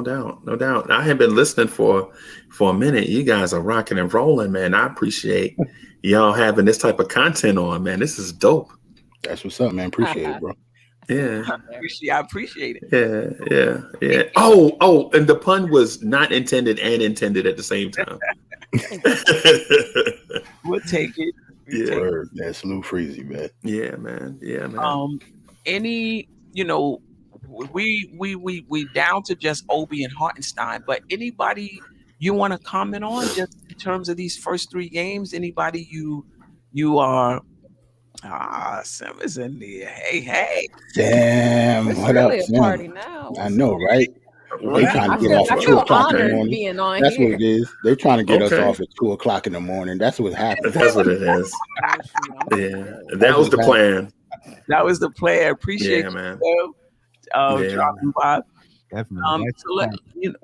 I have been listening for a minute. You guys are rocking and rolling, man. I appreciate y'all having this type of content on, man. This is dope. That's what's up, man. Appreciate it, bro. Yeah, I appreciate it. Yeah. Oh, and the pun was not intended and intended at the same time. We'll take it. Yeah, salute Freezy, man. Yeah, man. Any, you know, we down to just Obi and Hartenstein, but anybody you want to comment on just in terms of these first three games? Anybody you are? Sam is in there. Hey. Sam, it's what really up, a Sam? party now. I know, right? They trying to get off at 2 o'clock in the morning. Being on That's here. what it is. They trying to get us off at 2 o'clock in the morning. That's what happened. That's what it is. Yeah, that was the plan. That was the plan. Appreciate you, man. Dropping by. Definitely.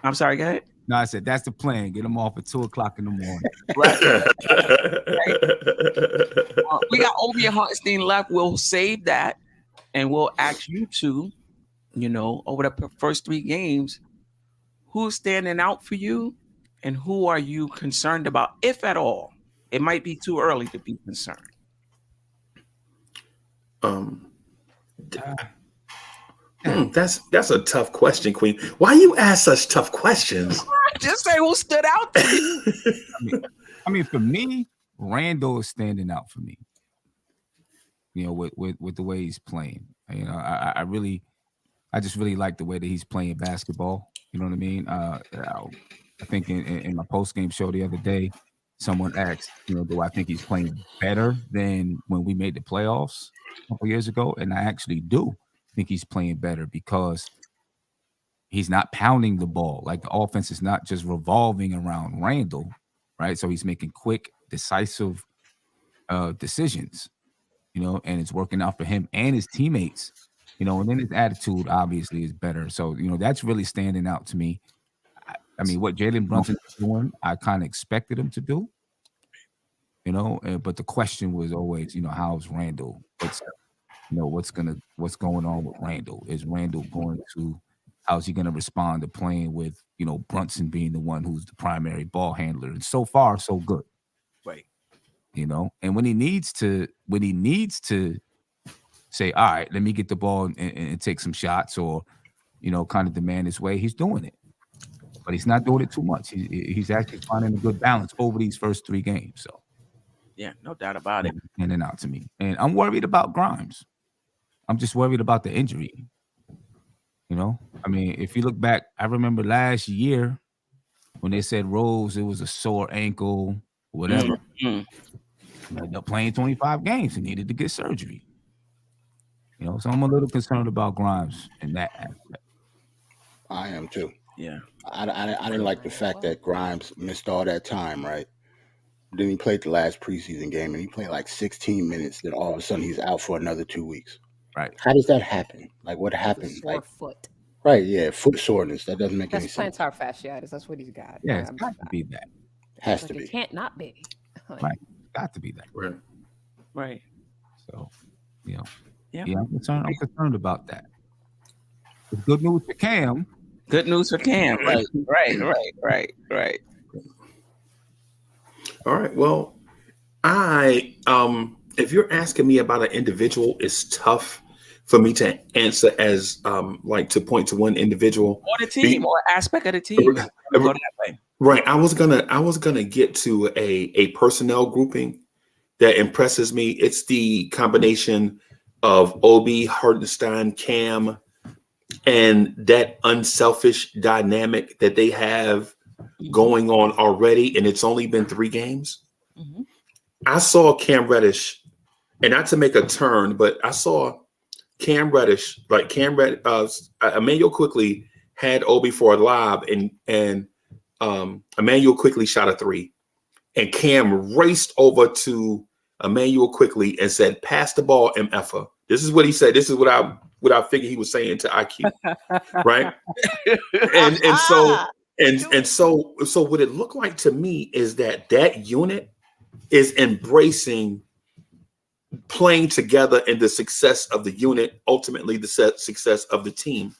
I'm sorry. Go ahead. No, I said that's the plan. Get them off at 2 o'clock in the morning. Right. We got Obi and Hartenstein left. We'll save that, and we'll ask you two. You know, over the first three games, who's standing out for you, and who are you concerned about, if at all? It might be too early to be concerned. That's a tough question, Queen. Why you ask such tough questions? Just say who stood out to you. I mean, for me, Randle is standing out for me. You know, with the way he's playing. You know, I just really like the way that he's playing basketball. You know what I mean? I think in my post-game show the other day, someone asked, you know, do I think he's playing better than when we made the playoffs a couple years ago? And I actually do think he's playing better because he's not pounding the ball. Like, the offense is not just revolving around Randle, right? So he's making quick, decisive decisions, you know, and it's working out for him and his teammates. You know, and then his attitude obviously is better. So, you know, that's really standing out to me. I mean, what Jalen Brunson is doing, I kind of expected him to do, you know, but the question was always, you know, how's Randle? What's going on with Randle? Is Randle how's he going to respond to playing with, you know, Brunson being the one who's the primary ball handler? And so far, so good. Right. You know, and when he needs to say, all right, let me get the ball and take some shots, or, you know, kind of demand his way, he's doing it. But he's not doing it too much. He's actually finding a good balance over these first three games. So, yeah, no doubt about it. Standing out to me. And I'm worried about Grimes. I'm just worried about the injury. You know, I mean, if you look back, I remember last year when they said Rose, it was a sore ankle, whatever. Mm-hmm. He ended up playing 25 games and needed to get surgery. You know, so I'm a little concerned about Grimes in that aspect. I am too. Yeah. I didn't like the fact that Grimes missed all that time, right? Then he played the last preseason game and he played like 16 minutes. Then all of a sudden he's out for another 2 weeks. Right. How does that happen? Like what happened? Sore foot. Right, yeah, foot soreness. That doesn't make any sense. Plantar fasciitis. That's what he's got. Yeah, it's got to be that. Has like to be. It can't not be. Right. Got to be that. Right. Right. So, you know, Yeah. I'm concerned about that. It's good news for Cam. Good news for Cam. Right. All right. Well, if you're asking me about an individual, it's tough for me to answer as like to point to one individual or the team or aspect of the team. Go that way. Right. I was gonna get to a personnel grouping that impresses me. It's the combination of Obi, Hartenstein, Cam, and that unselfish dynamic that they have going on already, and it's only been 3 games. Mm-hmm. I saw Cam Reddish, and not to make a turn, but I saw Cam Reddish, Emmanuel quickly had Obi for a lob, and Emmanuel quickly shot a 3, and Cam raced over to Emmanuel quickly and said, "Pass the ball, MFer." This is what he said. This is what I figured he was saying to IQ, right? and so what it looked like to me is that unit is embracing playing together and the success of the unit, ultimately the success of the team.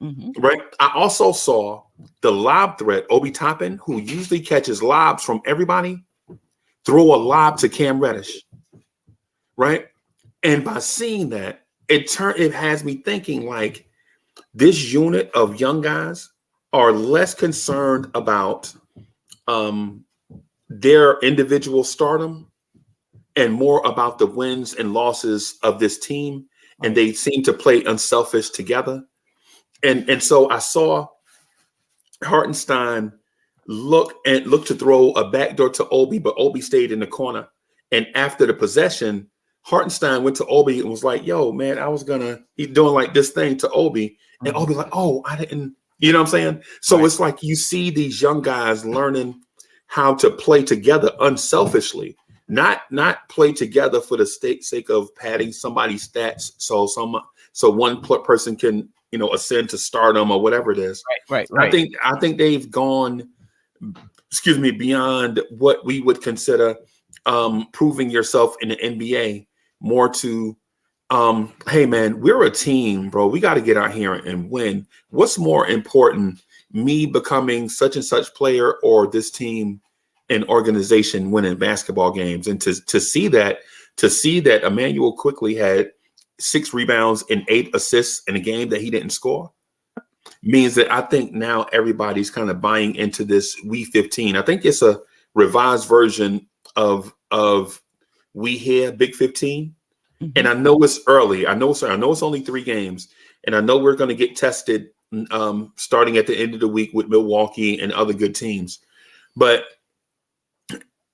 Mm-hmm. Right. I also saw the lob threat, Obi Toppin, who usually catches lobs from everybody, throw a lob to Cam Reddish. Right. And by seeing that, it has me thinking like this unit of young guys are less concerned about their individual stardom and more about the wins and losses of this team. And they seem to play unselfish together. And so I saw Hartenstein look to throw a backdoor to Obi, but Obi stayed in the corner. And after the possession, Hartenstein went to Obi and was like, "Yo, man, he's doing like this thing to Obi." And Obi like, "Oh, I didn't," you know what I'm saying? So It's like you see these young guys learning how to play together unselfishly, not play together for the sake of padding somebody's stats. So one person can, ascend to stardom or whatever it is. Right. I think they've gone, beyond what we would consider proving yourself in the NBA, more to, hey man, we're a team, bro. We got to get out here and win. What's more important, me becoming such and such player or this team and organization winning basketball games? And to see that Emmanuel quickly had 6 rebounds and 8 assists in a game that he didn't score means that I think now everybody's kind of buying into this We 15. I think it's a revised version of We Here Big 15. Mm-hmm. And I know it's early. I know it's only 3 games. And I know we're going to get tested starting at the end of the week with Milwaukee and other good teams. But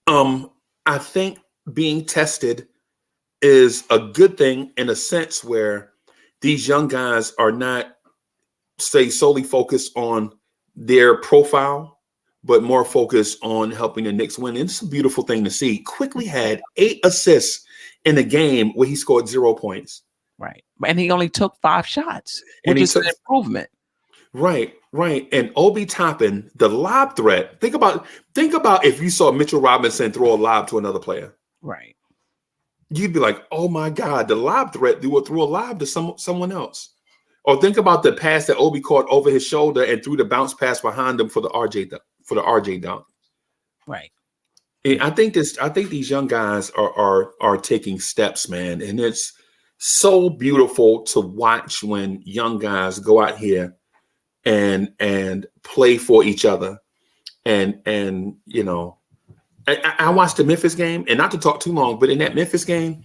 I think being tested is a good thing in a sense where these young guys are not, say, solely focused on their profile, but more focused on helping the Knicks win. And it's a beautiful thing to see. Quickly had 8 assists in a game where he scored 0 points. Right. And he only took 5 shots, which is an improvement. Right. And Obi Toppin, the lob threat. Think about if you saw Mitchell Robinson throw a lob to another player. Right. You'd be like, "Oh my God, the lob threat! They will throw a lob to someone else." Or think about the pass that Obi caught over his shoulder and threw the bounce pass behind him for the RJ dunk. Right. And I think these young guys are taking steps, man, and it's so beautiful to watch when young guys go out here and play for each other. And I watched the Memphis game, and not to talk too long, but in that Memphis game,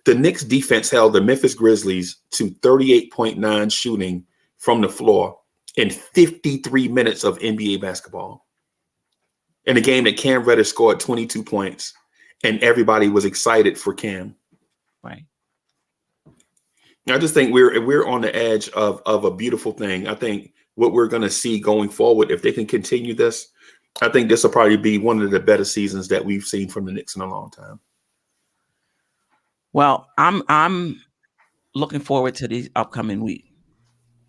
the Knicks defense held the Memphis Grizzlies to 38.9 shooting from the floor in 53 minutes of NBA basketball. In a game that Cam Reddish scored 22 points, and everybody was excited for Cam. Right. I just think we're on the edge of a beautiful thing. I think what we're going to see going forward, if they can continue this, I think this will probably be one of the better seasons that we've seen from the Knicks in a long time. Well, I'm looking forward to the upcoming week.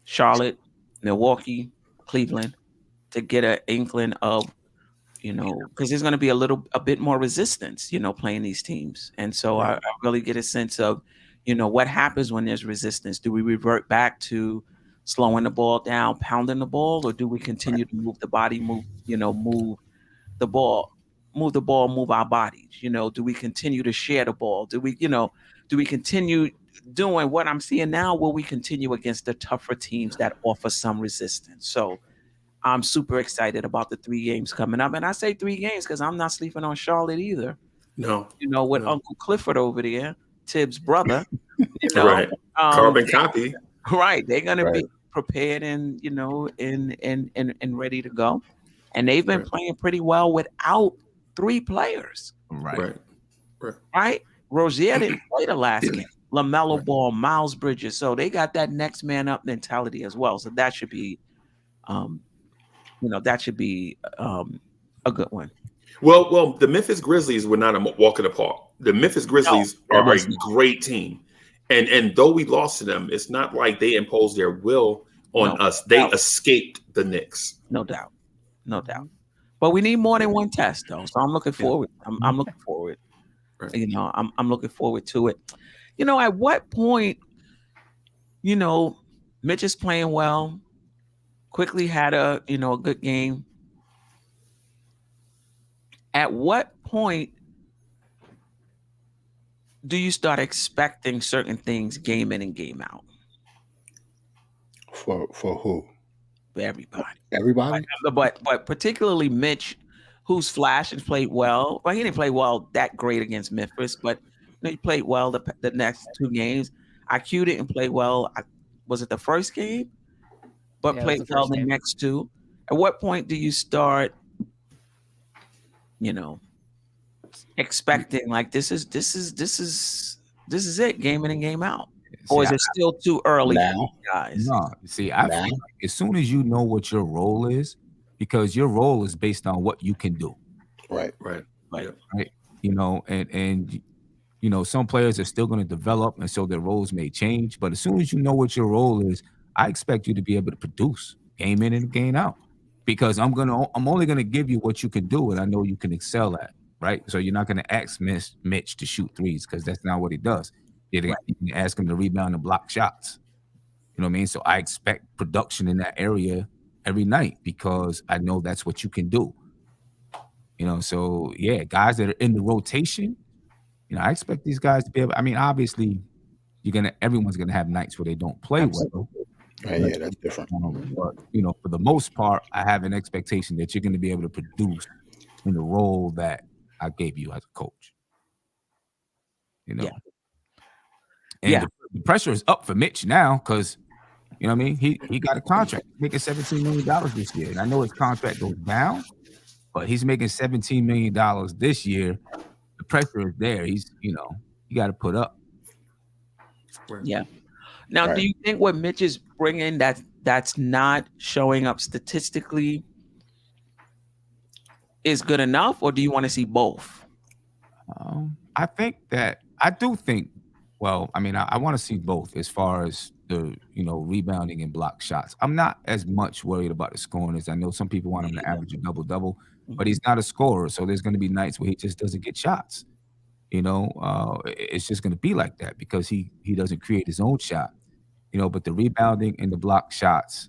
Charlotte, Milwaukee, Cleveland, to get an inkling of, because there's going to be a bit more resistance, playing these teams. And so I really get a sense of, what happens when there's resistance. Do we revert back to slowing the ball down, pounding the ball, or do we continue to move the body, move the ball, move our bodies? Do we continue to share the ball? Do we continue doing what I'm seeing now? Will we continue against the tougher teams that offer some resistance? So I'm super excited about the 3 games coming up. And I say 3 games because I'm not sleeping on Charlotte either. No. With Uncle Clifford over there, Tibbs' brother. Right. Carbon copy. Right. They're going to be prepared and, and ready to go. And they've been playing pretty well without 3 players. Right. Rozier didn't play the last game. LaMelo Ball, Miles Bridges. So they got that next man up mentality as well. So that should be a good one. Well, the Memphis Grizzlies were not a walk in the park. The Memphis Grizzlies are a great team. And though we lost to them, it's not like they imposed their will on us. They escaped the Knicks. No doubt. But we need more than one test, though. So I'm looking forward. I'm looking forward. Right. I'm looking forward to it. At what point, Mitch is playing well. Quickly had a good game. At what point do you start expecting certain things game in and game out? For who? For everybody. Everybody? But particularly Mitch, who's flashed and played well. Well, he didn't play well that great against Memphis, but he played well the next 2 games. IQ didn't play well. Was it the first game? But played well the next 2. At what point do you start, expecting like this is it, game in and game out? Or is it still too early for you guys? No, see, I feel like as soon as you know what your role is, because your role is based on what you can do. Right. And some players are still going to develop, and so their roles may change. But as soon as you know what your role is, I expect you to be able to produce game in and game out, because I'm only gonna give you what you can do, and I know you can excel at. Right. So you're not gonna ask Mitch to shoot threes, because that's not what he does. You can ask him to rebound and block shots. You know what I mean? So I expect production in that area every night, because I know that's what you can do. So guys that are in the rotation, I expect these guys to be able. I mean, obviously, everyone's gonna have nights where they don't play well. Right, that's different. But for the most part, I have an expectation that you're going to be able to produce in the role that I gave you as a coach. And the pressure is up for Mitch now, because he got a contract making $17 million this year, and I know his contract goes down, but he's making $17 million this year. The pressure is there. He's you got to put up. Yeah. Now, do you think what Mitch is bringing that's not showing up statistically is good enough, or do you want to see both? I do think. Well, I mean, I want to see both as far as the rebounding and block shots. I'm not as much worried about the scoring as I know some people want him to average a double-double, but he's not a scorer, so there's going to be nights where he just doesn't get shots. It's just going to be like that because he doesn't create his own shot. But the rebounding and the block shots,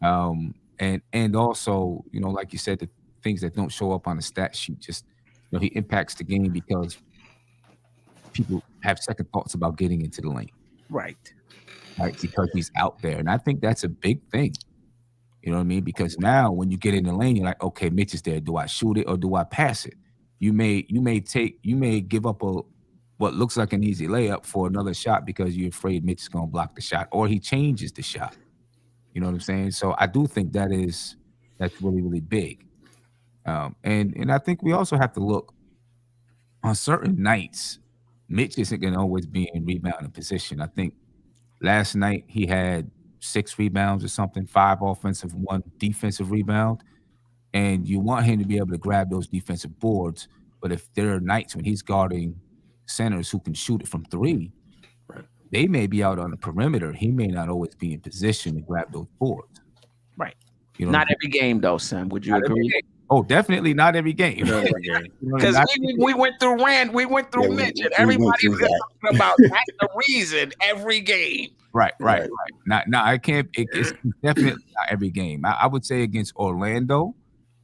and also, like you said, the things that don't show up on the stat sheet, just he impacts the game because people have second thoughts about getting into the lane. Right. Because he's out there. And I think that's a big thing. You know what I mean? Because now when you get in the lane, you're like, okay, Mitch is there. Do I shoot it or do I pass it? You may give up what looks like an easy layup for another shot because you're afraid Mitch is going to block the shot, or he changes the shot. You know what I'm saying? So I do think that's really, really big. And I think we also have to look on certain nights. Mitch isn't going to always be in rebounding position. I think Last night he had 6 rebounds or something, 5 offensive, 1 defensive rebound. And you want him to be able to grab those defensive boards. But if there are nights when he's guarding centers who can shoot it from 3, they may be out on the perimeter. He may not always be in position to grab those boards. Right. You know, not every game though, Sam. Would you agree? Oh, definitely not every game. Because we went through we went through Mitch, and everybody was talking about that's the reason every game. Right. Not I can't. It's definitely not every game. I would say against Orlando,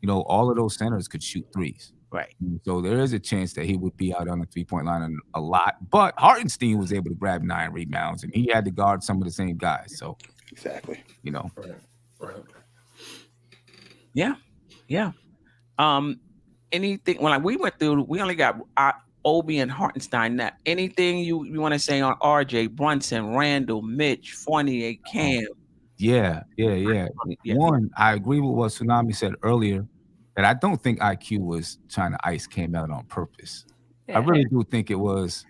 you know, all of those centers could shoot 3s. Right. So there is a chance that he would be out on the 3-point line a lot. But Hartenstein was able to grab 9 rebounds, and he had to guard some of the same guys. So exactly, you know. Right. Yeah. Anything? Well, like we went through, we only got Obi and Hartenstein. Now, anything you want to say on RJ, Brunson, Randle, Mitch, Fournier, Cam? Yeah. One, I agree with what Tsunami said earlier, that I don't think IQ was trying to ice Cam out on purpose. Yeah. I really do think it was,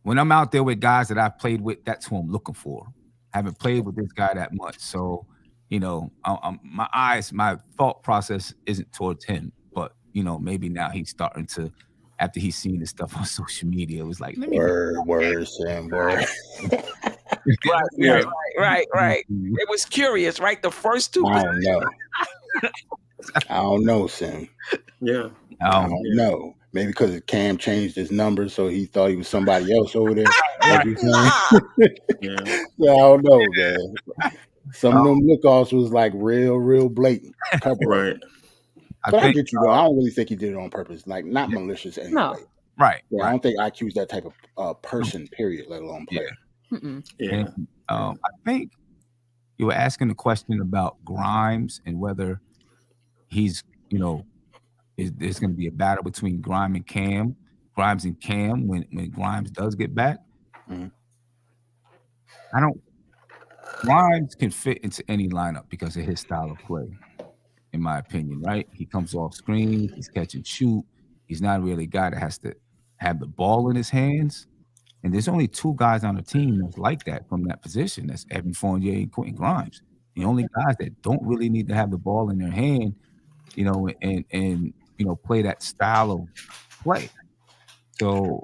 when I'm out there with guys that I've played with, that's who I'm looking for. I haven't played with this guy that much. So, you know, my thought process isn't towards him, but, you know, maybe now he's starting to, after he's seen this stuff on social media, it was like, word, Sam, word. Right. It was curious, right? The first 2. I don't know. I don't know, Sam. Yeah. I don't know. Maybe because Cam changed his number, so he thought he was somebody else over there. So I don't know, man. Some of them look-offs was like real blatant. Right. But I get you, though. I don't really think he did it on purpose. Like, not malicious anyway. No. Right. Yeah, I don't think IQ's that type of person, period, let alone player. Yeah. And, I think you were asking the question about Grimes and whether he's, you know, there's going to be a battle between Grimes and Cam when Grimes does get back. Mm-hmm. Grimes can fit into any lineup because of his style of play, in my opinion, right? He comes off screen, he's catch and shoot. He's not really a guy that has to have the ball in his hands. And there's only 2 guys on the team that's like that from that position. That's Evan Fournier and Quentin Grimes. The only guys that don't really need to have the ball in their hand, you know, and you know, play that style of play. So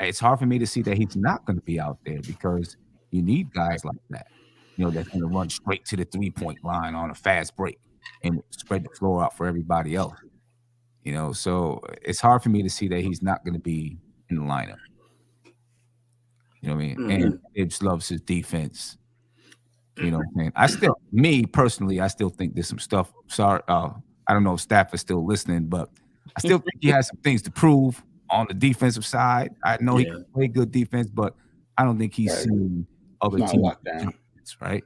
it's hard for me to see that he's not going to be out there because you need guys like that, you know, that's going to run straight to the 3-point line on a fast break and spread the floor out for everybody else. You know, so it's hard for me to see that he's not going to be in the lineup. You know what I mean? Mm-hmm. And Gibbs loves his defense. You know what I'm saying? Me personally, I still think there's some stuff. Sorry, I don't know if staff is still listening, but I still think he has some things to prove on the defensive side. I know he can play good defense, but I don't think he's seen other teams' adjustments, right?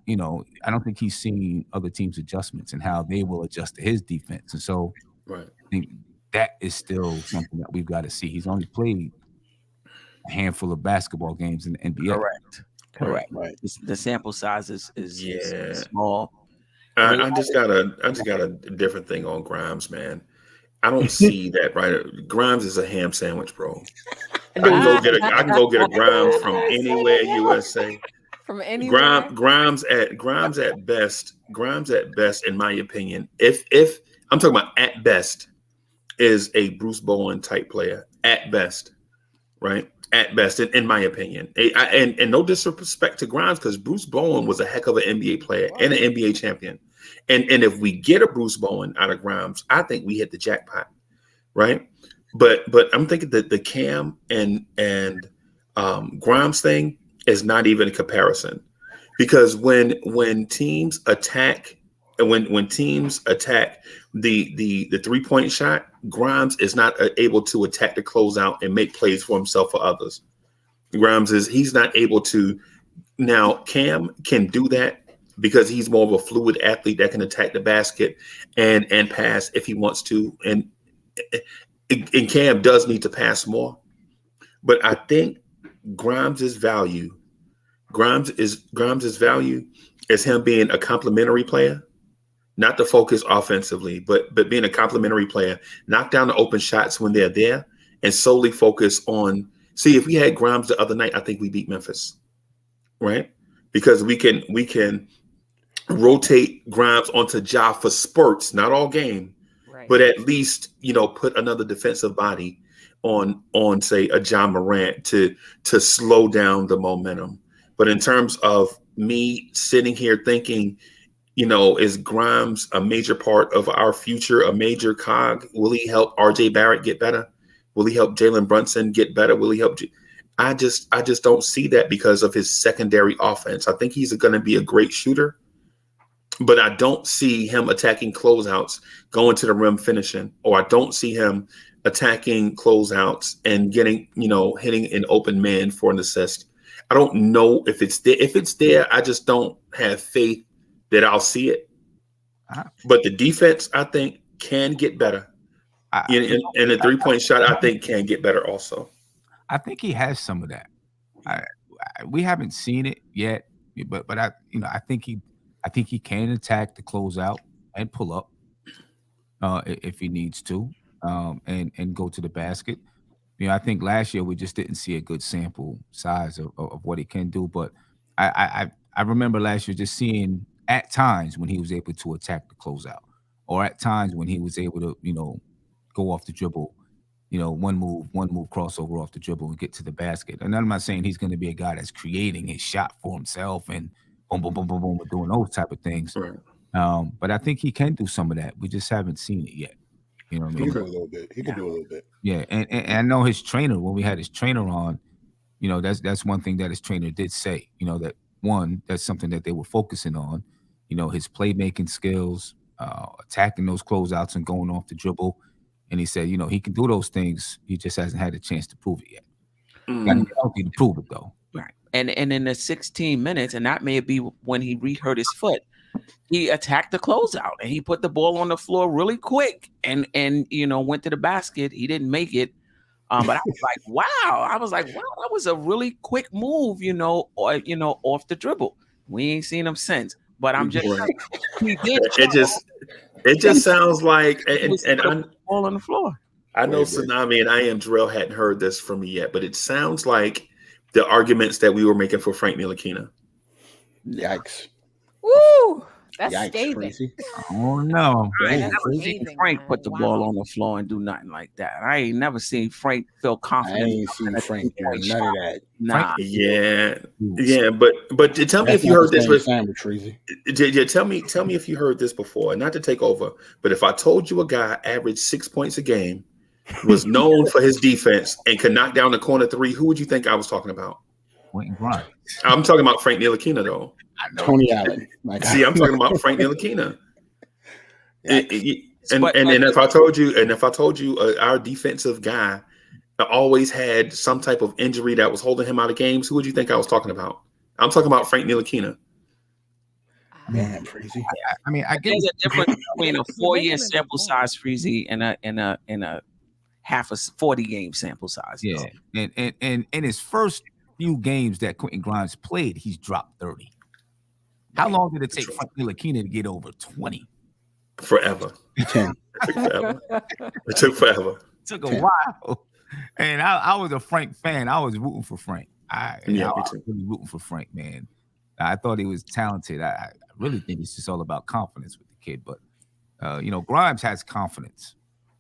You know, I don't think he's seen other teams' adjustments and how they will adjust to his defense. And so I think that is still something that we've got to see. He's only played a handful of basketball games in the NBA. Correct. Right. The sample size is small. I just got a different thing on Grimes, man. I don't see that, right? Grimes is a ham sandwich, bro. I can go get a Grimes from anywhere, USA. From anywhere. Grimes at best, in my opinion, if I'm talking about at best, is a Bruce Bowen type player at best, right? At best, in my opinion. And no disrespect to Grimes, because Bruce Bowen was a heck of an NBA player and an NBA champion. And if we get a Bruce Bowen out of Grimes, I think we hit the jackpot, right? But I'm thinking that the Cam and Grimes thing is not even a comparison, because when teams attack the 3-point shot, Grimes is not able to attack the closeout and make plays for himself or others. He's not able to. Now Cam can do that because he's more of a fluid athlete that can attack the basket and pass if he wants to. And Cam does need to pass more, but I think Grimes' value is him being a complementary player, not to focus offensively, but being a complementary player, knock down the open shots when they're there, and solely focus on See, if we had Grimes the other night, I think we beat Memphis, right? Because we can rotate Grimes onto Ja for spurts, not all game, Right. but at least, put another defensive body on say a John Morant to slow down the momentum. But in terms of me sitting here thinking, is Grimes a major part of our future, a major cog? Will he help RJ Barrett get better? Will he help Jalen Brunson get better? Will he help? I just don't see that because of his secondary offense. I think he's going to be a great shooter, but I don't see him attacking closeouts, going to the rim, finishing, or I don't see him attacking closeouts and getting, hitting an open man for an assist. I don't know if it's there. If it's there, I just don't have faith that I'll see it. But the defense, I think, can get better. And the 3-point shot, I think, can get better also. I think he has some of that. We haven't seen it yet, but I think he can attack the closeout and pull up if he needs to, and go to the basket. I think last year we just didn't see a good sample size of what he can do. But I remember last year just seeing at times when he was able to attack the closeout, or at times when he was able to, go off the dribble, one move crossover off the dribble and get to the basket. And I'm not saying he's going to be a guy that's creating his shot for himself and boom, boom, boom, boom, boom, doing those type of things. Right. But I think he can do some of that. We just haven't seen it yet. You know what I mean? He can do a little bit. He can do a little bit. Yeah, and I know his trainer, when we had his trainer on, that's one thing that his trainer did say, that's something that they were focusing on, his playmaking skills, attacking those closeouts and going off the dribble. And he said, he can do those things. He just hasn't had a chance to prove it yet. Got to get healthy to prove it, though. Right. And in the 16 minutes, and that may be when he re-hurt his foot, he attacked the closeout and he put the ball on the floor really quick and went to the basket. He didn't make it. But I was like, wow. That was a really quick move, off the dribble. We ain't seen him since. But I'm just he did. It just sounds like and I'm all on the floor. I know Tsunami and I am Jerrell hadn't heard this from me yet, but it sounds like the arguments that we were making for Frank Ntilikina. Yikes. Woo! That's Yikes, scathing. crazy. Oh no. I ain't never Crazy. seen Frank put the ball on the floor and do nothing like that. I ain't never seen Frank feel I confident. ain't seen Frank doing none of that. Nah. Yeah, but tell me if you heard this. Tell me if you heard this before. And not to take over, but if I told you a guy averaged 6 points a game, was known for his defense, and could knock down the corner three, who would you think I was talking about? Grimes. I'm talking about Frank Ntilikina, though. Tony Allen. See, I'm talking about Frank Ntilikina. And if I told you, our defensive guy always had some type of injury that was holding him out of games, who would you think I was talking about? I'm talking about Frank Ntilikina. Man, Freezy. I mean, I There's guess a difference between a 4-year sample size, Freezy, and a half a 40-game sample size. Yeah, and in his first few games that Quentin Grimes played, he's dropped 30. How long did it take Frank Ntilikina to get over 20? Forever. 10. It took forever. It took a while. And I was a Frank fan. I was rooting for Frank. I was really rooting for Frank, man. I thought he was talented. I really think it's just all about confidence with the kid. But, Grimes has confidence.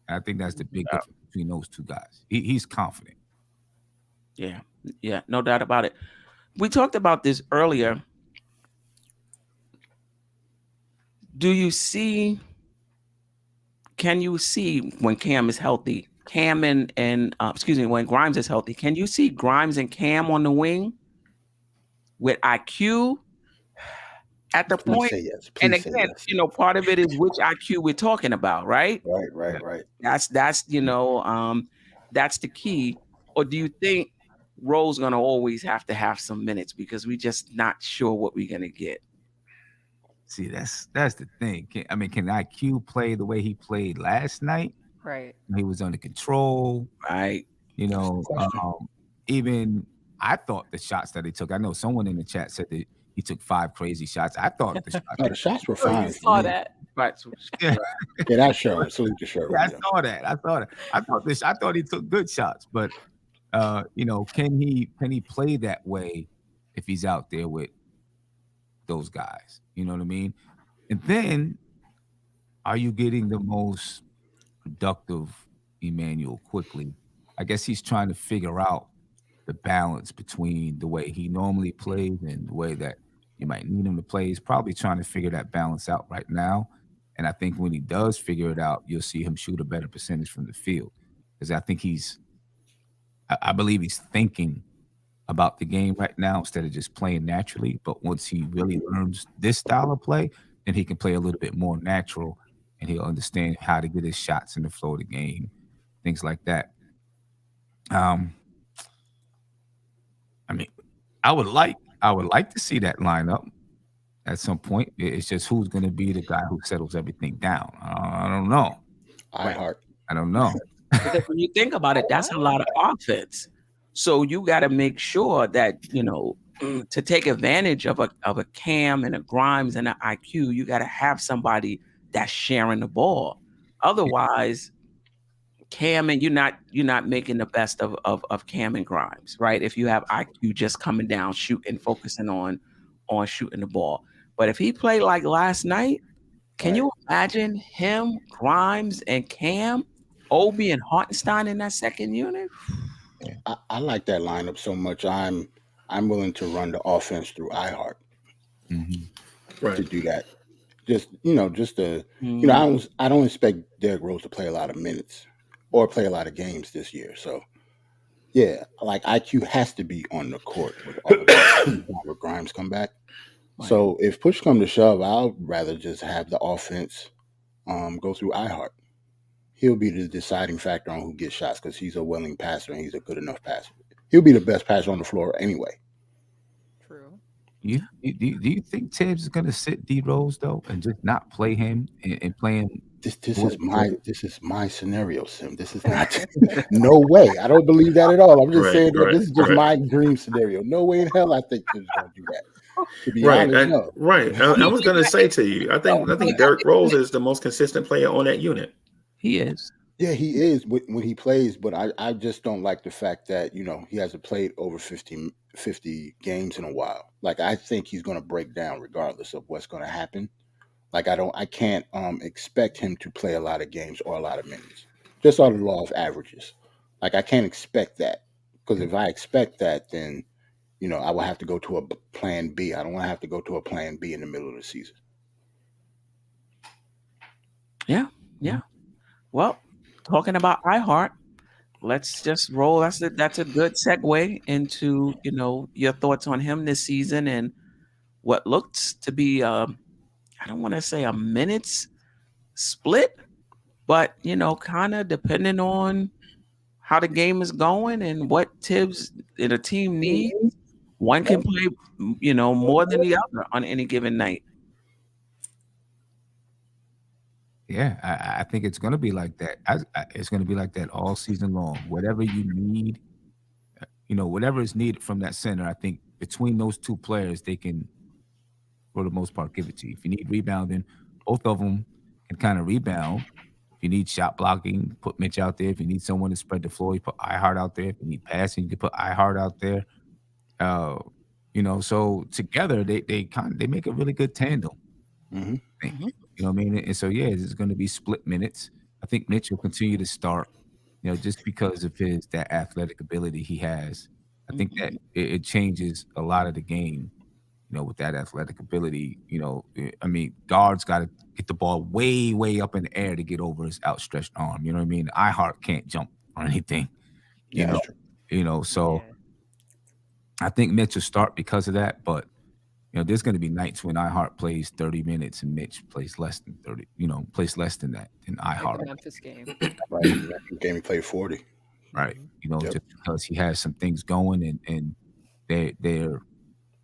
And I think that's the big difference between those two guys. He's confident. Yeah, no doubt about it. We talked about this earlier. Can you see when Cam is healthy? When Grimes is healthy, can you see Grimes and Cam on the wing with IQ at the point? And again, part of it is which IQ we're talking about, right? Right. That's that's the key. Or do you think Rowe's gonna always have to have some minutes because we're just not sure what we're gonna get? See, that's the thing. Can IQ play the way he played last night? Right. He was under control. Right. Even I thought the shots that he took, I know someone in the chat said that he took 5 crazy shots. I thought the shots were fine. You saw that. Right. Yeah, that showed. Salute the show. Yeah, I saw that. I thought he took good shots, but can he play that way if he's out there with those guys? You know what I mean? And then, are you getting the most productive Emmanuel quickly? I guess he's trying to figure out the balance between the way he normally plays and the way that you might need him to play. He's probably trying to figure that balance out right now. And I think when he does figure it out, you'll see him shoot a better percentage from the field. Because I think I believe he's thinking about the game right now instead of just playing naturally. But once he really learns this style of play, then he can play a little bit more natural and he'll understand how to get his shots in the flow of the game, things like that. I mean, I would like to see that lineup at some point. It's just who's going to be the guy who settles everything down. I don't know. I don't know. Because when you think about it, that's a lot of offense. So you got to make sure that, to take advantage of a Cam and a Grimes and an IQ, you got to have somebody that's sharing the ball. Otherwise, Cam and you're not making the best of Cam and Grimes, right? If you have IQ just coming down, shooting, focusing on shooting the ball. But if he played like last night, can you imagine him, Grimes, and Cam, Obi, and Hartenstein in that second unit? I like that lineup so much. I'm willing to run the offense through iHeart to do that. Just I don't expect Derrick Rose to play a lot of minutes or play a lot of games this year. So yeah, like IQ has to be on the court with Grimes come back. Right. So if push come to shove, I'll rather just have the offense go through iHeart. He'll be the deciding factor on who gets shots because he's a willing passer and he's a good enough passer. He'll be the best passer on the floor anyway. True. Do you think Tibbs is going to sit D Rose though and just not play him and play him? This is my scenario, Sim. This is not no way. I don't believe that at all. I'm just saying that this is just my dream scenario. No way in hell I think Tibbs is going to do that. To be honest, no. Right. I was going to say to you, I think Derrick Rose is the most consistent player on that unit. He is. Yeah, he is when he plays, but I just don't like the fact that, he hasn't played over 50 games in a while. Like, I think he's going to break down regardless of what's going to happen. Like, I can't expect him to play a lot of games or a lot of minutes. Just on the law of averages. Like, I can't expect that. Because if I expect that, then, I will have to go to a plan B. I don't want to have to go to a plan B in the middle of the season. Yeah. Well, talking about iHeart, let's just roll. That's a good segue into, your thoughts on him this season and what looks to be, I don't want to say a minutes split, but, kind of depending on how the game is going and what Tibbs and the team needs, one can play, more than the other on any given night. Yeah, I think it's going to be like that. It's going to be like that all season long. Whatever you need, whatever is needed from that center, I think between those two players, they can, for the most part, give it to you. If you need rebounding, both of them can kind of rebound. If you need shot blocking, put Mitch out there. If you need someone to spread the floor, you put iHeart out there. If you need passing, you can put iHeart out there. So together they make a really good tandem. Mm-hmm. You know what I mean? And so, yeah, it's going to be split minutes. I think Mitch will continue to start, just because of that athletic ability he has. I think that it changes a lot of the game, with that athletic ability. I mean, guards got to get the ball way, way up in the air to get over his outstretched arm. You know what I mean? iHeart can't jump or anything, so I think Mitch will start because of that, but there's going to be nights when iHeart plays 30 minutes and Mitch plays less than 30, plays less than that in iHeart. Like the Memphis game. Right. That game he played 40. Right. Just because he has some things going and they're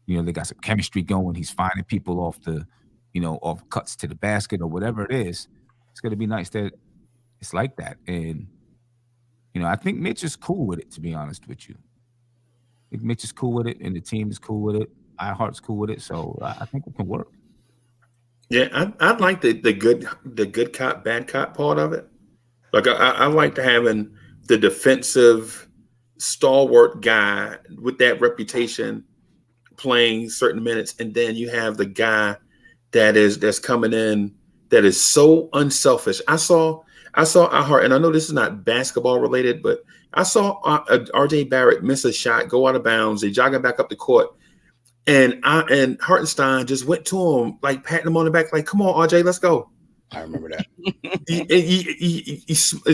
they got some chemistry going. He's finding people off the, off cuts to the basket or whatever it is. It's going to be nice that it's like that. And, I think Mitch is cool with it, to be honest with you. I think Mitch is cool with it and the team is cool with it. iHeart's cool with it, so I think it can work. Yeah, I like the good cop, bad cop part of it. Like I like having the defensive stalwart guy with that reputation playing certain minutes, and then you have the guy that's coming in that is so unselfish. I saw Ahart, and I know this is not basketball related, but I saw RJ Barrett miss a shot, go out of bounds. They jogging back up the court, and Hartenstein just went to him, like patting him on the back, like, "Come on, RJ, let's go." I remember that.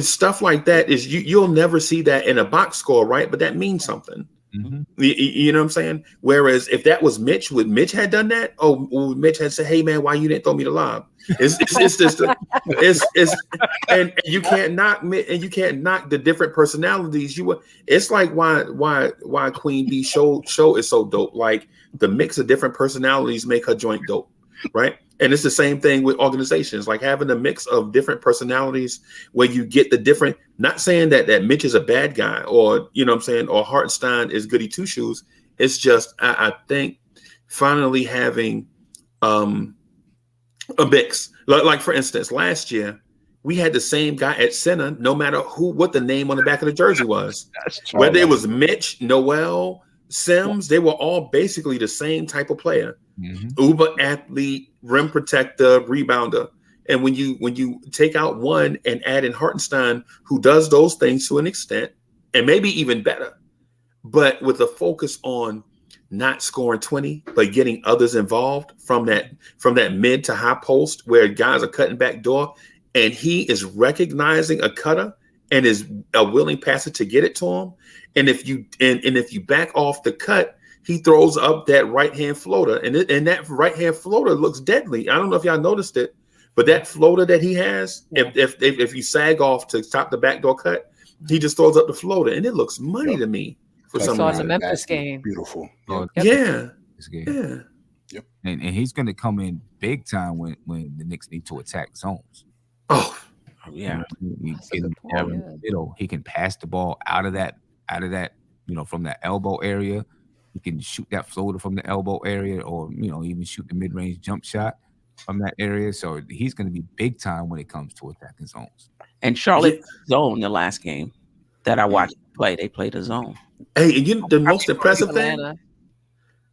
Stuff like that is you'll never see that in a box score, right? But that means something. Mhm. You know what I'm saying? Whereas if that was Mitch, would Mitch had done that? Oh, Mitch had said, "Hey man, why you didn't throw me the lob?" It's just and you can't knock the different personalities. It's like why Queen Bee show is so dope. Like the mix of different personalities make her joint dope, right? And it's the same thing with organizations, like having a mix of different personalities where you get the different, not saying that Mitch is a bad guy or, you know what I'm saying, or Hartenstein is goody two shoes. It's just, I think finally having a mix. Like for instance, last year, we had the same guy at center, no matter what the name on the back of the jersey was. Whether it was Mitch, Noel, Sims, they were all basically the same type of player. Mm-hmm. Uber athlete, rim protector, rebounder. And when you take out one and add in Hartenstein, who does those things to an extent, and maybe even better, but with a focus on not scoring 20, but getting others involved from that mid to high post where guys are cutting back door, and he is recognizing a cutter and is a willing passer to get it to him. And if you back off the cut, he throws up that right-hand floater, and that right-hand floater looks deadly. I don't know if y'all noticed it, but that floater that he has, if you sag off to stop the backdoor cut, he just throws up the floater, and it looks money to me for some saw reason. in the Memphis game. Beautiful. Yeah. Yeah. Yep. And he's going to come in big time when the Knicks need to attack zones. Oh, yeah. He can pass the ball out of that, from that elbow area. He can shoot that floater from the elbow area, or even shoot the mid-range jump shot from that area. So he's going to be big time when it comes to attacking zones. And Charlotte zone the last game that I watched play, they played a zone. Hey, and the most impressive thing,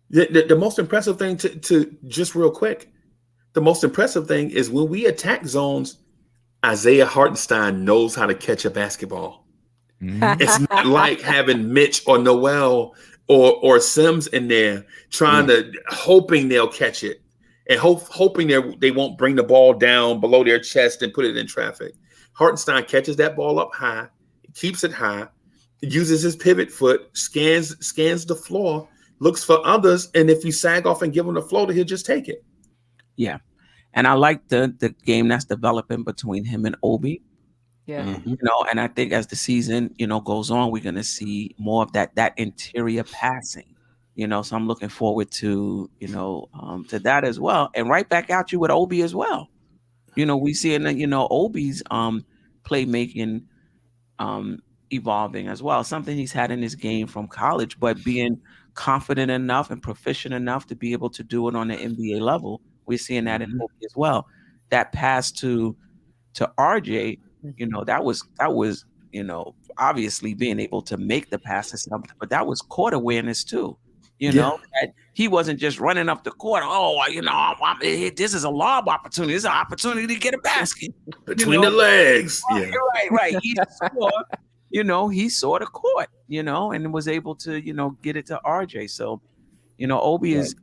the most impressive thing to just real quick, the most impressive thing is when we attack zones, Isaiah Hartenstein knows how to catch a basketball. Mm-hmm. It's not like having Mitch or Noel or Sims in there trying to hoping they'll catch it and hoping they won't bring the ball down below their chest and put it in traffic. Hartenstein catches that ball up high, keeps it high, uses his pivot foot, scans the floor, looks for others, and if you sag off and give him the floater, he'll just take it. Yeah, and I like the game that's developing between him and Obi. Yeah. And I think as the season, goes on, we're going to see more of that interior passing, so I'm looking forward to, to that as well. And right back at you with Obi as well. We see Obi's playmaking evolving as well. Something he's had in his game from college, but being confident enough and proficient enough to be able to do it on the NBA level. We're seeing that in Obi as well. That pass to RJ, that was obviously being able to make the pass or something, but that was court awareness too. That he wasn't just running up the court. This is a lob opportunity. This is an opportunity to get a basket between the legs. Right. He saw, he saw the court, and was able to, get it to RJ. So, Obi is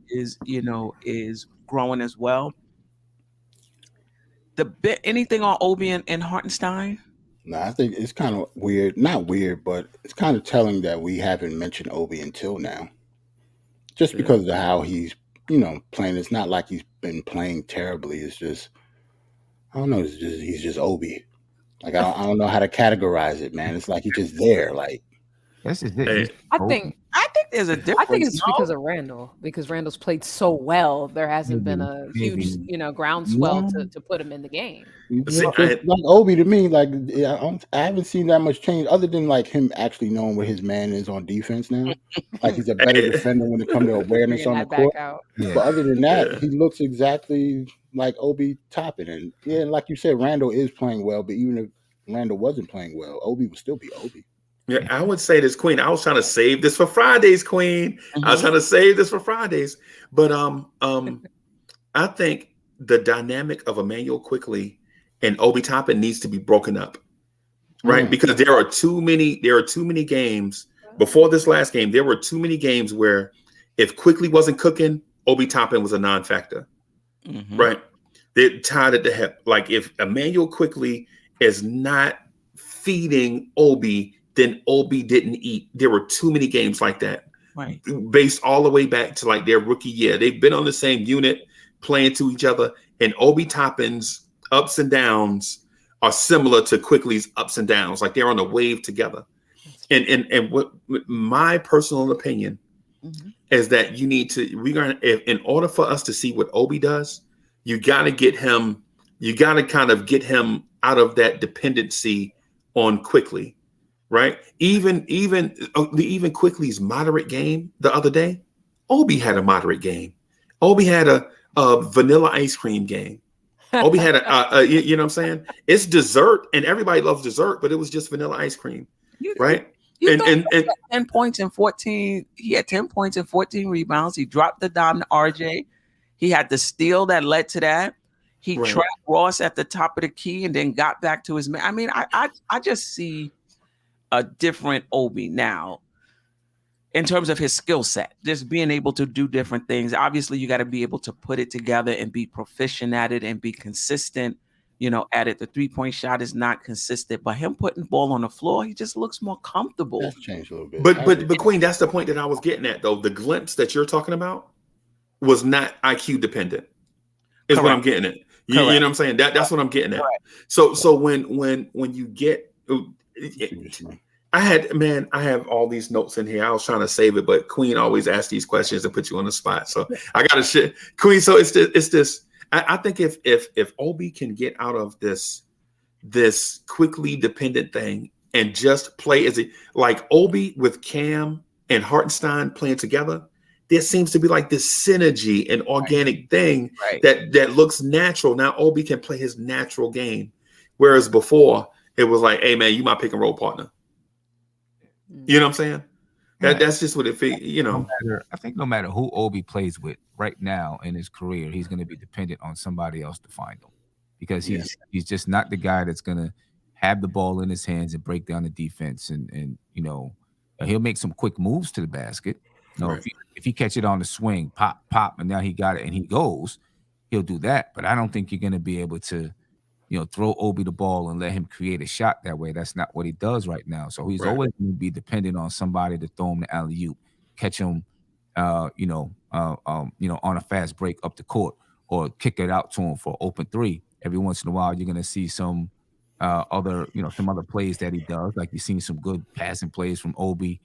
growing as well. Anything on Obi and Hartenstein? No, I think it's kind of weird. Not weird, but it's kind of telling that we haven't mentioned Obi until now. Just because of how he's, playing. It's not like he's been playing terribly. It's just, I don't know. It's just he's just Obi. Like I don't know how to categorize it, man. It's like he's just there. Like this is it. I think there's a difference. I think it's because of Randle, because Randle's played so well. There hasn't been a huge, groundswell to put him in the game. Like Obi to me, like I haven't seen that much change other than like him actually knowing where his man is on defense now. Like he's a better defender when it comes to awareness on the court. But other than that, he looks exactly like Obi Toppin. And like you said, Randle is playing well. But even if Randle wasn't playing well, Obi would still be Obi. Yeah, I would say this, Queen. I was trying to save this for Fridays, Queen. I was trying to save this for Fridays. But I think the dynamic of Emmanuel Quickly and Obi Toppin needs to be broken up. Right? Because there are too many games before this last game. There were too many games where if Quickly wasn't cooking, Obi Toppin was a non-factor. Right? They're tied at the hip. Like if Emmanuel Quickly is not feeding Obi, then Obi didn't eat. There were too many games like that. Right. Based all the way back to like their rookie year. They've been on the same unit playing to each other, and Obi Toppin's ups and downs are similar to Quickly's ups and downs. Like they're on a wave together. And what my personal opinion is that you need to, in order for us to see what Obi does, you got to get him, you got to kind of get him out of that dependency on Quickly, right? Even Quickly's moderate game the other day, Obi had a moderate game. Obi had a vanilla ice cream game. Obi had you know what I'm saying? It's dessert, and everybody loves dessert, but it was just vanilla ice cream, right? And 10 points and 14. He had 10 points and 14 rebounds. He dropped the dime to RJ. He had the steal that led to that. He trapped Ross at the top of the key and then got back to his man. I mean, I just see a different Obi now in terms of his skill set, just being able to do different things. Obviously, you got to be able to put it together and be proficient at it and be consistent, at it. The 3-point shot is not consistent, but him putting the ball on the floor, he just looks more comfortable. That's changed a little bit. But Queen, that's the point that I was getting at, though. The glimpse that you're talking about was not IQ dependent, is what I'm getting at. You know what I'm saying? That's what I'm getting at. So when you get I have all these notes in here. I was trying to save it, but Queen always asks these questions and put you on the spot. So I got to shit, Queen. So it's this. I think if Obi can get out of this Quickly dependent thing and just play as like Obi with Cam and Hartenstein playing together, there seems to be like this synergy and organic thing that looks natural. Now Obi can play his natural game, whereas before it was like, hey man, you my pick and roll partner. You know what I'm saying? That's just what it feels, I think no matter who Obi plays with right now in his career, he's going to be dependent on somebody else to find him, because he's just not the guy that's going to have the ball in his hands and break down the defense. And he'll make some quick moves to the basket. If he catch it on the swing, pop, and now he got it and he goes, he'll do that. But I don't think you're going to be able to throw Obi the ball and let him create a shot that way. That's not what he does right now. So he's always going to be dependent on somebody to throw him the alley-oop, catch him, on a fast break up the court, or kick it out to him for open three. Every once in a while, you're going to see some other plays that he does. Like you've seen some good passing plays from Obi,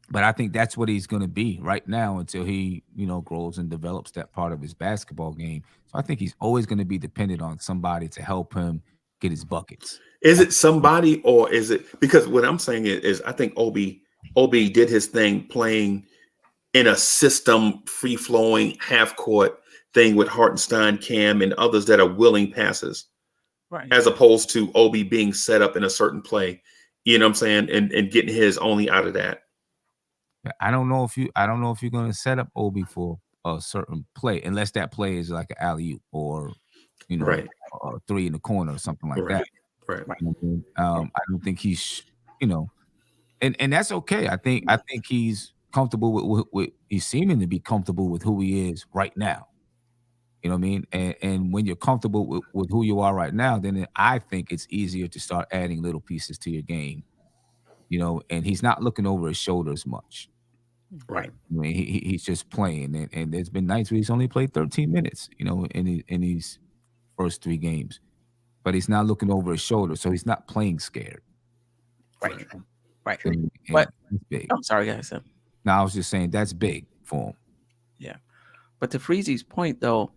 but I think that's what he's going to be right now until he, grows and develops that part of his basketball game. So I think he's always going to be dependent on somebody to help him get his buckets. Is it somebody, or is it, because what I'm saying is I think Obi did his thing playing in a system, free-flowing, half-court thing with Hartenstein, Cam, and others that are willing passes, as opposed to Obi being set up in a certain play, you know what I'm saying, and getting his only out of that. I don't know if you're going to set up Obi for a certain play, unless that play is like an alley-oop or, a three in the corner or something like that. Right. I don't think he's, and that's okay. I think he's comfortable with he's seeming to be comfortable with who he is right now. You know what I mean? And when you're comfortable with who you are right now, then I think it's easier to start adding little pieces to your game. And he's not looking over his shoulder as much. Right. I mean, he's just playing, and there's been nights where he's only played 13 minutes, in these first 3 games, but he's not looking over his shoulder, so he's not playing scared. Right. And But that's big. I'm sorry, guys. No, I was just saying that's big for him. Yeah, but to Freezy's point, though,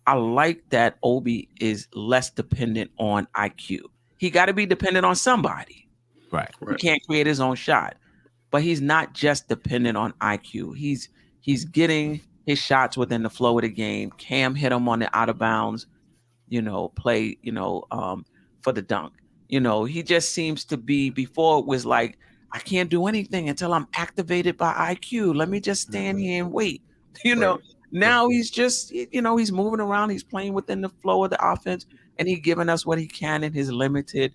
I like that Obi is less dependent on IQ. He got to be dependent on somebody. Right. He can't create his own shot. But he's not just dependent on IQ. He's getting his shots within the flow of the game. Cam hit him on the out of bounds, play, for the dunk. You know, he just seems to be, before it was like, I can't do anything until I'm activated by IQ. Let me just stand here and wait. You know, Right. now he's just, you know, he's moving around, he's playing within the flow of the offense, and he's giving us what he can in his limited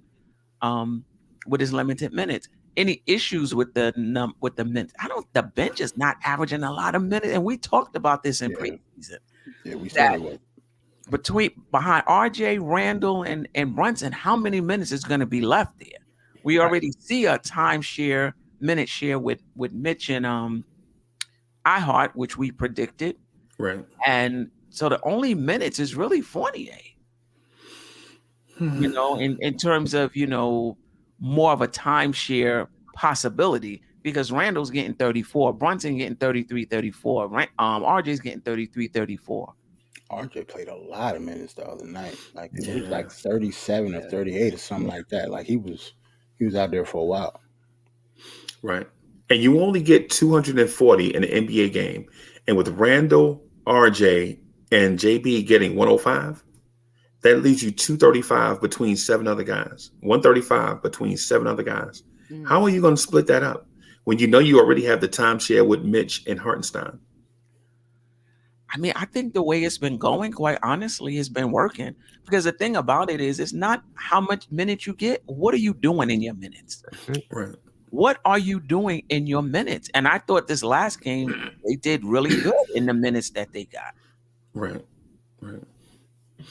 minutes. Any issues with the minutes? The bench is not averaging a lot of minutes, and we talked about this in preseason. Yeah, we said it was. Behind RJ, Randle, and Brunson, how many minutes is going to be left there? We already see a minute share with Mitch and iHeart, which we predicted. Right. And so the only minutes is really Fournier. You know, in terms of, you know, more of a timeshare possibility, because Randall's getting 34, Brunson getting 33, 34, RJ's getting 33, 34. RJ played a lot of minutes the other night. Like it was like 37 or 38 or something like that. Like he was out there for a while. Right. And you only get 240 in an NBA game. And with Randle, RJ, and JB getting 105, that leaves you 235 between 7 other guys. 135 between 7 other guys. How are you going to split that up when you know you already have the timeshare with Mitch and Hartenstein? I mean, I think the way it's been going, quite honestly, has been working. Because the thing about it is, it's not how much minutes you get. What are you doing in your minutes? Right. What are you doing in your minutes? And I thought this last game, they did really good in the minutes that they got. Right. Right.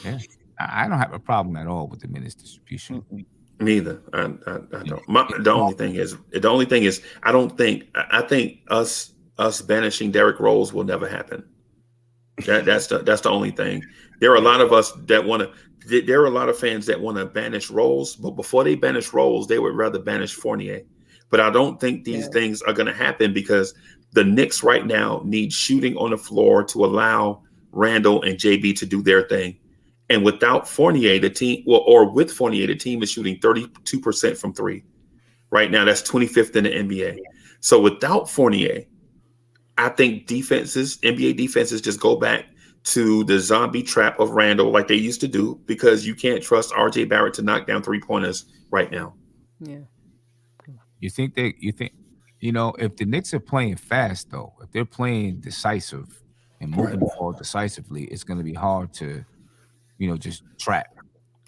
Yeah. I don't have a problem at all with the minutes distribution. Neither. I don't. The only thing is, I think us banishing Derrick Rose will never happen. That's the only thing. There are a lot of us that want to. There are a lot of fans that want to banish Rose, but before they banish Rose, they would rather banish Fournier. But I don't think these things are going to happen because the Knicks right now need shooting on the floor to allow Randle and JB to do their thing. And without Fournier, the team, with Fournier, the team is shooting 32% from three. Right now, that's 25th in the NBA. So without Fournier, I think NBA defenses just go back to the zombie trap of Randle like they used to do, because you can't trust RJ Barrett to knock down 3-pointers right now. Yeah. You think, if the Knicks are playing fast, though, if they're playing decisive and moving the ball decisively, it's going to be hard to, just trap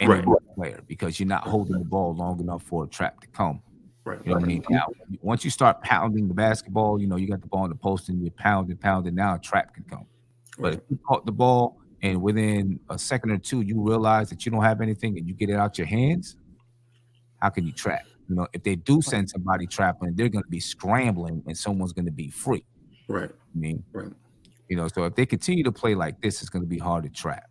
any player, because you're not holding the ball long enough for a trap to come. Right. You know what I mean? Now, once you start pounding the basketball, you got the ball in the post and you're pounding, now a trap can come. But if you caught the ball and within a second or two, you realize that you don't have anything and you get it out your hands, how can you trap? If they do send somebody trapping, they're going to be scrambling and someone's going to be free. Right. I mean, right. So if they continue to play like this, it's going to be hard to trap.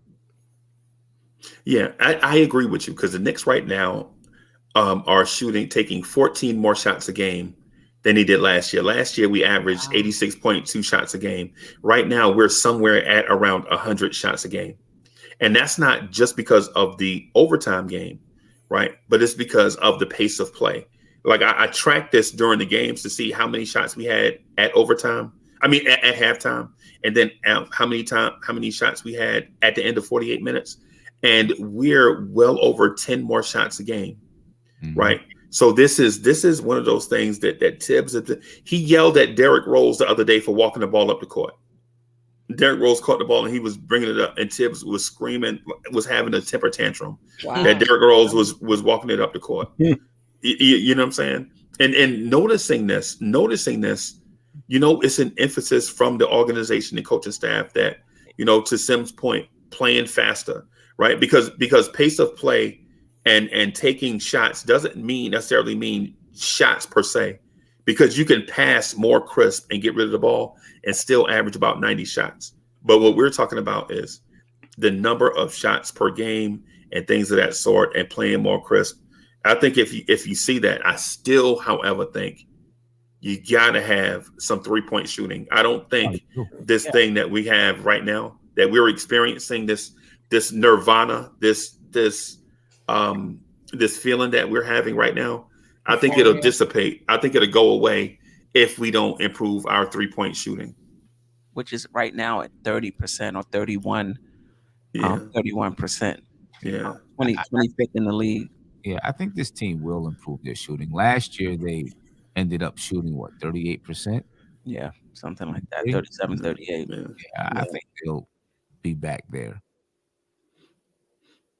Yeah, I agree with you, because the Knicks right now are taking 14 more shots a game than they did last year. Last year, we averaged 86.2 shots a game. Right now, we're somewhere at around 100 shots a game. And that's not just because of the overtime game, right? But it's because of the pace of play. Like I tracked this during the games to see how many shots we had at overtime. I mean, at halftime, and then how many shots we had at the end of 48 minutes. And we're well over 10 more shots a game, right? So this is one of those things that Tibbs, he yelled at Derrick Rose the other day for walking the ball up the court. Derrick Rose caught the ball and he was bringing it up, and Tibbs was screaming, was having a temper tantrum that Derrick Rose was walking it up the court. You know what I'm saying? And noticing this, it's an emphasis from the organization and coaching staff that, to Sim's point, playing faster. Right, because pace of play and taking shots doesn't necessarily mean shots per se, because you can pass more crisp and get rid of the ball and still average about 90 shots. But what we're talking about is the number of shots per game and things of that sort, and playing more crisp. I think if you see that, I still, however, think you gotta have some 3-point shooting. I don't think this thing that we have right now, that we're experiencing, this nirvana, this feeling that we're having right now, I think it'll dissipate. I think it'll go away if we don't improve our 3-point shooting, which is right now at 30% or 31%. Yeah. 25th in the league. Yeah, I think this team will improve their shooting. Last year, they ended up shooting, 38%? Yeah, something like that. 37, 38. Yeah, I think they'll be back there.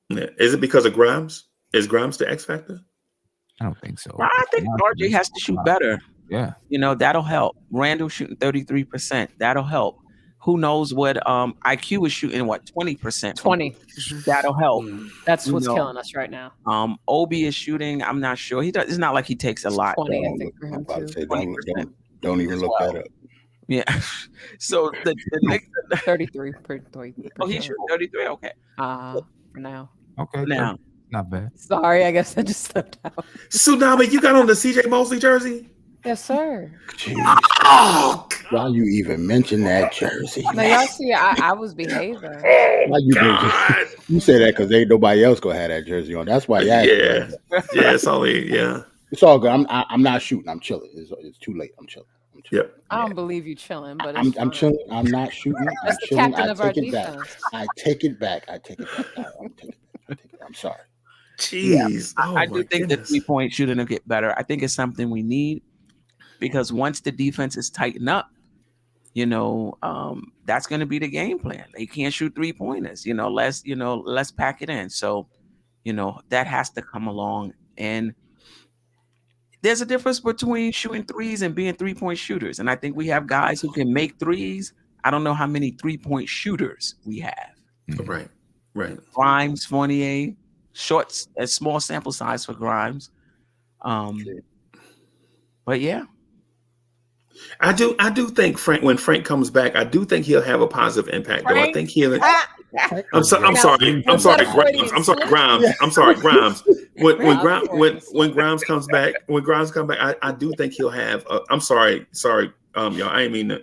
Yeah. Is it because of Grimes? Is Grimes the X factor? I don't think so. Well, I think RJ has to shoot better. Yeah. That'll help. Randle shooting 33%. That'll help. Who knows what IQ is shooting 20%. 20. That'll help. That's what's killing us right now. Obi is shooting. I'm not sure. It's not like he takes a lot. 20, I think, for him too. Don't even look that up. Yeah. So the Knicks 33. Oh, he shooting 33. Okay. For now. Okay. Now. Not bad. Sorry, I guess I just slipped out. Tsunami, you got on the CJ Mosley jersey? Yes, sir. Jeez. Oh, why you even mention that jersey? Now y'all see, I was behaving. Why you say that because ain't nobody else gonna have that jersey on. That's why. Yeah, it's only It's all good. I'm not shooting. I'm chilling. It's too late. I'm chilling. Yep. I don't believe you chilling, but I'm chilling. I'm not shooting. That's the captain of our defense. I take it back. I'm sorry. Jeez. Yeah, I do think the 3-point shooting will get better. I think it's something we need because once the defense is tightened up, that's going to be the game plan. They can't shoot 3-pointers. Let's pack it in. So, that has to come along. And there's a difference between shooting threes and being 3-point shooters. And I think we have guys who can make threes. I don't know how many 3-point shooters we have. Right. Grimes, Fournier. Shorts, a small sample size for Grimes. But yeah. I do think when Frank comes back, I do think he'll have a positive impact. Though I think he'll. I'm sorry, Grimes. When Grimes comes back, I do think he'll have. I'm sorry, y'all. I didn't mean to.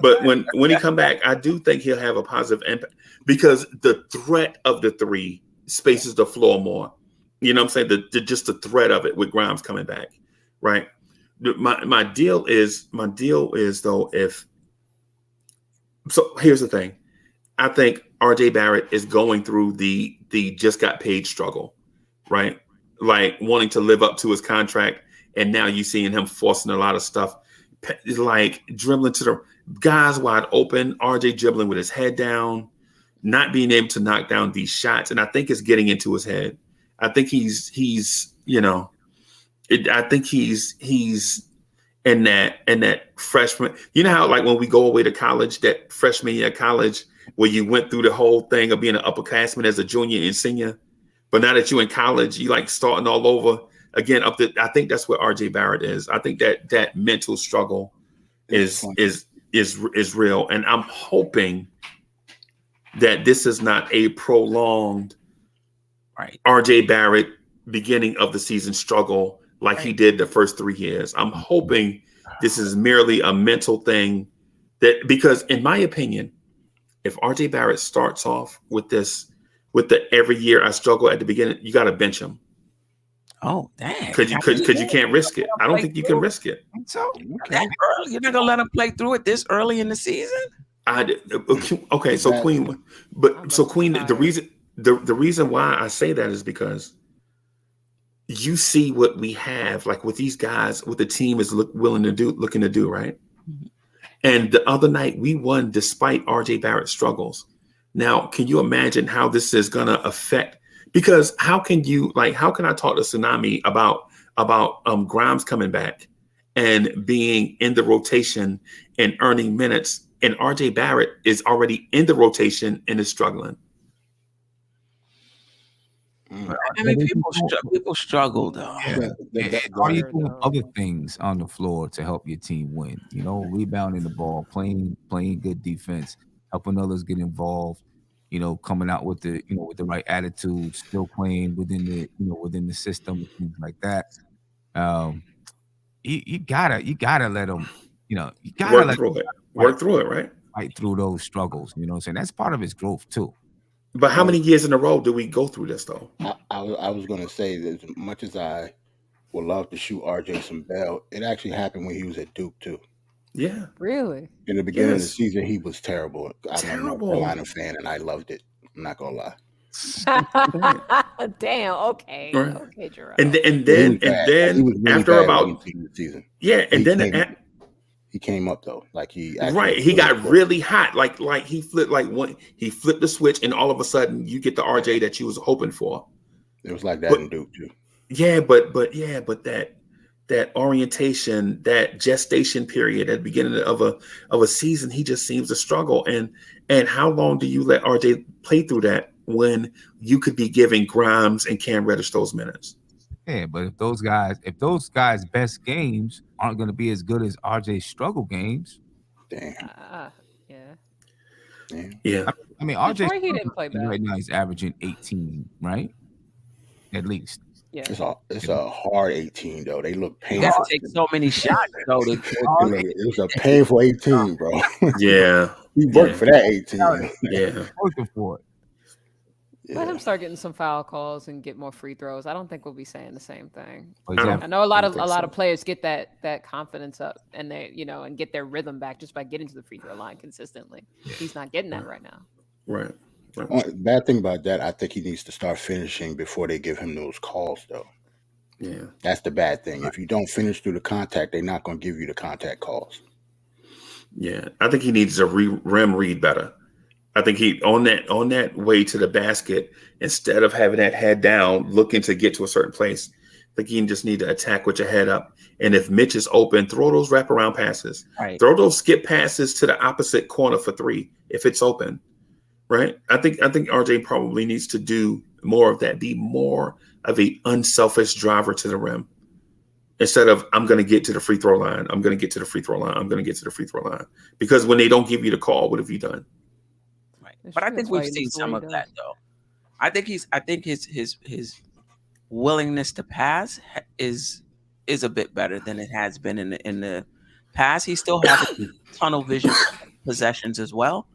But when he come back, I do think he'll have a positive impact because the threat of the three spaces the floor more. You know what I'm saying? Just the threat of it with Grimes coming back, right? My deal is though, here's the thing. I think RJ Barrett is going through the just got paid struggle, right? Like wanting to live up to his contract. And now you seeing him forcing a lot of stuff, like dribbling to the guys wide open, RJ dribbling with his head down, not being able to knock down these shots. And I think it's getting into his head. I think he's in that freshman. You know how like when we go away to college, that freshman year of college where you went through the whole thing of being an upperclassman as a junior and senior, but now that you're in college, you like starting all over again. I think that's where RJ Barrett is. I think that mental struggle is real, and I'm hoping that this is not a prolonged RJ Barrett beginning of the season struggle like he did the first 3 years. I'm hoping this is merely a mental thing because in my opinion, if RJ Barrett starts off with the every year I struggle at the beginning, you got to bench him. Oh, dang. Because you can't risk it. I don't think you can risk it. So that early, you're not gonna let him play through it this early in the season? Okay, so Queen, the reason why I say that is because you see what we have, like with these guys, what the team is looking to do, right? Mm-hmm. And the other night we won despite RJ Barrett's struggles. Now, can you imagine how this is gonna affect? Because how can I talk to Tsunami about Grimes coming back and being in the rotation and earning minutes, and RJ Barrett is already in the rotation and is struggling? I mean, people struggle though. Are you doing other things on the floor to help your team win? Rebounding the ball, playing good defense, helping others get involved. Coming out with the right attitude, still playing within the system, things like that. You gotta let them. You gotta work through it, right? Fight through those struggles. You know what I'm saying? That's part of his growth too. But how many years in a row do we go through this though? I was going to say that as much as I would love to shoot RJ some bell, it actually happened when he was at Duke too. Yeah. Really? In the beginning of the season, he was terrible. I'm a North Carolina fan, and I loved it. I'm not going to lie. Damn. Okay. Right. Okay, Jerrell. And He was then bad. Like, he was really after bad about late in the season. yeah, and then He came up though. Like he right, he got really hot. Like he flipped he flipped the switch, and all of a sudden you get the RJ that you was hoping for. It was like that in Duke too. Yeah, but that orientation, that gestation period at the beginning of a season, he just seems to struggle. And how long do you let RJ play through that when you could be giving Grimes and Cam Reddish those minutes? Yeah, but if those guys' best games aren't going to be as good as RJ's struggle games, damn. Yeah. I mean, RJ he didn't play bad. right now. He's averaging 18, right? At least. Yeah. It's a hard 18 though. They look You painful. got to take so many shots though. It's a painful 18, bro. Yeah. He worked for that 18. Yeah. Working for it. Let him start getting some foul calls and get more free throws. I don't think we'll be saying the same thing. Exactly. I know a lot of players get that confidence up and they and get their rhythm back just by getting to the free throw line consistently. He's not getting that right now. Right. Bad thing about that, I think he needs to start finishing before they give him those calls though. Yeah. That's the bad thing. If you don't finish through the contact, they're not going to give you the contact calls. Yeah. I think he needs to rim read better. I think he on that way to the basket, instead of having that head down, looking to get to a certain place, I think he just need to attack with your head up. And if Mitch is open, throw those wraparound passes. Right. Throw those skip passes to the opposite corner for three if it's open. Right. I think RJ probably needs to do more of that, be more of a unselfish driver to the rim. Instead of I'm going to get to the free throw line. I'm going to get to the free throw line. I'm going to get to the free throw line. Because when they don't give you the call, what have you done? But I think we've seen some of that though. I think his willingness to pass is a bit better than it has been in the past. He still has tunnel vision possessions as well.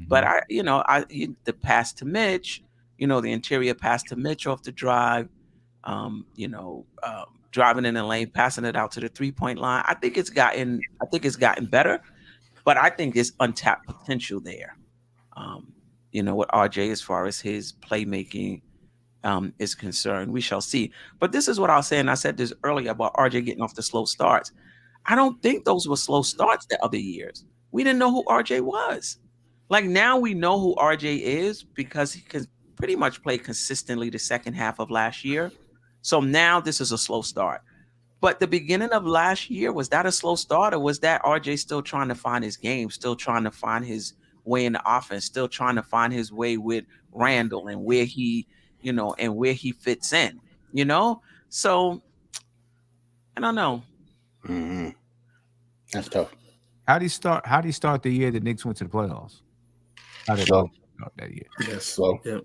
But the pass to Mitch, the interior pass to Mitch off the drive, driving in the lane, passing it out to the 3-point line. I think it's gotten better, but I think there's untapped potential there. With RJ as far as his playmaking is concerned. We shall see. But this is what I'll say, and I said this earlier about RJ getting off the slow starts. I don't think those were slow starts the other years. We didn't know who RJ was. Like now we know who RJ is because he can pretty much play consistently the second half of last year. So now this is a slow start. But the beginning of last year, was that a slow start, or was that RJ still trying to find his game, still trying to find his way in the offense, still trying to find his way with Randle and where he, and where he fits in, So I don't know. Mm-hmm. That's tough. How do you start the year the Knicks went to the playoffs? How did Slow. start that year? Yes. Slow. Yeah.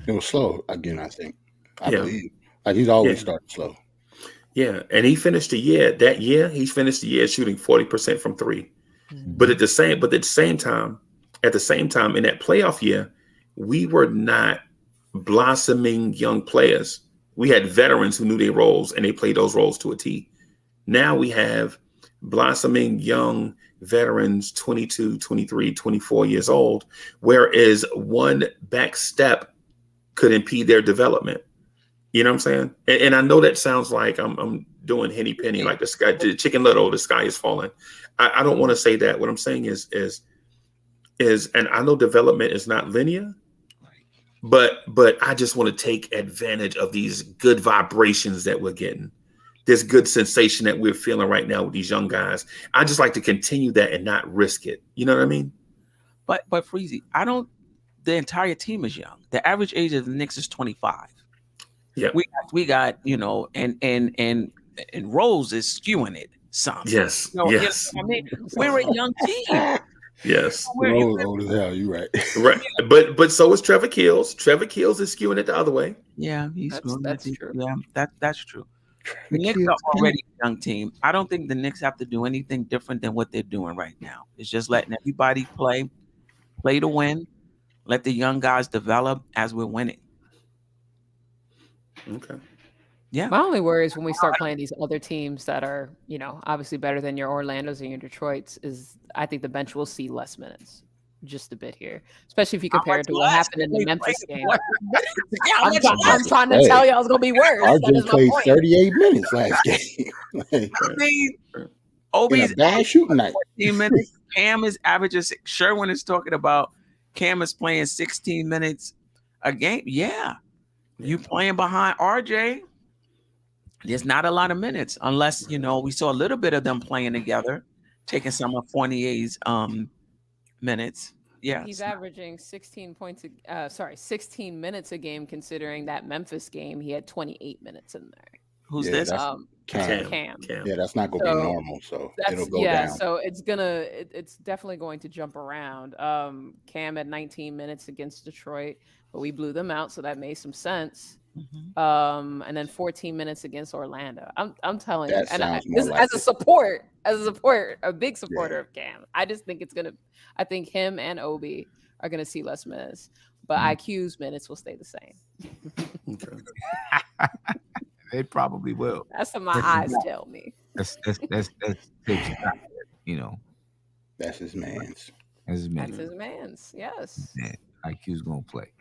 It was slow again, I think. I believe. Like he's always started slow. Yeah. And he finished the year shooting 40% from three. Mm-hmm. But at the same time, in that playoff year, we were not blossoming young players. We had veterans who knew their roles and they played those roles to a T. Now we have blossoming young veterans, 22, 23, 24 years old, whereas one back step could impede their development. You know what I'm saying? And I know that sounds like I'm doing henny penny, like the sky, the Chicken Little, the sky is falling. I don't want to say that. What I'm saying is, and I know development is not linear, but I just want to take advantage of these good vibrations that we're getting. This good sensation that we're feeling right now with these young guys. I just like to continue that and not risk it. You know what I mean? But Freezy, the entire team is young. The average age of the Knicks is 25. Yeah. We got, and Rose is skewing it some. Yes. Yes. We're a young team. Yes. Rose old as hell, you right. Right. But so is Trevor Keels. Trevor Keels is skewing it the other way. Yeah, that's true. Yeah, that's true. The Knicks Knicks are already a young team. I don't think the Knicks have to do anything different than what they're doing right now. It's just letting everybody play to win, let the young guys develop as we're winning. Okay. Yeah. My only worry is when we start playing these other teams that are, obviously better than your Orlandos and your Detroits, is I think the bench will see less minutes. just a bit here, especially if you How compare much it to what less happened in can the we Memphis play? game. How much I'm less? trying to Hey, tell y'all it's gonna be worse. That RJ is my played point. 38 minutes last game. Like, I mean, in a Obi's bad shooting night. 14 minutes. Cam is averaging. Sherwin is talking about Cam is playing 16 minutes a game. Yeah, you playing behind RJ. There's not a lot of minutes unless we saw a little bit of them playing together, taking some of Fournier's minutes. Yeah, He's averaging 16 minutes a game. Considering that Memphis game, he had 28 minutes in there. Who's Yeah, this? that's Cam. Cam. Yeah, that's not gonna be normal, so it'll go down. So it's definitely going to jump around. Cam had 19 minutes against Detroit, but we blew them out, so that made some sense. Mm-hmm. And then 14 minutes against Orlando. I'm telling That you, sounds and more like as a big supporter of Cam, I just think I think him and Obi are gonna see less minutes, but IQ's minutes will stay the same. They probably will. That's what my eyes tell me. That's That's his man's. That's That's his man's. Yes. Man, IQ's gonna play.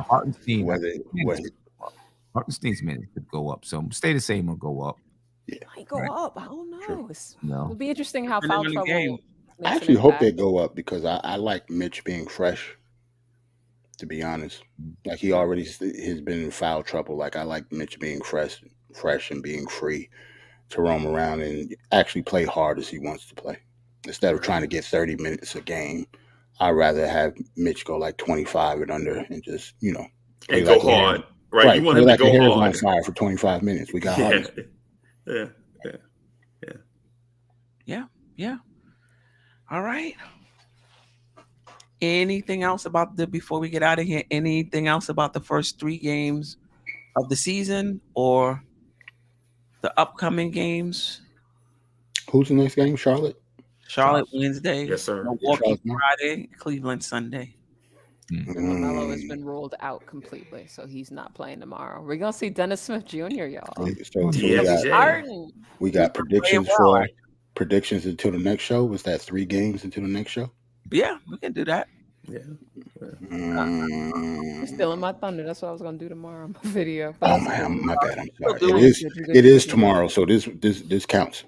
Hartenstein, Hartenstein's minutes could go up. So stay the same or go up. Yeah, might go up. I don't know. No. It'll be interesting how foul trouble. I makes an actually hope impact. they go up because I like Mitch being fresh. To be honest, like he already has been in foul trouble. Like I like Mitch being fresh and being free to roam around and actually play hard as he wants to play. Instead of trying to get 30 minutes a game, I'd rather have Mitch go like 25 and under and just and go like hard. Right, you want him like to go on hard. fire for 25 minutes. We got hard. Yeah. All right. Anything else before we get out of here? Anything else about the first 3 games of the season or the upcoming games? Who's the next game? Charlotte Wednesday. Yes, sir. Milwaukee Friday. Cleveland Sunday. LaMelo has been ruled out completely, so he's not playing tomorrow. We're gonna see Dennis Smith Jr., y'all. We got predictions until the next show. Was that 3 games until the next show? Yeah, we can do that. You're stealing my thunder. That's what I was gonna do tomorrow on my video. Oh man, my bad. I'm sorry. It is tomorrow, so this counts.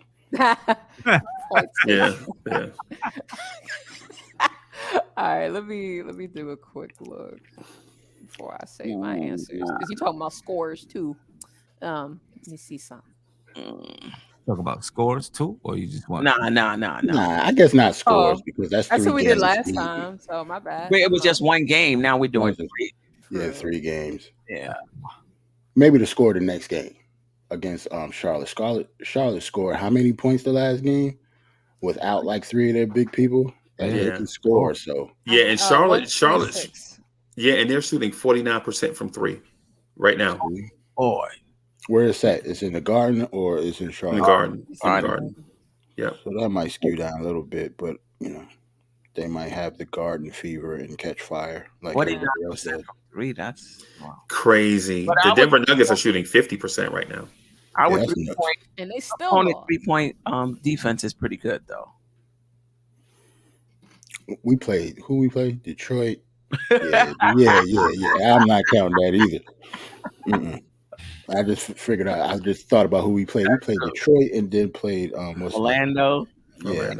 Yeah. All right, let me do a quick look before I say my answers because you're talking about scores too. Let me see something. Talk about scores too, or you just want? Nah. I guess not scores because that's what we did last time. So my bad. It was just 1 game. Now we're doing 3. Yeah, 3 games. Yeah. Maybe the score the next game against Charlotte. Charlotte scored how many points the last game without like 3 of their big people? Like they can score. So and Charlotte's and they're shooting 49% from 3 right now. Boy. Where is that? Is it in the Garden or is it in Charlotte? In the Garden. Yeah. So that might skew down a little bit, but they might have the Garden fever and catch fire. Like what else from 3? That's crazy. But the Denver Nuggets are shooting 50% right now. I would 3-point, and they still 3-point defense is pretty good though. Who we played? Detroit. Yeah. I'm not counting that either. I just figured out. I just thought about who we played. We played Detroit and then played Orlando. Yeah,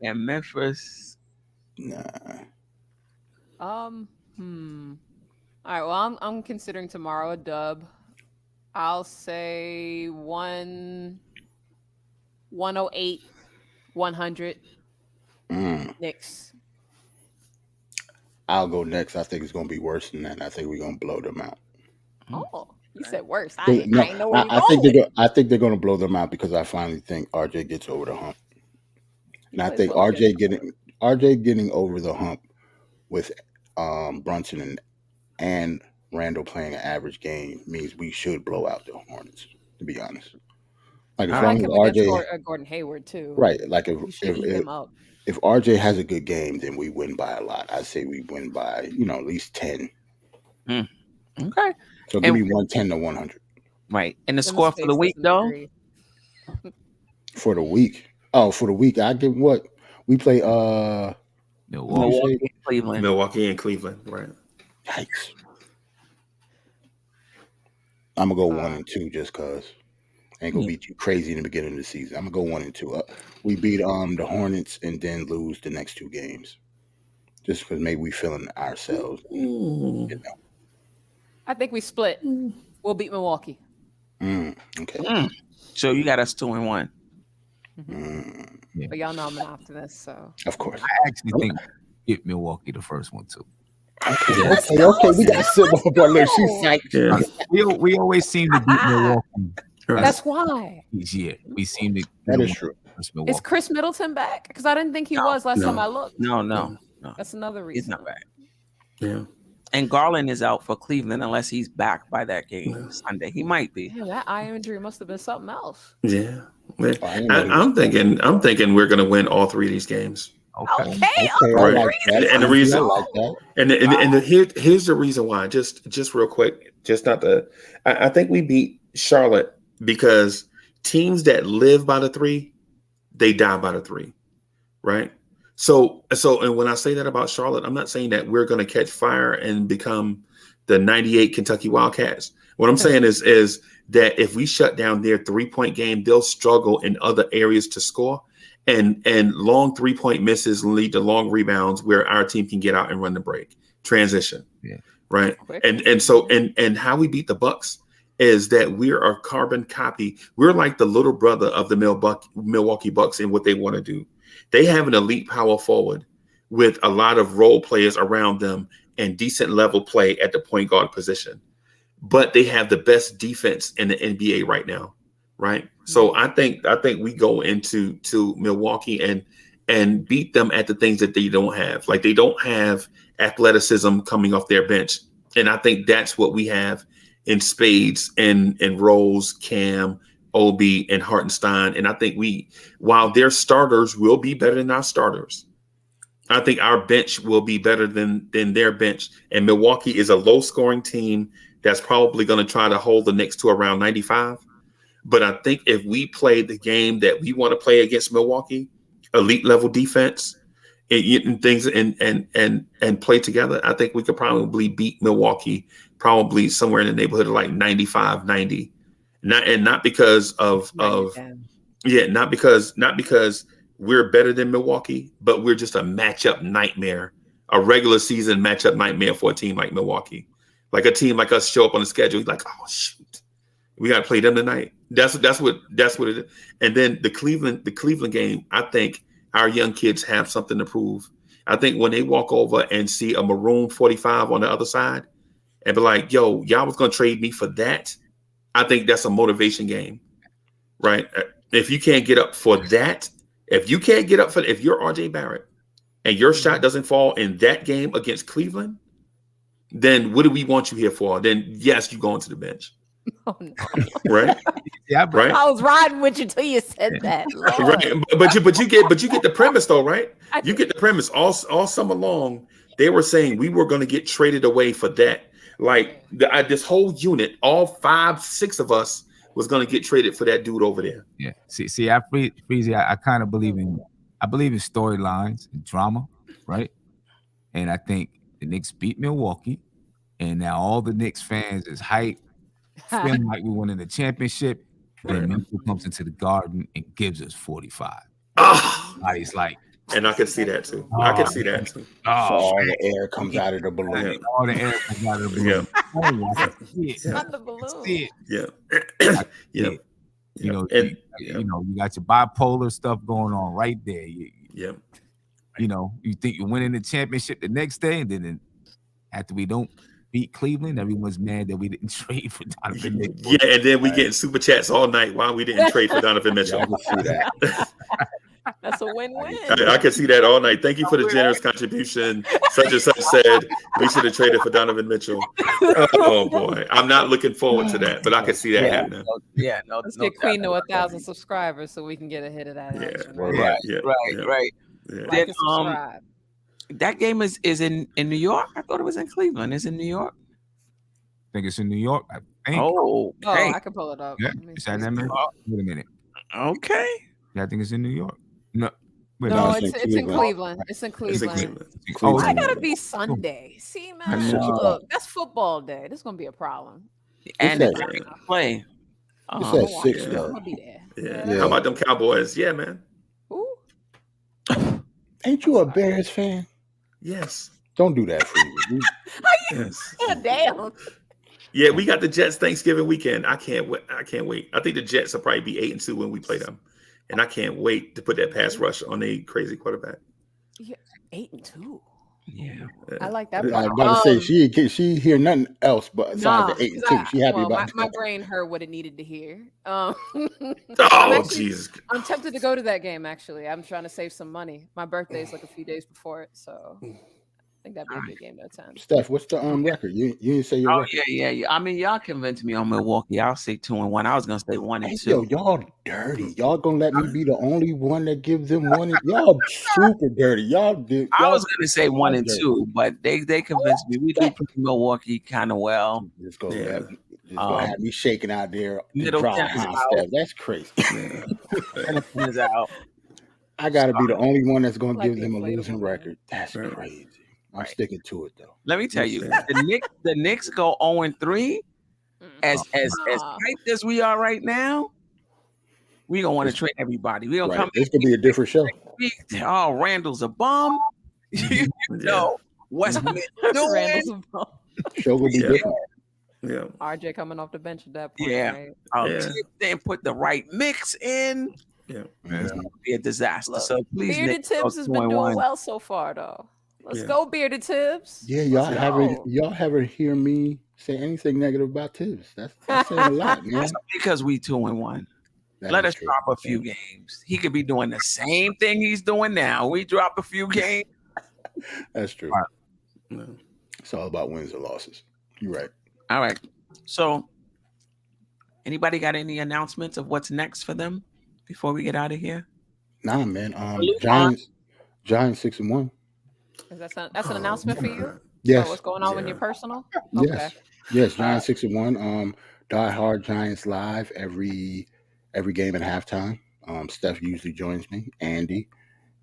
and Memphis. Nah. All right. Well, I'm considering tomorrow a dub. I'll say 108, 100. Knicks. I'll go next. I think it's going to be worse than that. I think we're going to blow them out. Oh, you said worse. I know where you're I think they're going to blow them out because I finally think RJ gets over the hump. And I think RJ getting over the hump with Brunson and Randle playing an average game means we should blow out the Hornets, to be honest. Like as long as RJ Gordon Hayward too. Right. Like if RJ has a good game, then we win by a lot. I say we win by, at least 10. Okay. So give me 110 to 100. Right. And the score for the week, though? For the week. Oh, for the week, I give what? We play Milwaukee and Cleveland. Milwaukee and Cleveland, right? Yikes. I'm gonna go 1-2 just cause I ain't gonna be too crazy in the beginning of the season. I'm gonna go 1-2. We beat the Hornets and then lose the next 2 games, just because maybe we feeling ourselves. You know. I think we split. We'll beat Milwaukee. Okay. So you got us 2-1. Yeah. But y'all know I'm an optimist, so Of course. I actually think get Milwaukee the first one too. Okay. We got Sybil, but look, she's psyched. We always seem to beat Milwaukee. That's why. Yeah, we seem to. That is true. Is Chris Middleton back? Because I didn't think he was last time I looked. No. That's another reason. He's not back. Yeah. And Garland is out for Cleveland unless he's back by that game Sunday. He might be. Yeah, that eye injury must have been something else. Yeah. I'm thinking we're gonna win all 3 of these games. Okay. Right. Like that. And the reason, I like that. and here's the reason why. Just real quick, just not the. I think we beat Charlotte because teams that live by the 3, they die by the 3, right? So, and when I say that about Charlotte, I'm not saying that we're going to catch fire and become the '98 Kentucky Wildcats. What I'm saying is that if we shut down their 3-point game, they'll struggle in other areas to score, and long 3-point misses lead to long rebounds where our team can get out and run the break transition. Yeah. Right. And how we beat the Bucks is that we're a carbon copy. We're like the little brother of the Milwaukee Bucks in what they want to do. They have an elite power forward with a lot of role players around them and decent level play at the point guard position. But they have the best defense in the NBA right now, right? So I think we go into Milwaukee and beat them at the things that they don't have. Like they don't have athleticism coming off their bench. And I think that's what we have in spades and Rose, Cam, Obi, and Hartenstein. And I think while their starters will be better than our starters, I think our bench will be better than their bench. And Milwaukee is a low-scoring team that's probably going to try to hold the Knicks to around 95. But I think if we play the game that we want to play against Milwaukee, elite level defense and things and play together, I think we could probably beat Milwaukee probably somewhere in the neighborhood of like 95, 90. Not because we're better than Milwaukee, but we're just a matchup nightmare, a regular season matchup nightmare for a team like Milwaukee. Like a team like us show up on the schedule, like, oh shoot, we got to play them tonight. That's what it is. And then the Cleveland game, I think our young kids have something to prove. I think when they walk over and see a maroon 45 on the other side and be like, yo, y'all was going to trade me for that. I think that's a motivation game, right? If you can't get up for that, if you're RJ Barrett and your shot doesn't fall in that game against Cleveland, then what do we want you here for? Then yes, you go into the bench. Oh no. Right? Yeah, right. I was riding with you till you said that. Right. But you get the premise though, right? You get the premise. All summer long, they were saying we were going to get traded away for that. Like this whole unit, all 5-6 of us was going to get traded for that dude over there. Yeah. See, I kind of believe in storylines and drama, right? And I think the Knicks beat Milwaukee, and now all the Knicks fans is hyped, feeling like we won in the championship. Then Mitchell comes into the Garden and gives us 45. He's like, and I can see that too. I can see that too. So all the air comes out of the balloon. All the air comes out of the balloon. Not the balloon. Yeah. Yeah. You know, you got your bipolar stuff going on right there. Yeah. You know, you think you're winning the championship the next day, and then after we don't beat Cleveland, everyone's mad that we didn't trade for Donovan Mitchell. Yeah, and then we getting super chats all night while we didn't trade for Donovan Mitchell. That's a win-win. I can see that all night. Thank you for the generous contribution. Such and such said we should have traded for Donovan Mitchell. Oh boy, I'm not looking forward to that, but I can see that happening. Let's get Queen to 1,000 subscribers so we can get a hit of that. Right. Like and subscribe. That game is in New York. I thought it was in Cleveland. It's in New York. I think it's in New York. I think. Oh, okay. I can pull it up. Yeah. Wait a minute. Okay. Yeah, I think it's in New York. No, Wait, No, No, it's in Cleveland. It's in It's Cleveland. Cleveland. Oh, Why Cleveland. gotta be Sunday? See, At man, 6 o'clock. look, that's football day. This is gonna be a problem. And It's it's at- not gonna play. It's I'm at gonna watch 6 it. I'm though. gonna be there. Yeah. Yeah. How about them Cowboys? Yeah, man. Ooh. Ain't you a Bears fan? Yes. Don't do that, Freeman. Yes. Damn. Yeah, we got the Jets Thanksgiving weekend. I can't wait. I think the Jets will probably be 8-2 when we play them, and I can't wait to put that pass rush on a crazy quarterback. Yeah, 8-2. Yeah. I like that. I was Part. about to say she hear nothing else but besides the 8 and 2. She happy about my that. brain heard what it needed to hear. Oh, actually- Jesus. I'm tempted to go to that game. Actually, I'm trying to save some money. My birthday's like a few days before it, so I think that'd be a good game to attend. Steph, what's the record? You didn't say your Oh record. yeah. I mean, y'all convinced me on Milwaukee. I'll say 2-1. I was gonna say 1 and 2. Yo, y'all dirty. Y'all gonna let me be the only one that gives them one? Y'all super dirty. Y'all did. I y'all- was gonna say 1 and dirty. 2, but they convinced me. We do play Milwaukee kind of well. Just go Yeah. gonna have me shaking out there. Middleton Dry is hot out. Steph. That's crazy. Middleton is out. I gotta be the only one that's gonna Like give the them a inflatable losing man. record. That's Right. crazy. I'm Right. sticking to it though. Let me tell you, Yeah. the Knicks go 0-3. As Ah. tight as we are right now, we gonna want to trade everybody. We gonna Right. come This could be a different show. oh, Randle's a bum. You know, what's doing? Randall's a bum. Show gonna be Yeah. different. Yeah. RJ coming off the bench at that point. Yeah. Right? Yeah. Tibbs didn't put the right mix in. Yeah. It's gonna be a disaster. Look, So please, Bearded Knicks, go Tibbs has been 2-1. doing well so far, though. Let's Yeah. go, Bearded Tibbs. Yeah, y'all Let's haven't go. hear me say anything negative about Tibbs. That's saying a lot, man. That's because we 2-1. That Let is us true. drop a few games. He could be doing the same thing he's doing now. We drop a few games. That's true. No. It's all about wins or losses. You're right. All right. So, anybody got any announcements of what's next for them before we get out of here? Nah, man. Salute, Giants 6-1. That's an announcement for you? Yes. What's going on with Yeah. your personal? Yes. Yes. Giants 6-1. Die Hard Giants live every game at halftime. Steph usually joins me. Andy.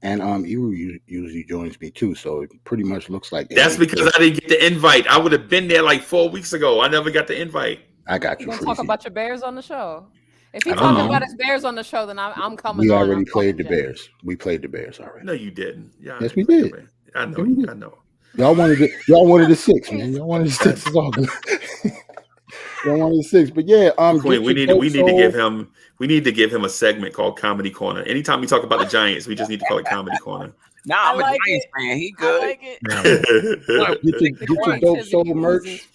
And Eru usually joins me too. So it pretty much looks like That's because I didn't get the invite. I would have been there like 4 weeks ago. I never got the invite. I got You you. gonna talk Freezy. about your Bears on the show? If I he's don't talking know. about his Bears on the show, then I'm coming We on. already I'm played the talking shit. Bears. We played the Bears already. No, you didn't. Yeah, Yes, we did. I know. Yeah, we did. I know. Y'all wanted the 6, man. Y'all wanted the 6. It's all good. Y'all wanted the 6, but yeah. Queen, we need to give him a segment called Comedy Corner. Anytime we talk about the Giants, we just need to call it Comedy Corner. Nah, I'm I a like Giants it. fan. He I good. like it. Get your Dope Soul merch.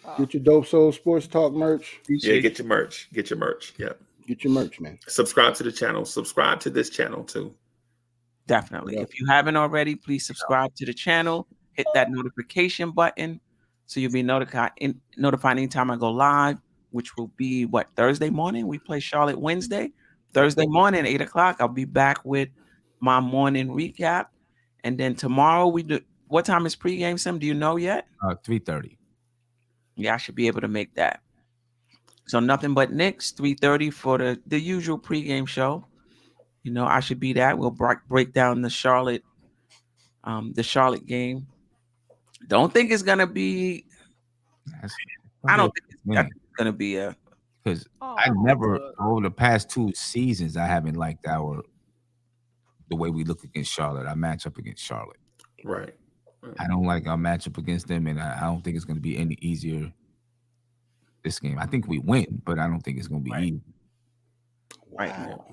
Oh. Get your Dope Soul Sports Talk merch. Yeah, get your merch. Get your merch. Yeah. Get your merch, man. Subscribe to the channel. Subscribe to this channel too. Definitely. Yeah. If you haven't already, please subscribe to the channel. Hit that notification button so you'll be notified anytime I go live, which will be Thursday morning. We play Charlotte Wednesday. Thursday morning, 8 o'clock. I'll be back with my morning recap. And then tomorrow we do. What time is pregame, Sim? Do you know yet? 3:30. Yeah, I should be able to make that. So nothing but Knicks, 3:30 for the usual pregame show. You know, I should be that. We'll break down the Charlotte game. Don't think it's gonna be. I don't think it's gonna be a. Because Oh, I never look. over the past 2 seasons I haven't liked the way we look against Charlotte. Our matchup against Charlotte. Right. I don't like our matchup against them, and I don't think it's going to be any easier this game. I think we win, but I don't think it's going to be easy. Wow.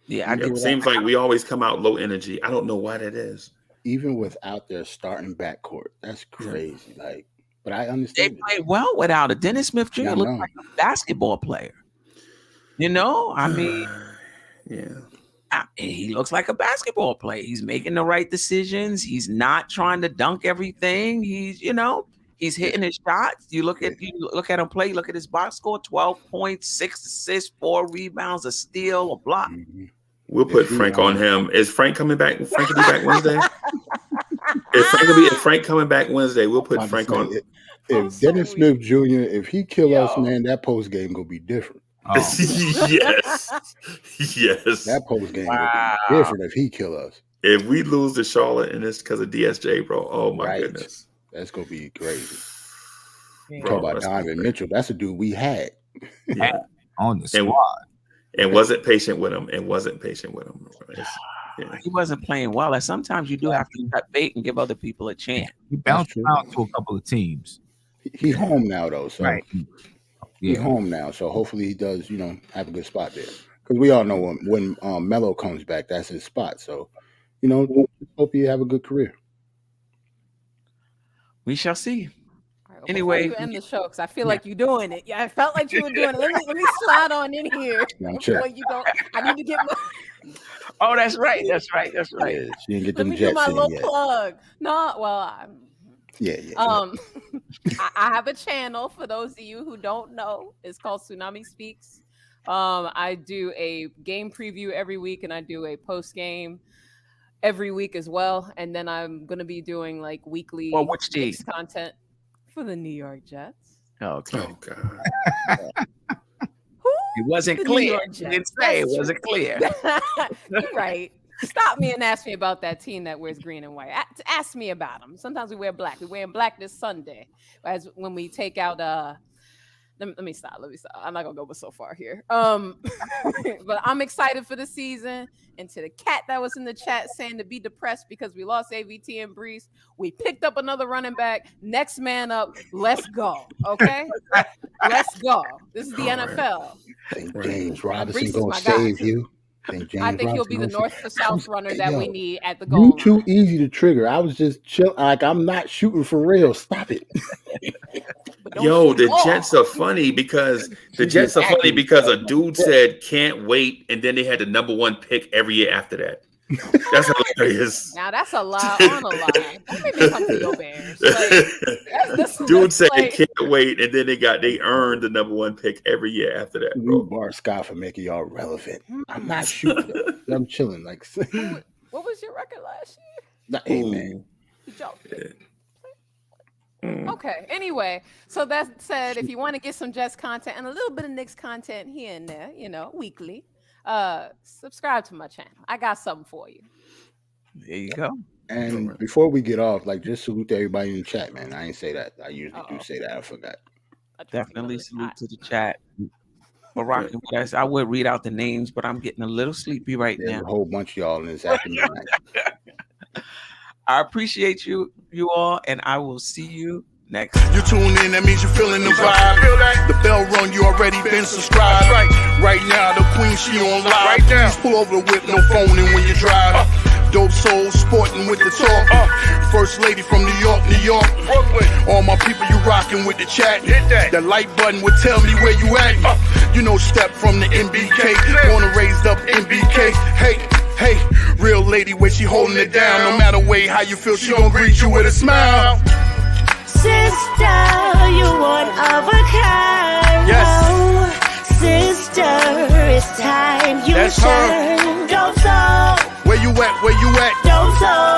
Yeah, It seems like we always come out low energy. I don't know why that is. Even without their starting backcourt, that's crazy. Like, but I they understand. play well without it. Dennis Smith Jr. Yeah, I looks know. like a basketball player. You know, I mean, Yeah. he looks like a basketball player. He's making the right decisions. He's not trying to dunk everything. He's hitting his shots. You look at him play. You look at his box score: 12 points, 6 assists, 4 rebounds, a steal, a block. Mhm. We'll put Frank on him. Is Frank coming back? Frank will be back Wednesday. If Frank coming back Wednesday, we'll put I'm Frank saying, on. If Dennis Smith Jr., if he kill us, Yo. man, that post game gonna be different. Yes. Yes. That post game Wow. gonna be different if he kill us. if we lose to Charlotte and it's because of DSJ, bro, oh my goodness. That's going to be crazy. Bro, talk about Donovan Mitchell. That's a dude we had. Yeah. On the squad. And wasn't patient with him. He wasn't playing well. And sometimes you do have to cut bait and give other people a chance. He bounced out to a couple of teams. He's home now, though. So right. He's home now. So hopefully he does, have a good spot there. Because we all know when Melo comes back, that's his spot. So, hope you have a good career. We shall see. Right, anyway, you end the show because I feel like you're doing it. Yeah, I felt like you were doing it. Let me slide on in here. I need to get my. Oh, that's right. Yeah, she didn't get them Let me jets do my little yet. plug. No, well, Yeah. I have a channel for those of you who don't know. It's called Tsunami Speaks. I do a game preview every week, and I do a post game every week as well. And then I'm gonna be doing like weekly Knicks content for the New York Jets. Okay. Oh God. It wasn't clear. You didn't say it wasn't clear. You're right. Stop me and ask me about that team that wears green and white. Ask me about them. Sometimes we wear black. We're wearing black this Sunday. As when we take out let me stop. I'm not gonna go so far here. But I'm excited for the season. And to the cat that was in the chat saying to be depressed because we lost AVT and Brees, we picked up another running back. Next man up. Let's go. Okay, let's go. This is the NFL. Think James Robinson gonna save you. I think he'll be the north to south runner that we need at the goal line. Too easy to trigger. I was just chill. Like I'm not shooting for real. Stop it. Yo, the Jets are funny because a dude said can't wait, and then they had the number 1 pick every year after that. That's hilarious. Now that's a lie on a lie. Don't make me come to your Bears. Like, dude said can't wait, and then they earned the number 1 pick every year after that. Bro. Bar Scott for making y'all relevant. I'm not shooting. I'm chilling. Like, what was your record last year? Amen. Okay. Anyway, so that said, if you want to get some Jets content and a little bit of Knicks content here and there, weekly, subscribe to my channel. I got something for you. There you go. And before we get off, just salute to everybody in the chat, man. I ain't say that. I usually do say that. I forgot. Definitely salute to the chat. For rocking with us. I would read out the names, but I'm getting a little sleepy right now. There's a whole bunch of y'all in this afternoon. I appreciate you all, and I will see you next. You tune in, that means you're feeling the vibe. The bell rung, you already been subscribed. Right now, the queen, she on live. Please pull over the whip, no phoning when you drive. Dope Soul sporting with the talk. First lady from New York, Brooklyn. All my people, you rocking with the chat. Hit that. The like button would tell me where you at. Step from the MBK. Born and raised up MBK. Hey, real lady, where she holding it down. No matter how you feel, she gon' greet you with a smile. Sister, you one of a kind. Yes. Sister, it's time you That's turn. Dope Soul. Where you at? Dope Soul.